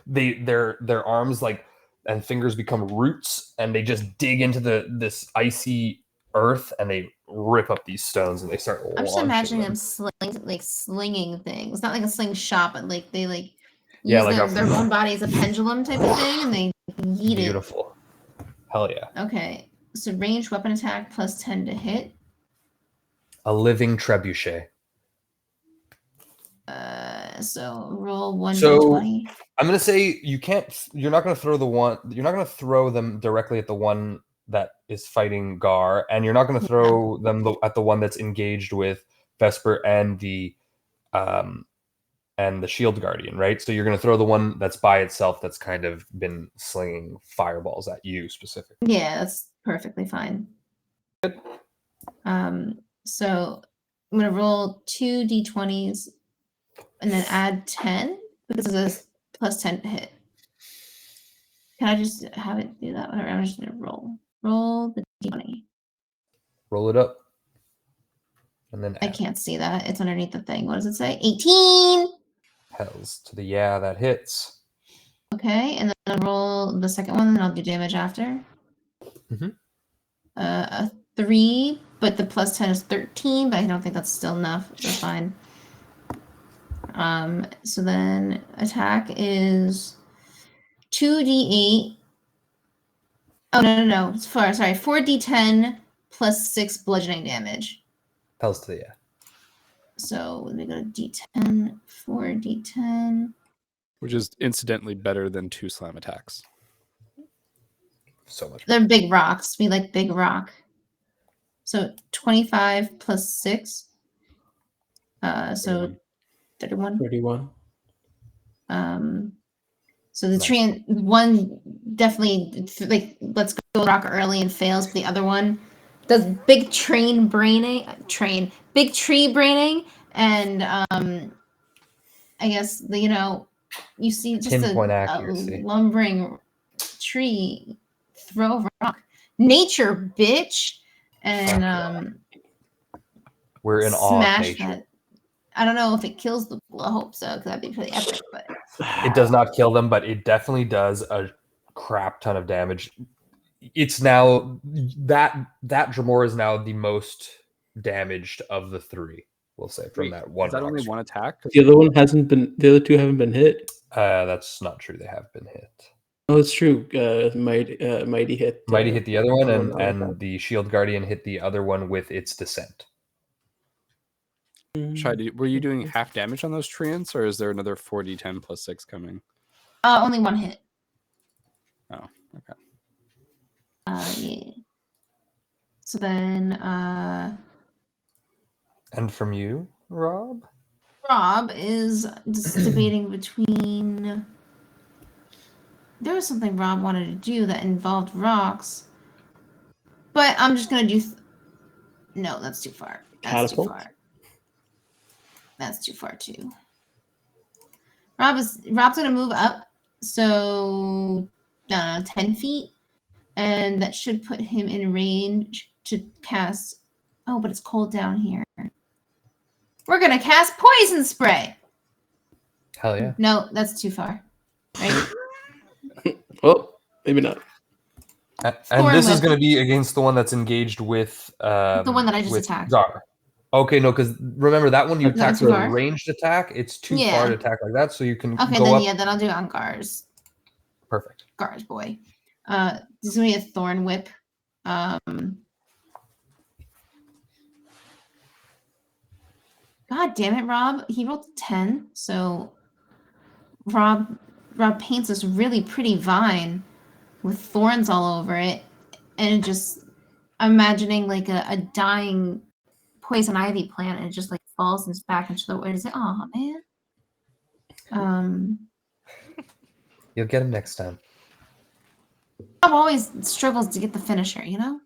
their arms like and fingers become roots, and they just dig into this icy earth, and they rip up these stones, and they start I'm just launching imagining them. them slinging things. Not like a slingshot, but like they like Yeah, use like their own body as a pendulum type of thing, and they yeet Beautiful. Hell yeah. it. Okay, so ranged weapon attack plus 10 to hit. A living trebuchet. So roll 1d20. So I'm gonna say you're not gonna throw them directly at the one that is fighting Gar, and you're not gonna throw them at the one that's engaged with Vesper and the Shield Guardian, right? So you're gonna throw the one that's by itself that's kind of been slinging fireballs at you specifically. Yeah, that's perfectly fine. Good. So I'm gonna roll 2 d20s and then add 10 because it's a plus 10 to hit. Can I just have it do that? Whatever. I'm just gonna roll the d20. Roll it up, and then I add. can't see that. It's underneath the thing. What does it say? 18. Hells to the yeah, that hits. Okay, and then I'll roll the second one, and I'll do damage after. Mhm. A 3, but the plus 10 is 13, but I don't think that's still enough. That's fine. So then attack is 2d8. Oh, no. It's 4d10 plus 6 bludgeoning damage. Tells to the yeah. So let me go to d10, 4d10. Which is incidentally better than 2 slam attacks. So much. They're big rocks. We like big rock. So 25 plus 6. So 31. 31. So the Nice. tree one definitely like let's go rock early and fails, but the other one does big tree braining, and I guess you see just Pinpoint a accuracy. lumbering tree throw a rock, nature bitch, and We're in awe of smash nature. that. I don't know if it kills the bull. I hope so, because that'd be pretty epic. But It does not kill them, but it definitely does a crap ton of damage. It's now that Dremora is now the most damaged of the 3. We'll say from that one. Is that rock only strike. one attack? The other one hasn't been. The other 2 haven't been hit. That's not true. They have been hit. Oh, it's true. Mighty hit. Mighty hit the other one, oh, and the Shield Guardian hit the other one with its descent. Were you doing half damage on those treants, or is there another 4d10 plus 6 coming? only one hit. Oh, okay. Yeah. So then, And from you, Rob? Rob is just debating between. There was something Rob wanted to do that involved rocks, but I'm just gonna do. No, that's too far. That's Catapult? too far. That's too far too. Rob's gonna move up, so 10 feet, and that should put him in range to cast. Oh, but it's cold down here. We're gonna cast poison spray. Hell yeah. No, that's too far. Right? Oh, maybe not. And Thorn this is whip. going to be against the one that's engaged with The one that I just with attacked. Gar. Okay, no, because remember that one you Is that attacked too with a far? ranged attack. It's too Yeah. far to attack like that, so you can Okay, go then up. yeah, then I'll do it on Gar's. Perfect. Gar's boy. This is gonna be a thorn whip. God damn it, Rob. He rolled 10, so Rob paints this really pretty vine with thorns all over it, and it just imagining like a dying poison ivy plant, and it just like falls back into the wood. It's like, oh man. You'll get him next time. Rob always struggles to get the finisher, you know?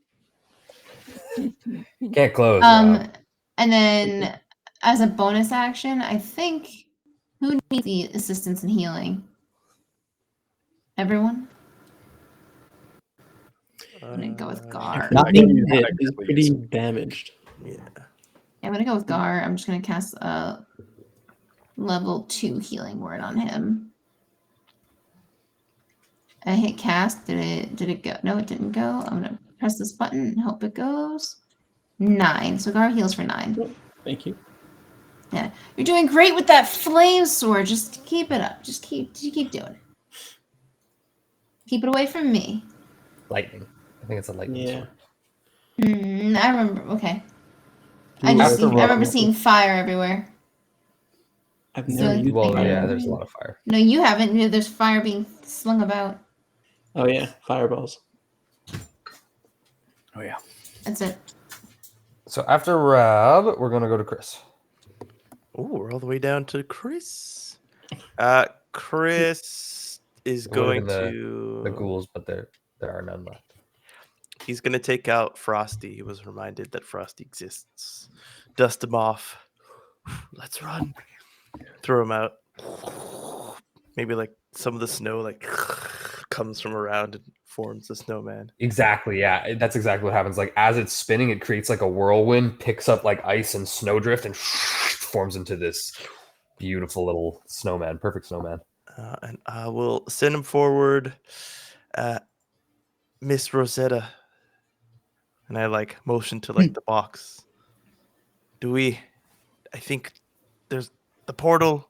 You can't close. Rob. And then as a bonus action, I think who needs the assistance in healing? Everyone? I'm gonna go with Gar. Not me. Getting hit is pretty damaged. Yeah. I'm gonna go with Gar. I'm just gonna cast a level 2 healing word on him. I hit cast. Did it go? No, it didn't go. I'm gonna press this button and hope it goes. 9. So Gar heals for 9. Thank you. Yeah, you're doing great with that flame sword. Just keep it up. Just keep doing it. Keep it away from me. Lightning. I think it's a lightning Yeah. sword. I remember. Okay. Ooh, I After remember Rob- seeing fire everywhere. I've So- never used Well, fire. yeah, there's a lot of fire. No, you haven't. There's fire being slung about. Oh yeah, fireballs. Oh yeah. That's it. So after Rob, we're gonna go to Chris. Oh, we're all the way down to Chris. Chris is It would've going been to The ghouls, but there are none left. He's going to take out Frosty. He was reminded that Frosty exists. Dust him off. Let's run. Throw him out. Maybe like some of the snow like comes from around and forms a snowman. Exactly, yeah. That's exactly what happens. Like as it's spinning, it creates like a whirlwind, picks up like ice and snowdrift, and forms into this beautiful little snowman. Perfect snowman. And I will send him forward. Miss Rosetta. And I like motion to like the box. I think there's the portal.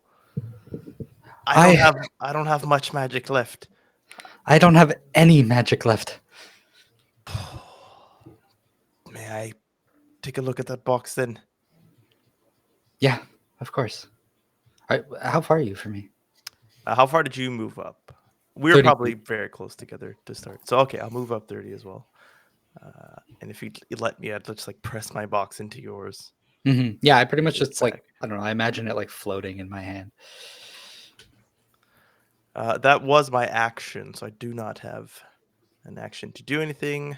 I don't have much magic left. I don't have any magic left. May I take a look at that box then? Yeah, of course. All right, how far are you from me? How far did you move up? We were 30 probably very close together to start. So okay, I'll move up 30 as well. And if you let me, I'd just like press my box into yours. Yeah, I pretty much Just just like, back. I don't know, I imagine it like floating in my hand. That was my action, so I do not have an action to do anything.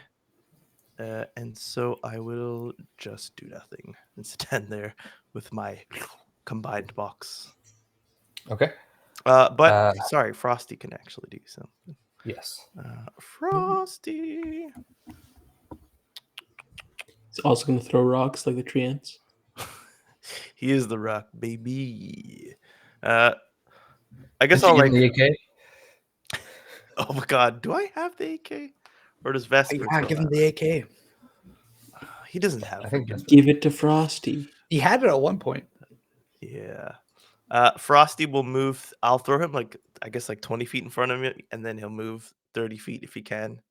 And so I will just do nothing and stand there with my combined box. Okay. But sorry, Frosty can actually do something. Yes. Frosty. He's also going to throw rocks like the tree ants. He is the rock, baby. I guess Did you I'll give like. him the AK? Oh my god, do I have the AK? Or does Vesper? Yeah, give him the AK. He doesn't have. I think one. that's Give it to Frosty. He had it at one point. Yeah. Frosty will move. I'll throw him like I guess like 20 feet in front of me, and then he'll move 30 feet if he can.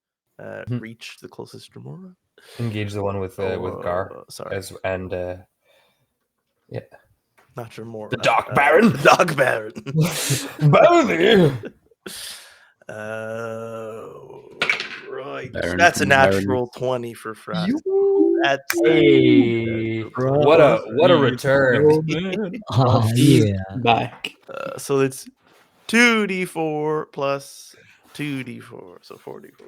Reach the closest Dremora. engage the one with Gar. Sorry, Yeah. not Dremora. The Dark Baron. The Dark Baron. Bounty. Right. Baron That's a from Baron. natural 20 for Frosty. That's Hey, what a return. Yeah. Back. So it's 2d4 plus 2d4, so 44.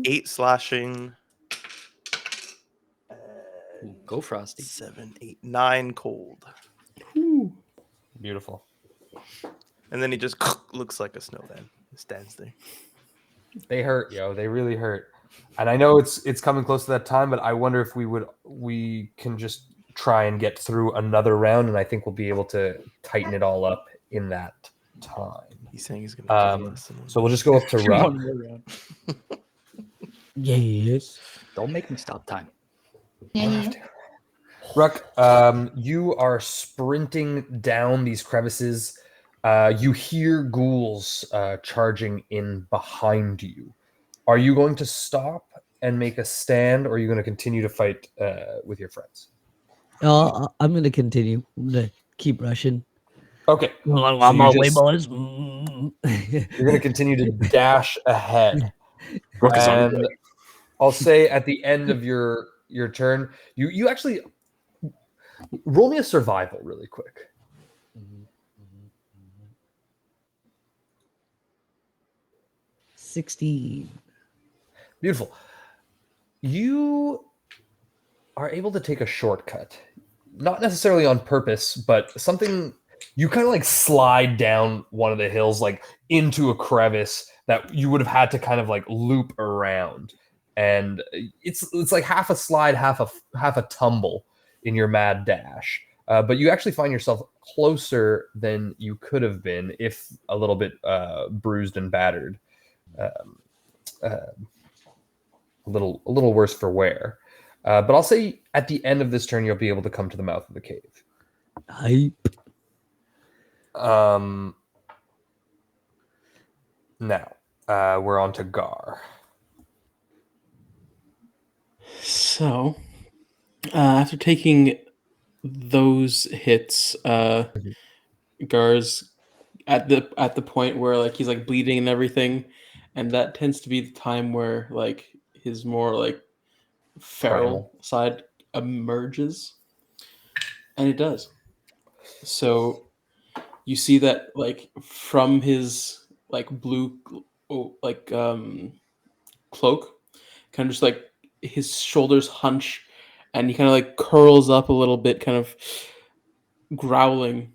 8 slashing. Go Frosty. 7, 8, 9 cold. Beautiful. And then he just looks like a snowman. Stands there. They hurt, yo. They really hurt. And I know it's coming close to that time, but I wonder if we can just try and get through another round, and I think we'll be able to tighten it all up in that time. He's saying he's gonna kill us. So we'll just go up to Ruck. Yes. Don't make me stop time. Yeah. Ruck, you are sprinting down these crevices. You hear ghouls charging in behind you. Are you going to stop and make a stand, or are you going to continue to fight with your friends? I'm gonna continue. I'm gonna keep rushing. Okay. On So my you way, just- boys. You're going to continue to dash ahead. Rook is on And I'll say at the end of your turn, you actually roll me a survival really quick. 16. Beautiful. You are able to take a shortcut. Not necessarily on purpose, but something you kind of like slide down one of the hills like into a crevice that you would have had to kind of like loop around. And it's like half a slide, half a tumble in your mad dash. But you actually find yourself closer than you could have been if a little bit bruised and battered. A little worse for wear. But I'll say at the end of this turn, you'll be able to come to the mouth of the cave. Hype. Now, we're on to Gar. So, after taking those hits, Gar's at the point where like he's like bleeding and everything, and that tends to be the time where like his more like feral side emerges, and it does. So you see that like from his like blue cloak, kind of just like his shoulders hunch, and he kind of like curls up a little bit, kind of growling,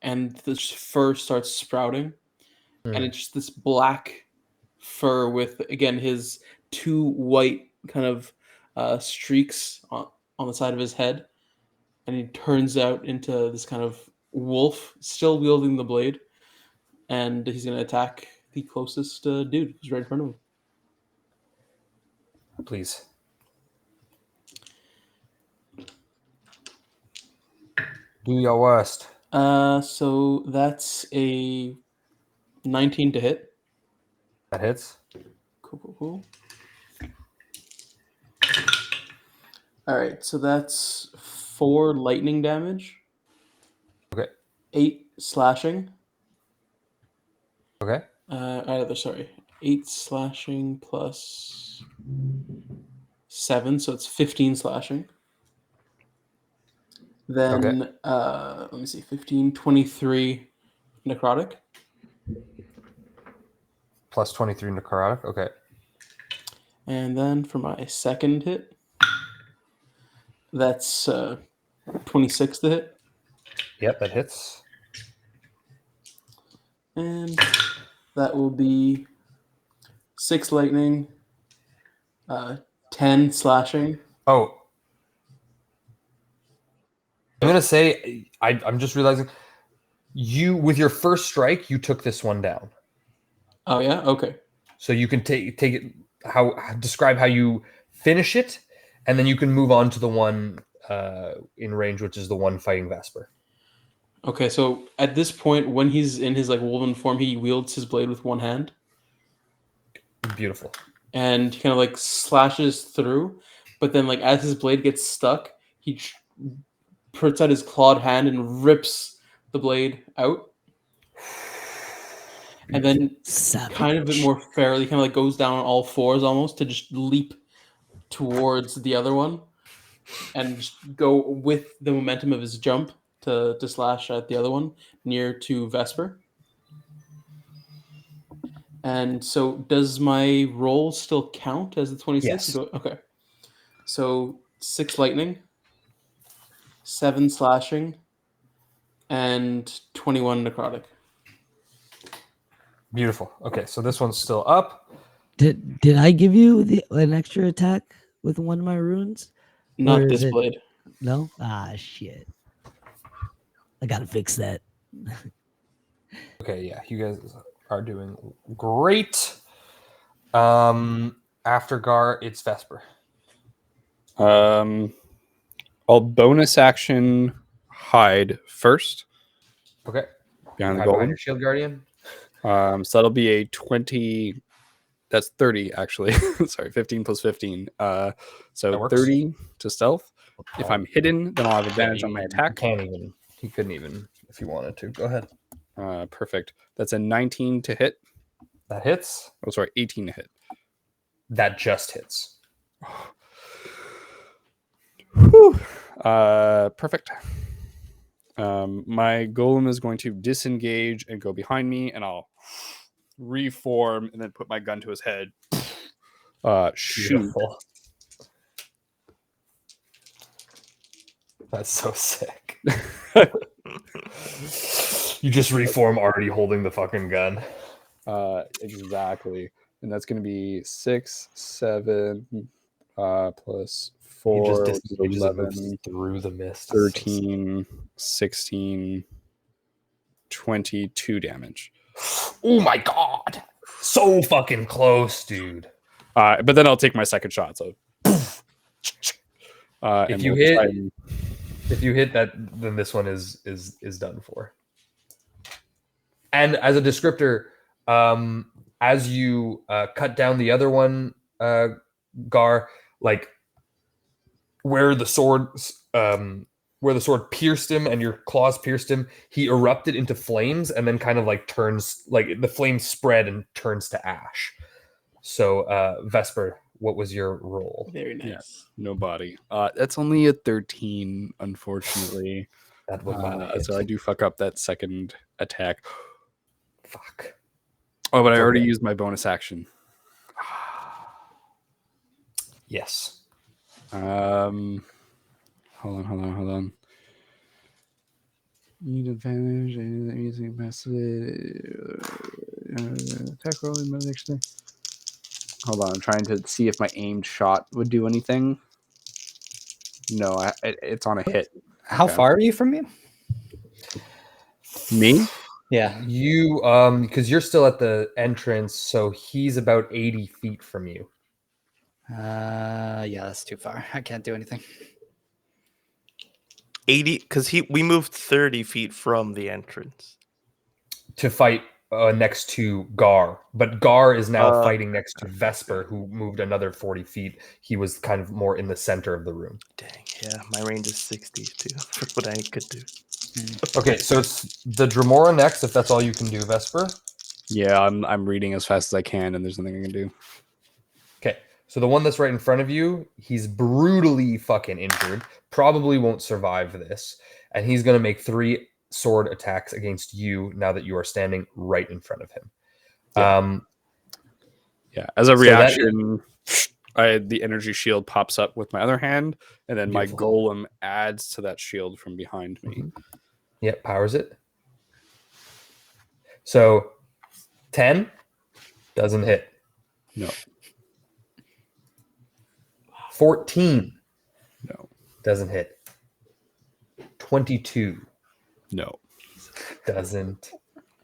and the fur starts sprouting, and it's just this black fur with again his two white kind of streaks on the side of his head, and he turns out into this kind of wolf, still wielding the blade, and he's going to attack the closest dude who's right in front of him. Please. Do your worst. So that's a 19 to hit. That hits. Cool. All right, so that's 4 lightning damage. Okay. 8 slashing. Okay. Sorry, 8 slashing plus 7, so it's 15 slashing. Then let me see, 15, 23 necrotic. Plus 23 necrotic. Okay. And then for my second hit, that's 26 to hit. Yep, that hits. And that will be 6 lightning, 10 slashing. Oh. I'm going to say, I'm just realizing, you, with your first strike, you took this one down. Oh, yeah? Okay. So you can take it, describe how you finish it, and then you can move on to the one in range, which is the one fighting Vesper. Okay, so at this point, when he's in his like woven form, he wields his blade with one hand. Beautiful. And he kind of like slashes through, but then like as his blade gets stuck, he puts out his clawed hand and rips the blade out. And then kind of a bit more fairly kind of like goes down on all fours almost to just leap towards the other one and just go with the momentum of his jump to slash at the other one near to Vesper. And so does my roll still count as the 26? Yes. Okay. So 6 lightning, 7 slashing, and 21 necrotic. Beautiful. Okay, so this one's still up. Did I give you an extra attack with one of my runes? Not Or is this it- blade. No? Ah, shit. I gotta fix that. Okay, yeah, you guys are doing great. After Gar, it's Vesper. I'll bonus action hide first Okay. behind the Hide behind golem. your shield guardian. So that'll be a 20. That's 30 actually. Sorry, 15 plus 15. That So works. 30 to stealth. If I'm hidden, then I'll have advantage on my attack. He couldn't even if he wanted to. Go ahead. Perfect. That's a 19 to hit. That hits. Oh, sorry, 18 to hit. That just hits. Whew. Perfect. My golem is going to disengage and go behind me, and I'll reform and then put my gun to his head. Shoot. Beautiful. That's so sick. You just reform already holding the fucking gun. Exactly. And that's going to be 6, 7, plus You 4, just which is disengages and 11, moves through the mist. 13, 16, 22 damage. Oh my god. So fucking close, dude. But then I'll take my second shot. So If you hit that, then this one is done for. And as a descriptor, as you cut down the other one, Gar, like where the sword pierced him and your claws pierced him, he erupted into flames and then kind of like turns, like the flames spread and turns to ash. So Vesper, what was your roll? Very nice. Yeah. No body. That's only a 13, unfortunately. That would not hit. So I do fuck up that second attack. Fuck. Oh, but I It's already okay. used my bonus action. Yes. Hold on. Need advantage using attack roll in actually. Hold on, I'm trying to see if my aimed shot would do anything. No, it's on a hit. How Okay. far are you from me? Me? Yeah. You, because you're still at the entrance, so he's about 80 feet from you. Yeah, that's too far. I can't do anything. 80, because we moved 30 feet from the entrance. To fight next to Gar, but Gar is now Uh, fighting next to Vesper, who moved another 40 feet. He was kind of more in the center of the room. Dang, yeah, my range is 60 too for what I could do. Okay, so it's the Dremora next, if that's all you can do, Vesper. Yeah, I'm reading as fast as I can, and there's nothing I can do. Okay, so the one that's right in front of you, he's brutally fucking injured, probably won't survive this, and he's going to make 3 sword attacks against you now that you are standing right in front of him. Yeah. Yeah, as a So that- reaction, the energy shield pops up with my other hand, and then my Beautiful. golem adds to that shield from behind me. Yep, powers it. So 10 doesn't hit. No. 14 No. doesn't hit. 22 No. doesn't.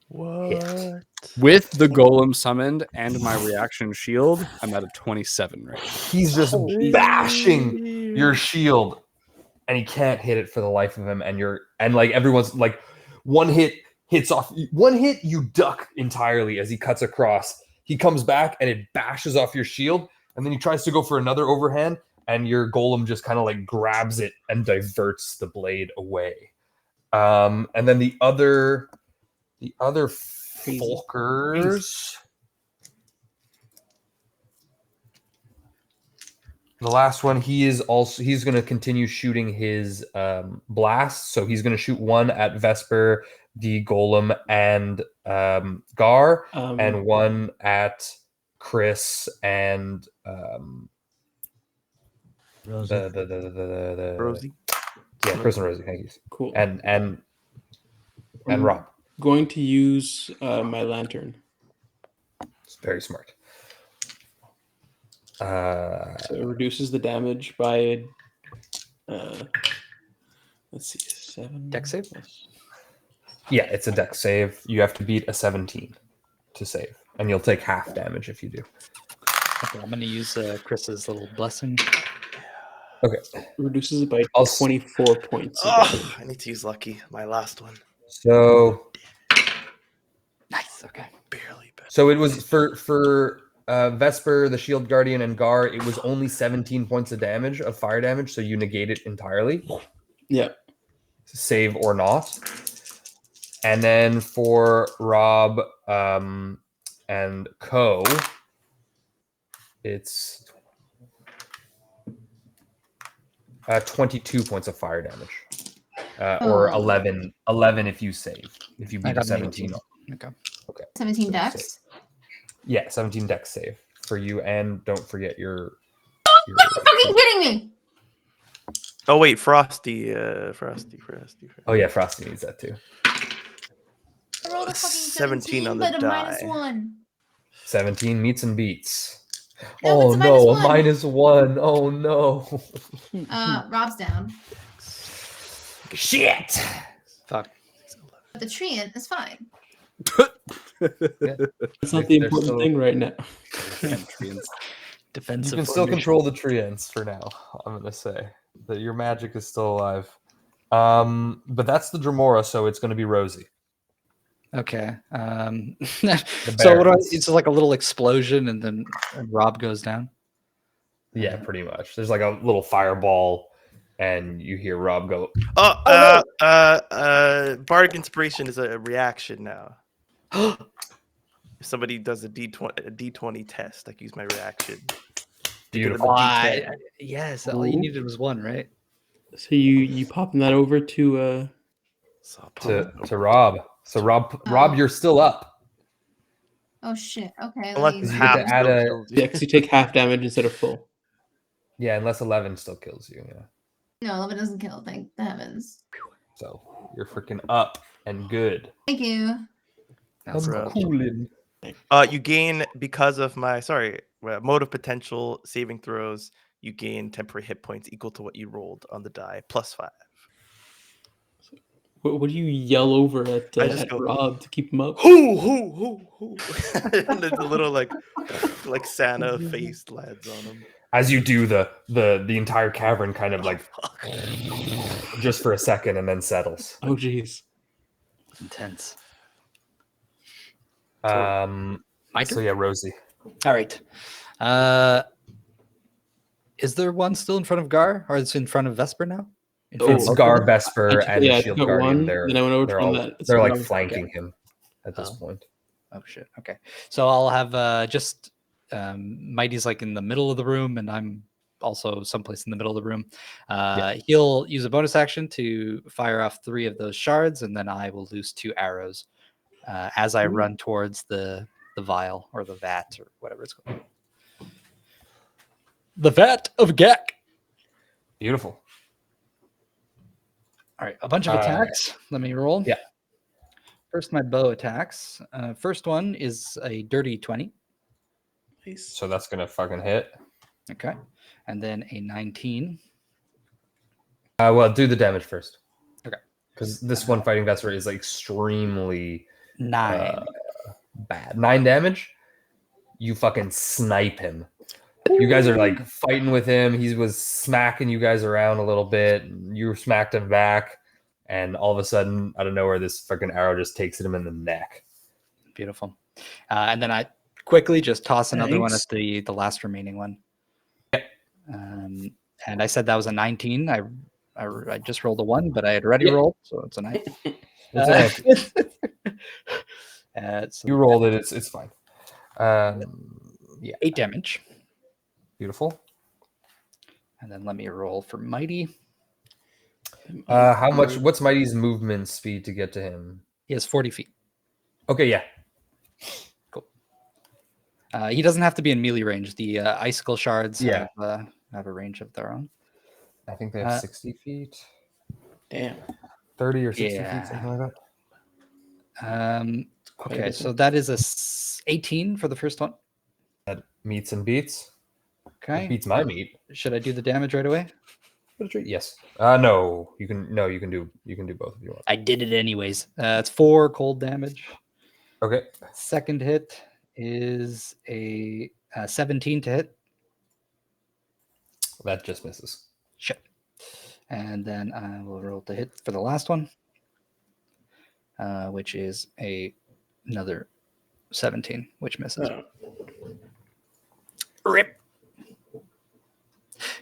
What? With the golem summoned and my reaction shield, I'm at a 27 right now. He's just bashing your shield, and he can't hit it for the life of him. And like everyone's like, one hit hits off. One hit, you duck entirely as he cuts across. He comes back and it bashes off your shield, and then he tries to go for another overhand, and your golem just kind of like grabs it and diverts the blade away. And then the other Folkers. The last one, he's going to continue shooting his blast. So he's going to shoot one at Vesper, the Golem, and Gar, and one at Chris and Rosie. the Rosie. Yeah, Chris and Rosie. Thank you. Cool. And I'm Rob. going to use my lantern. It's very smart. So it reduces the damage by, let's see, 7. Dex save? Yeah, it's a dex save. You have to beat a 17 to save, and you'll take half damage if you do. Okay, I'm going to use Chris's little blessing. Okay. Reduces it by I'll 24 points. of Oh, damage. I need to use lucky. My last one. So Nice. Okay. Barely. But it was for Vesper, the Shield Guardian, and Gar. It was only 17 points of damage of fire damage, so you negate it entirely, Yeah. save or not. And then for Rob and Co, it's 22 points of fire damage, or 11 if you save. If you I beat a got 17. 18. Okay. 17 So dex. Yeah, 17 dex save for you, and don't forget your. Are you fucking kidding me? oh wait, Frosty. Oh yeah, Frosty needs that too. I rolled a fucking 17 on the but a die. -1. 17 meets and beats. No, Oh it's a no, a -1. -1. Oh no. Rob's down. Shit. Fuck. But the treant is fine. That's not the They're important so- thing right now. You Defensive. can still formation. control the treants for now. I'm gonna say that your magic is still alive. But that's the Dremora, so it's gonna be Rosie. Okay. The So what? barons. It's like a little explosion, and then Rob goes down. Yeah, pretty much. There's like a little fireball, and you hear Rob go, Bardic Inspiration is a reaction now. If somebody does a D20 test, I can use my reaction. beautiful. Why? Yes. All you needed was one, right? So you popping that over to So I'll pop it To over. Rob. So Rob, you're still up. Oh shit. Okay. Unless let me- you get to add a- kills you. yeah, because you take half damage instead of full. Yeah, unless 11 still kills you. Yeah. No, if it doesn't kill, thank the heavens. So you're freaking up and good. Thank you. That's Bro. coolin'. You gain because of my mode of potential saving throws. You gain temporary hit points equal to what you rolled on the die +5. What do you yell over at, I just at go, Rob to keep him up? Hoo! And the little like Santa face lands on him. As you do, the entire cavern kind of like just for a second and then settles. Oh, jeez. Intense. So My turn? yeah, Rosie. All right. Is there one still in front of Gar, or it's in front of Vesper now? In front of It's both of Gar, them? Vesper, and Yeah, the I Shield took out Guardian. one, then I went over to They're one all that- they're like okay. flanking him at this point. Oh shit. Okay. So I'll have just Mighty's like in the middle of the room, and I'm also someplace in the middle of the room. He'll use a bonus action to fire off 3 of those shards, and then I will loose 2 arrows as I run towards the vial or the vat or whatever it's called. The vat of Gek. Beautiful. All right, a bunch of attacks. Let me roll. Yeah. First, my bow attacks. First one is a dirty 20. Nice. So that's gonna fucking hit. Okay. And then a 19. Well, do the damage first. Okay. Because this one fighting Vesper is like extremely 9. bad. 9 damage. You fucking snipe him. You guys are like fighting with him. He was smacking you guys around a little bit. You smacked him back, and all of a sudden, out of nowhere, this fucking arrow just takes him in the neck. Beautiful. And then I quickly just toss another one Thanks. at the last remaining one. And I said that was a 19. I just rolled a 1, but I had already rolled, so it's a 9. It's So you rolled it. It's fine. Yeah. 8 damage. Beautiful. And then let me roll for Mighty. How much? What's Mighty's movement speed to get to him? He has 40 feet. Okay, yeah. Cool. He doesn't have to be in melee range. The icicle shards have a range of their own. I think they have 60 feet. Damn. 30 or 60 feet, something like that. Okay, so that is a 18 for the first one. That meets and beats. Okay. It beats my meat. Should I do the damage right away? What a treat. Yes. No. You can do both if you want. I did it anyways. It's 4 cold damage. Okay. Second hit is a 17 to hit. That just misses. Shit. And then I will roll the hit for the last one, which is another 17, which misses. Rip.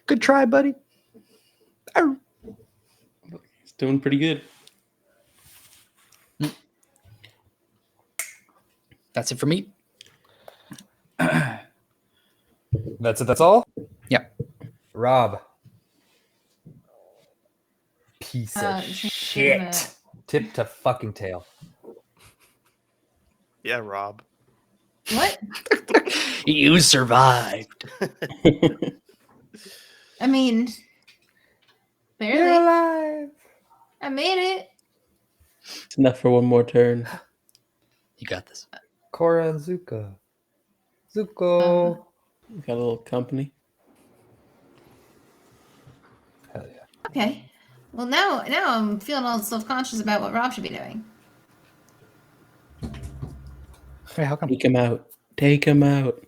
Good try, buddy. Arr. He's doing pretty good. That's it for me. That's it. That's all? Yeah. Rob. Piece of Shit. shit. Tip to fucking tail. Yeah, Rob. What? You survived. I mean, barely. You're alive. I made it. It's enough for one more turn. You got this. Cora and Zuko. Zuko. We got a little company. Hell yeah. Okay. Well, now I'm feeling all self-conscious about what Rob should be doing. Hey, how come? Take him out. Take him out.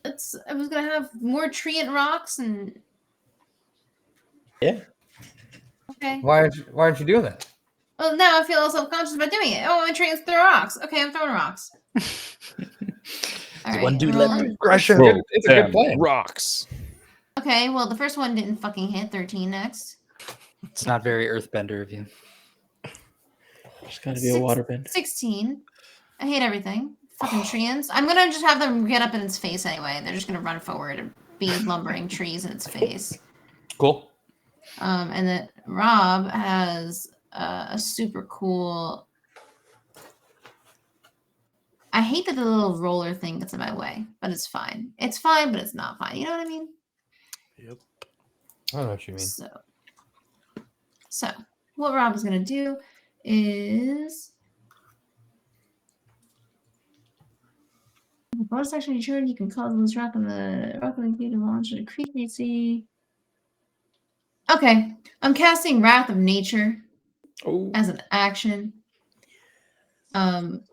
I was gonna have more tree and rocks and. Yeah. Okay. Why aren't you doing that? Well, now I feel all self-conscious about doing it. Oh, my tree and throw rocks. Okay, I'm throwing rocks. All right, One dude I'm let rolling. aggression. It's a good plan. Rocks. Okay, well, the first one didn't fucking hit. 13 next. It's not very earthbender of you. Just gotta be a waterbender. 16. I hate everything. Fucking treants. I'm gonna just have them get up in its face anyway. They're just gonna run forward and be lumbering trees in its face. Cool. And then Rob has a super cool. I hate that the little roller thing gets in my way, but it's fine. It's fine, but it's not fine. You know what I mean? Yep. I don't know what you mean. So what Rob is gonna do is bonus action each turn, you can cause this rock on the key to launch a creature you see. Okay, I'm casting Wrath of Nature as an action. And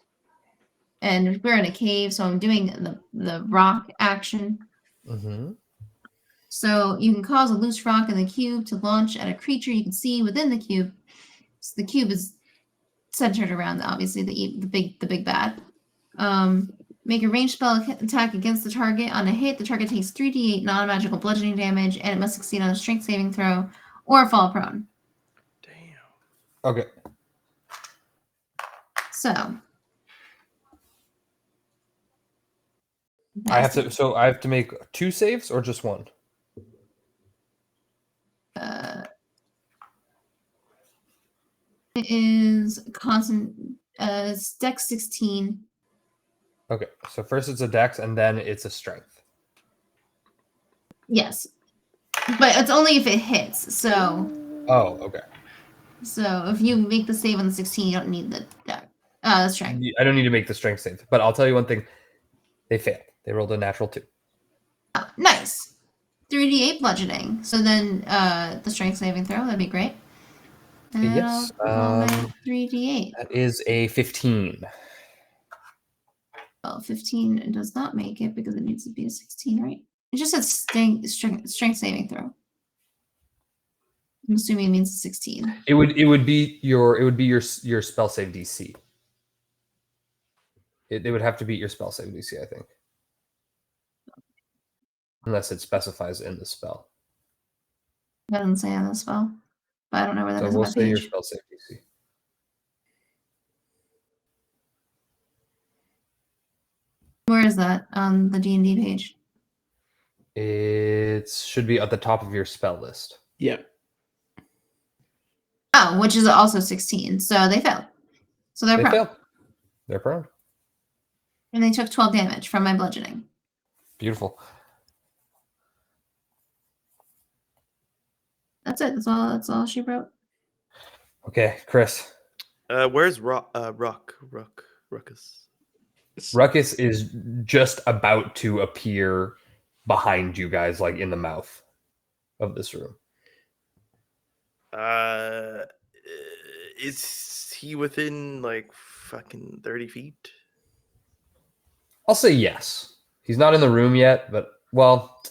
we're in a cave, so I'm doing the rock action. Mm-hmm. So you can cause a loose rock in the cube to launch at a creature you can see within the cube. So the cube is centered around, obviously, the big bad. Make a ranged spell attack against the target. On a hit, the target takes 3d8 non-magical bludgeoning damage, and it must succeed on a strength saving throw or fall prone. Damn. Okay. So I have to. So I have to make 2 saves or just 1? It is constant. It's Dex 16. Okay. So first it's a dex and then it's a strength. Yes, but it's only if it hits. So. Oh, okay. So if you make the save on the 16, you don't need the strength. I don't need to make the strength save, but I'll tell you one thing: they failed. They rolled a natural 2. Oh, nice. 3d8 bludgeoning. So then the strength saving throw, that'd be great. And Yes. I'll roll my 3d8. That is a 15. Well, 15 it does not make it because it needs to be a 16, right? It just says strength saving throw. I'm assuming it means 16. It would be your spell save DC. It would have to beat your spell save DC, I think, unless it specifies in the spell. It doesn't say on the spell, but I don't know where that So is we'll on my say your page. spell save DC. Where is that on the D&D page? It should be at the top of your spell list. Yep. Oh, which is also 16. So they failed. So they're They prone. failed. They're prone. And they took 12 damage from my bludgeoning. Beautiful. That's it. That's all she wrote. Okay, Chris. Where's Ruckus? Ruckus is just about to appear behind you guys, like in the mouth of this room. Is he within like fucking 30 feet? I'll say yes. He's not in the room yet, but well,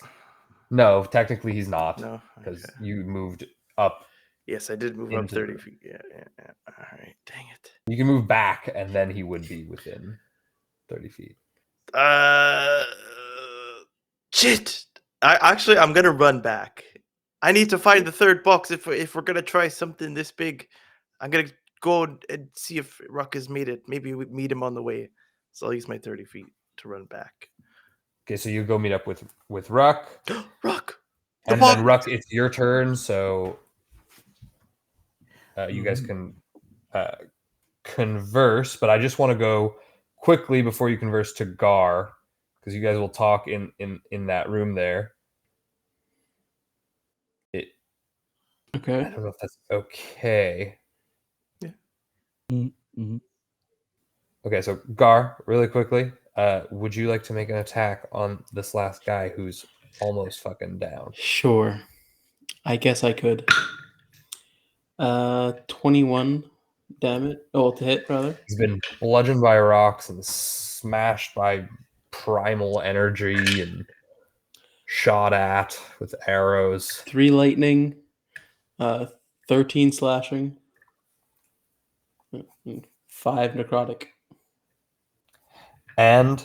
no, technically he's not No, because okay. you moved up. Yes, I did move up Into the 30 room. feet. Yeah. All right, dang it. You can move back, and then he would be within 30 feet. Shit. I'm gonna run back. I need to find the third box if we're gonna try something this big. I'm gonna go and see if Ruck has made it. Maybe we meet him on the way. So I'll use my 30 feet to run back. Okay, so you go meet up with Ruck, Ruck. and then Ruck, it's your turn. So you guys can converse, but I just want to go quickly before you converse to Gar, because you guys will talk in that room there. Okay. I don't know if that's okay. Yeah. Mm-hmm. Okay, so Gar, really quickly, would you like to make an attack on this last guy who's almost fucking down? Sure. I guess I could. 21 damage. Oh, to hit, rather. He's been bludgeoned by rocks and smashed by primal energy and shot at with arrows. 3 lightning. 13 slashing. 5 necrotic. And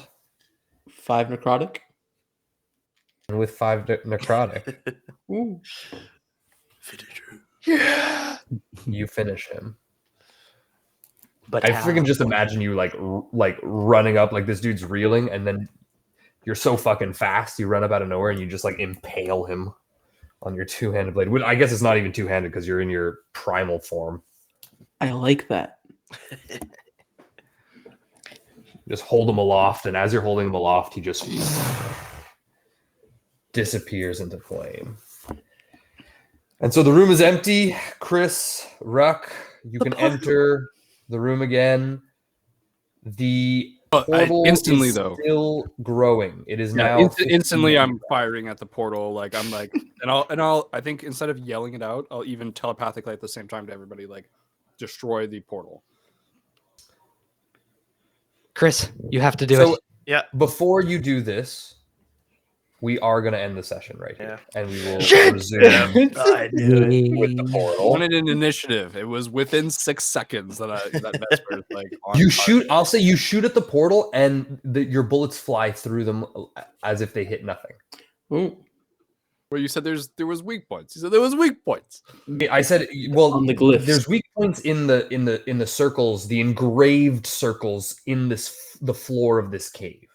5 necrotic. with 5 necrotic, Ooh. yeah, you finish him. But I how? freaking just imagine you like running up, like this dude's reeling, and then you're so fucking fast, you run up out of nowhere and you just like impale him on your two-handed blade. I guess it's not even two-handed because you're in your primal form. I like that. Just hold him aloft, and as you're holding him aloft, he just disappears into flame. And so the room is empty. Chris, Ruck, you can enter the room again. The portal instantly, is though. still growing. It is Yeah, now instantly 15. I'm firing at the portal. Like I'm like, and I'll I think instead of yelling it out, I'll even telepathically at the same time to everybody like destroy the portal. Chris, you have to do So it. Yeah. before you do this, we are going to end the session right here, and we will Shit! resume I knew it. with the portal. Wanted an initiative. It was within 6 seconds that Vesper is like. On You target. shoot. I'll say you shoot at the portal, and your bullets fly through them as if they hit nothing. Ooh, Where you said there was weak points. You said there was weak points. I said, well, on the glyphs. there's weak points in the circles, the engraved circles in the floor of this cave,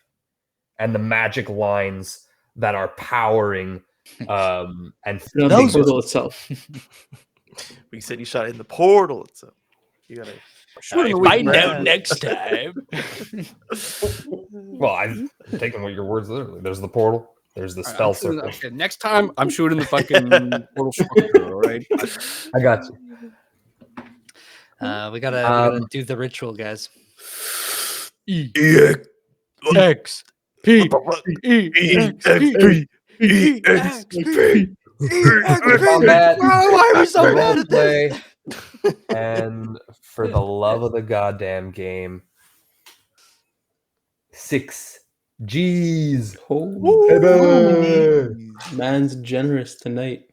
and the magic lines that are powering and No, feeding the portal itself. We said you shot in the portal itself. You gotta Find out next time. Well, I'm taking what your words literally. There's the portal. There's the spell circle. Okay, next time I'm shooting the fucking portal structure. All right. I got you. We gotta do the ritual, guys. X P Combat. Why are we so bad at this? Play. And for the love of the goddamn game, 6 G's. Oh, man's generous tonight.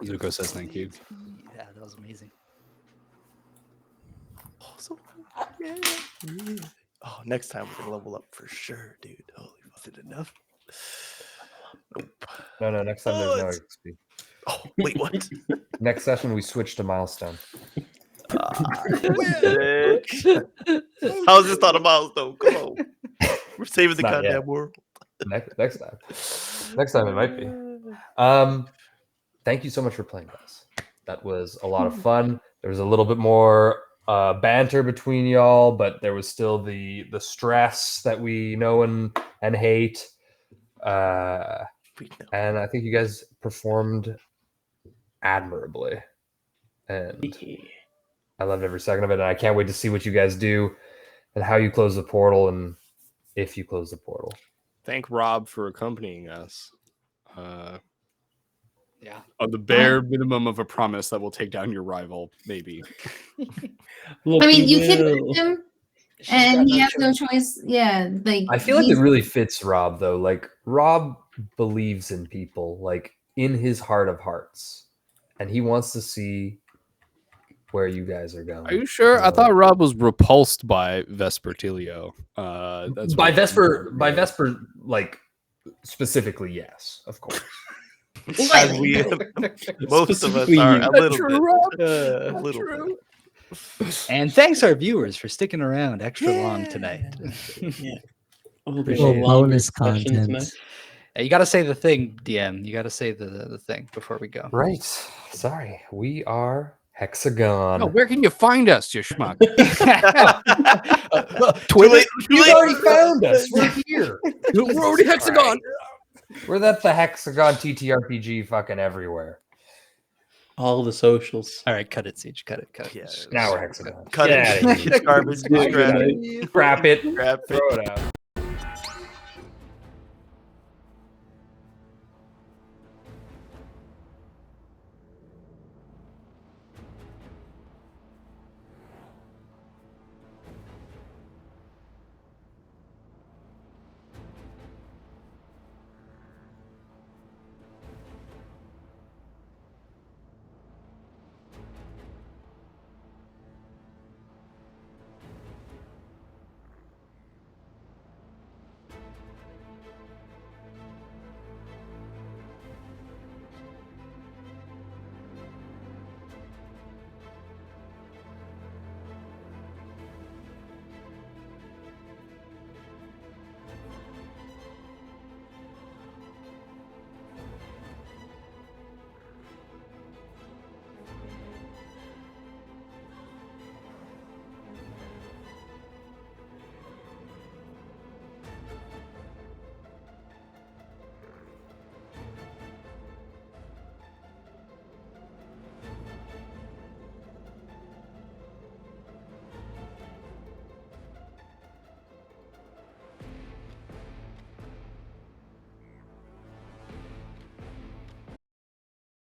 Zuko says thank you. Yeah, that was amazing. Oh, next time we're gonna level up for sure, dude. Holy fuck. Is it enough? Nope. No, next time there's no XP. Oh, wait, what? Next session we switch to milestone. How's this not a milestone? Come on. We're saving the Not goddamn yet. world. Next time. Next time it might be. Thank you so much for playing, guys. That was a lot of fun. There was a little bit more banter between y'all, but there was still the stress that we know and hate. And I think you guys performed admirably, and I loved every second of it. And I can't wait to see what you guys do and how you close the portal, and if you close the portal. Thank Rob for accompanying us. Yeah. On the bare minimum of a promise that will take down your rival, maybe. Look, I mean, you will. kidnapped him, and he has no choice. Yeah, like I feel like it he's- really fits Rob, though. Like, Rob believes in people, like, in his heart of hearts, and he wants to see where you guys are going. Are you sure? I thought Rob was repulsed by Vespertilio. That's by what- Vesper, like, specifically, yes, of course. As we, most of us are a little bit. A little bit. And thanks our viewers for sticking around extra long tonight. Oh, there's Well, a long bonus discussion content. tonight. You got to say the thing, DM. You got to say the thing before we go. Right. Sorry. We are Hexagon. No, where can you find us, you schmuck? Twitter. You've already found us. We're here. We're already Hexagon. We're the Hexagon TTRPG fucking everywhere. All the socials. All right, cut it, Siege. Cut it. Yeah. Now we're Hexagon. Cut Get it. outta here. Garbage. Good Scrap night. it. Scrap it. Scrap it. Throw it out.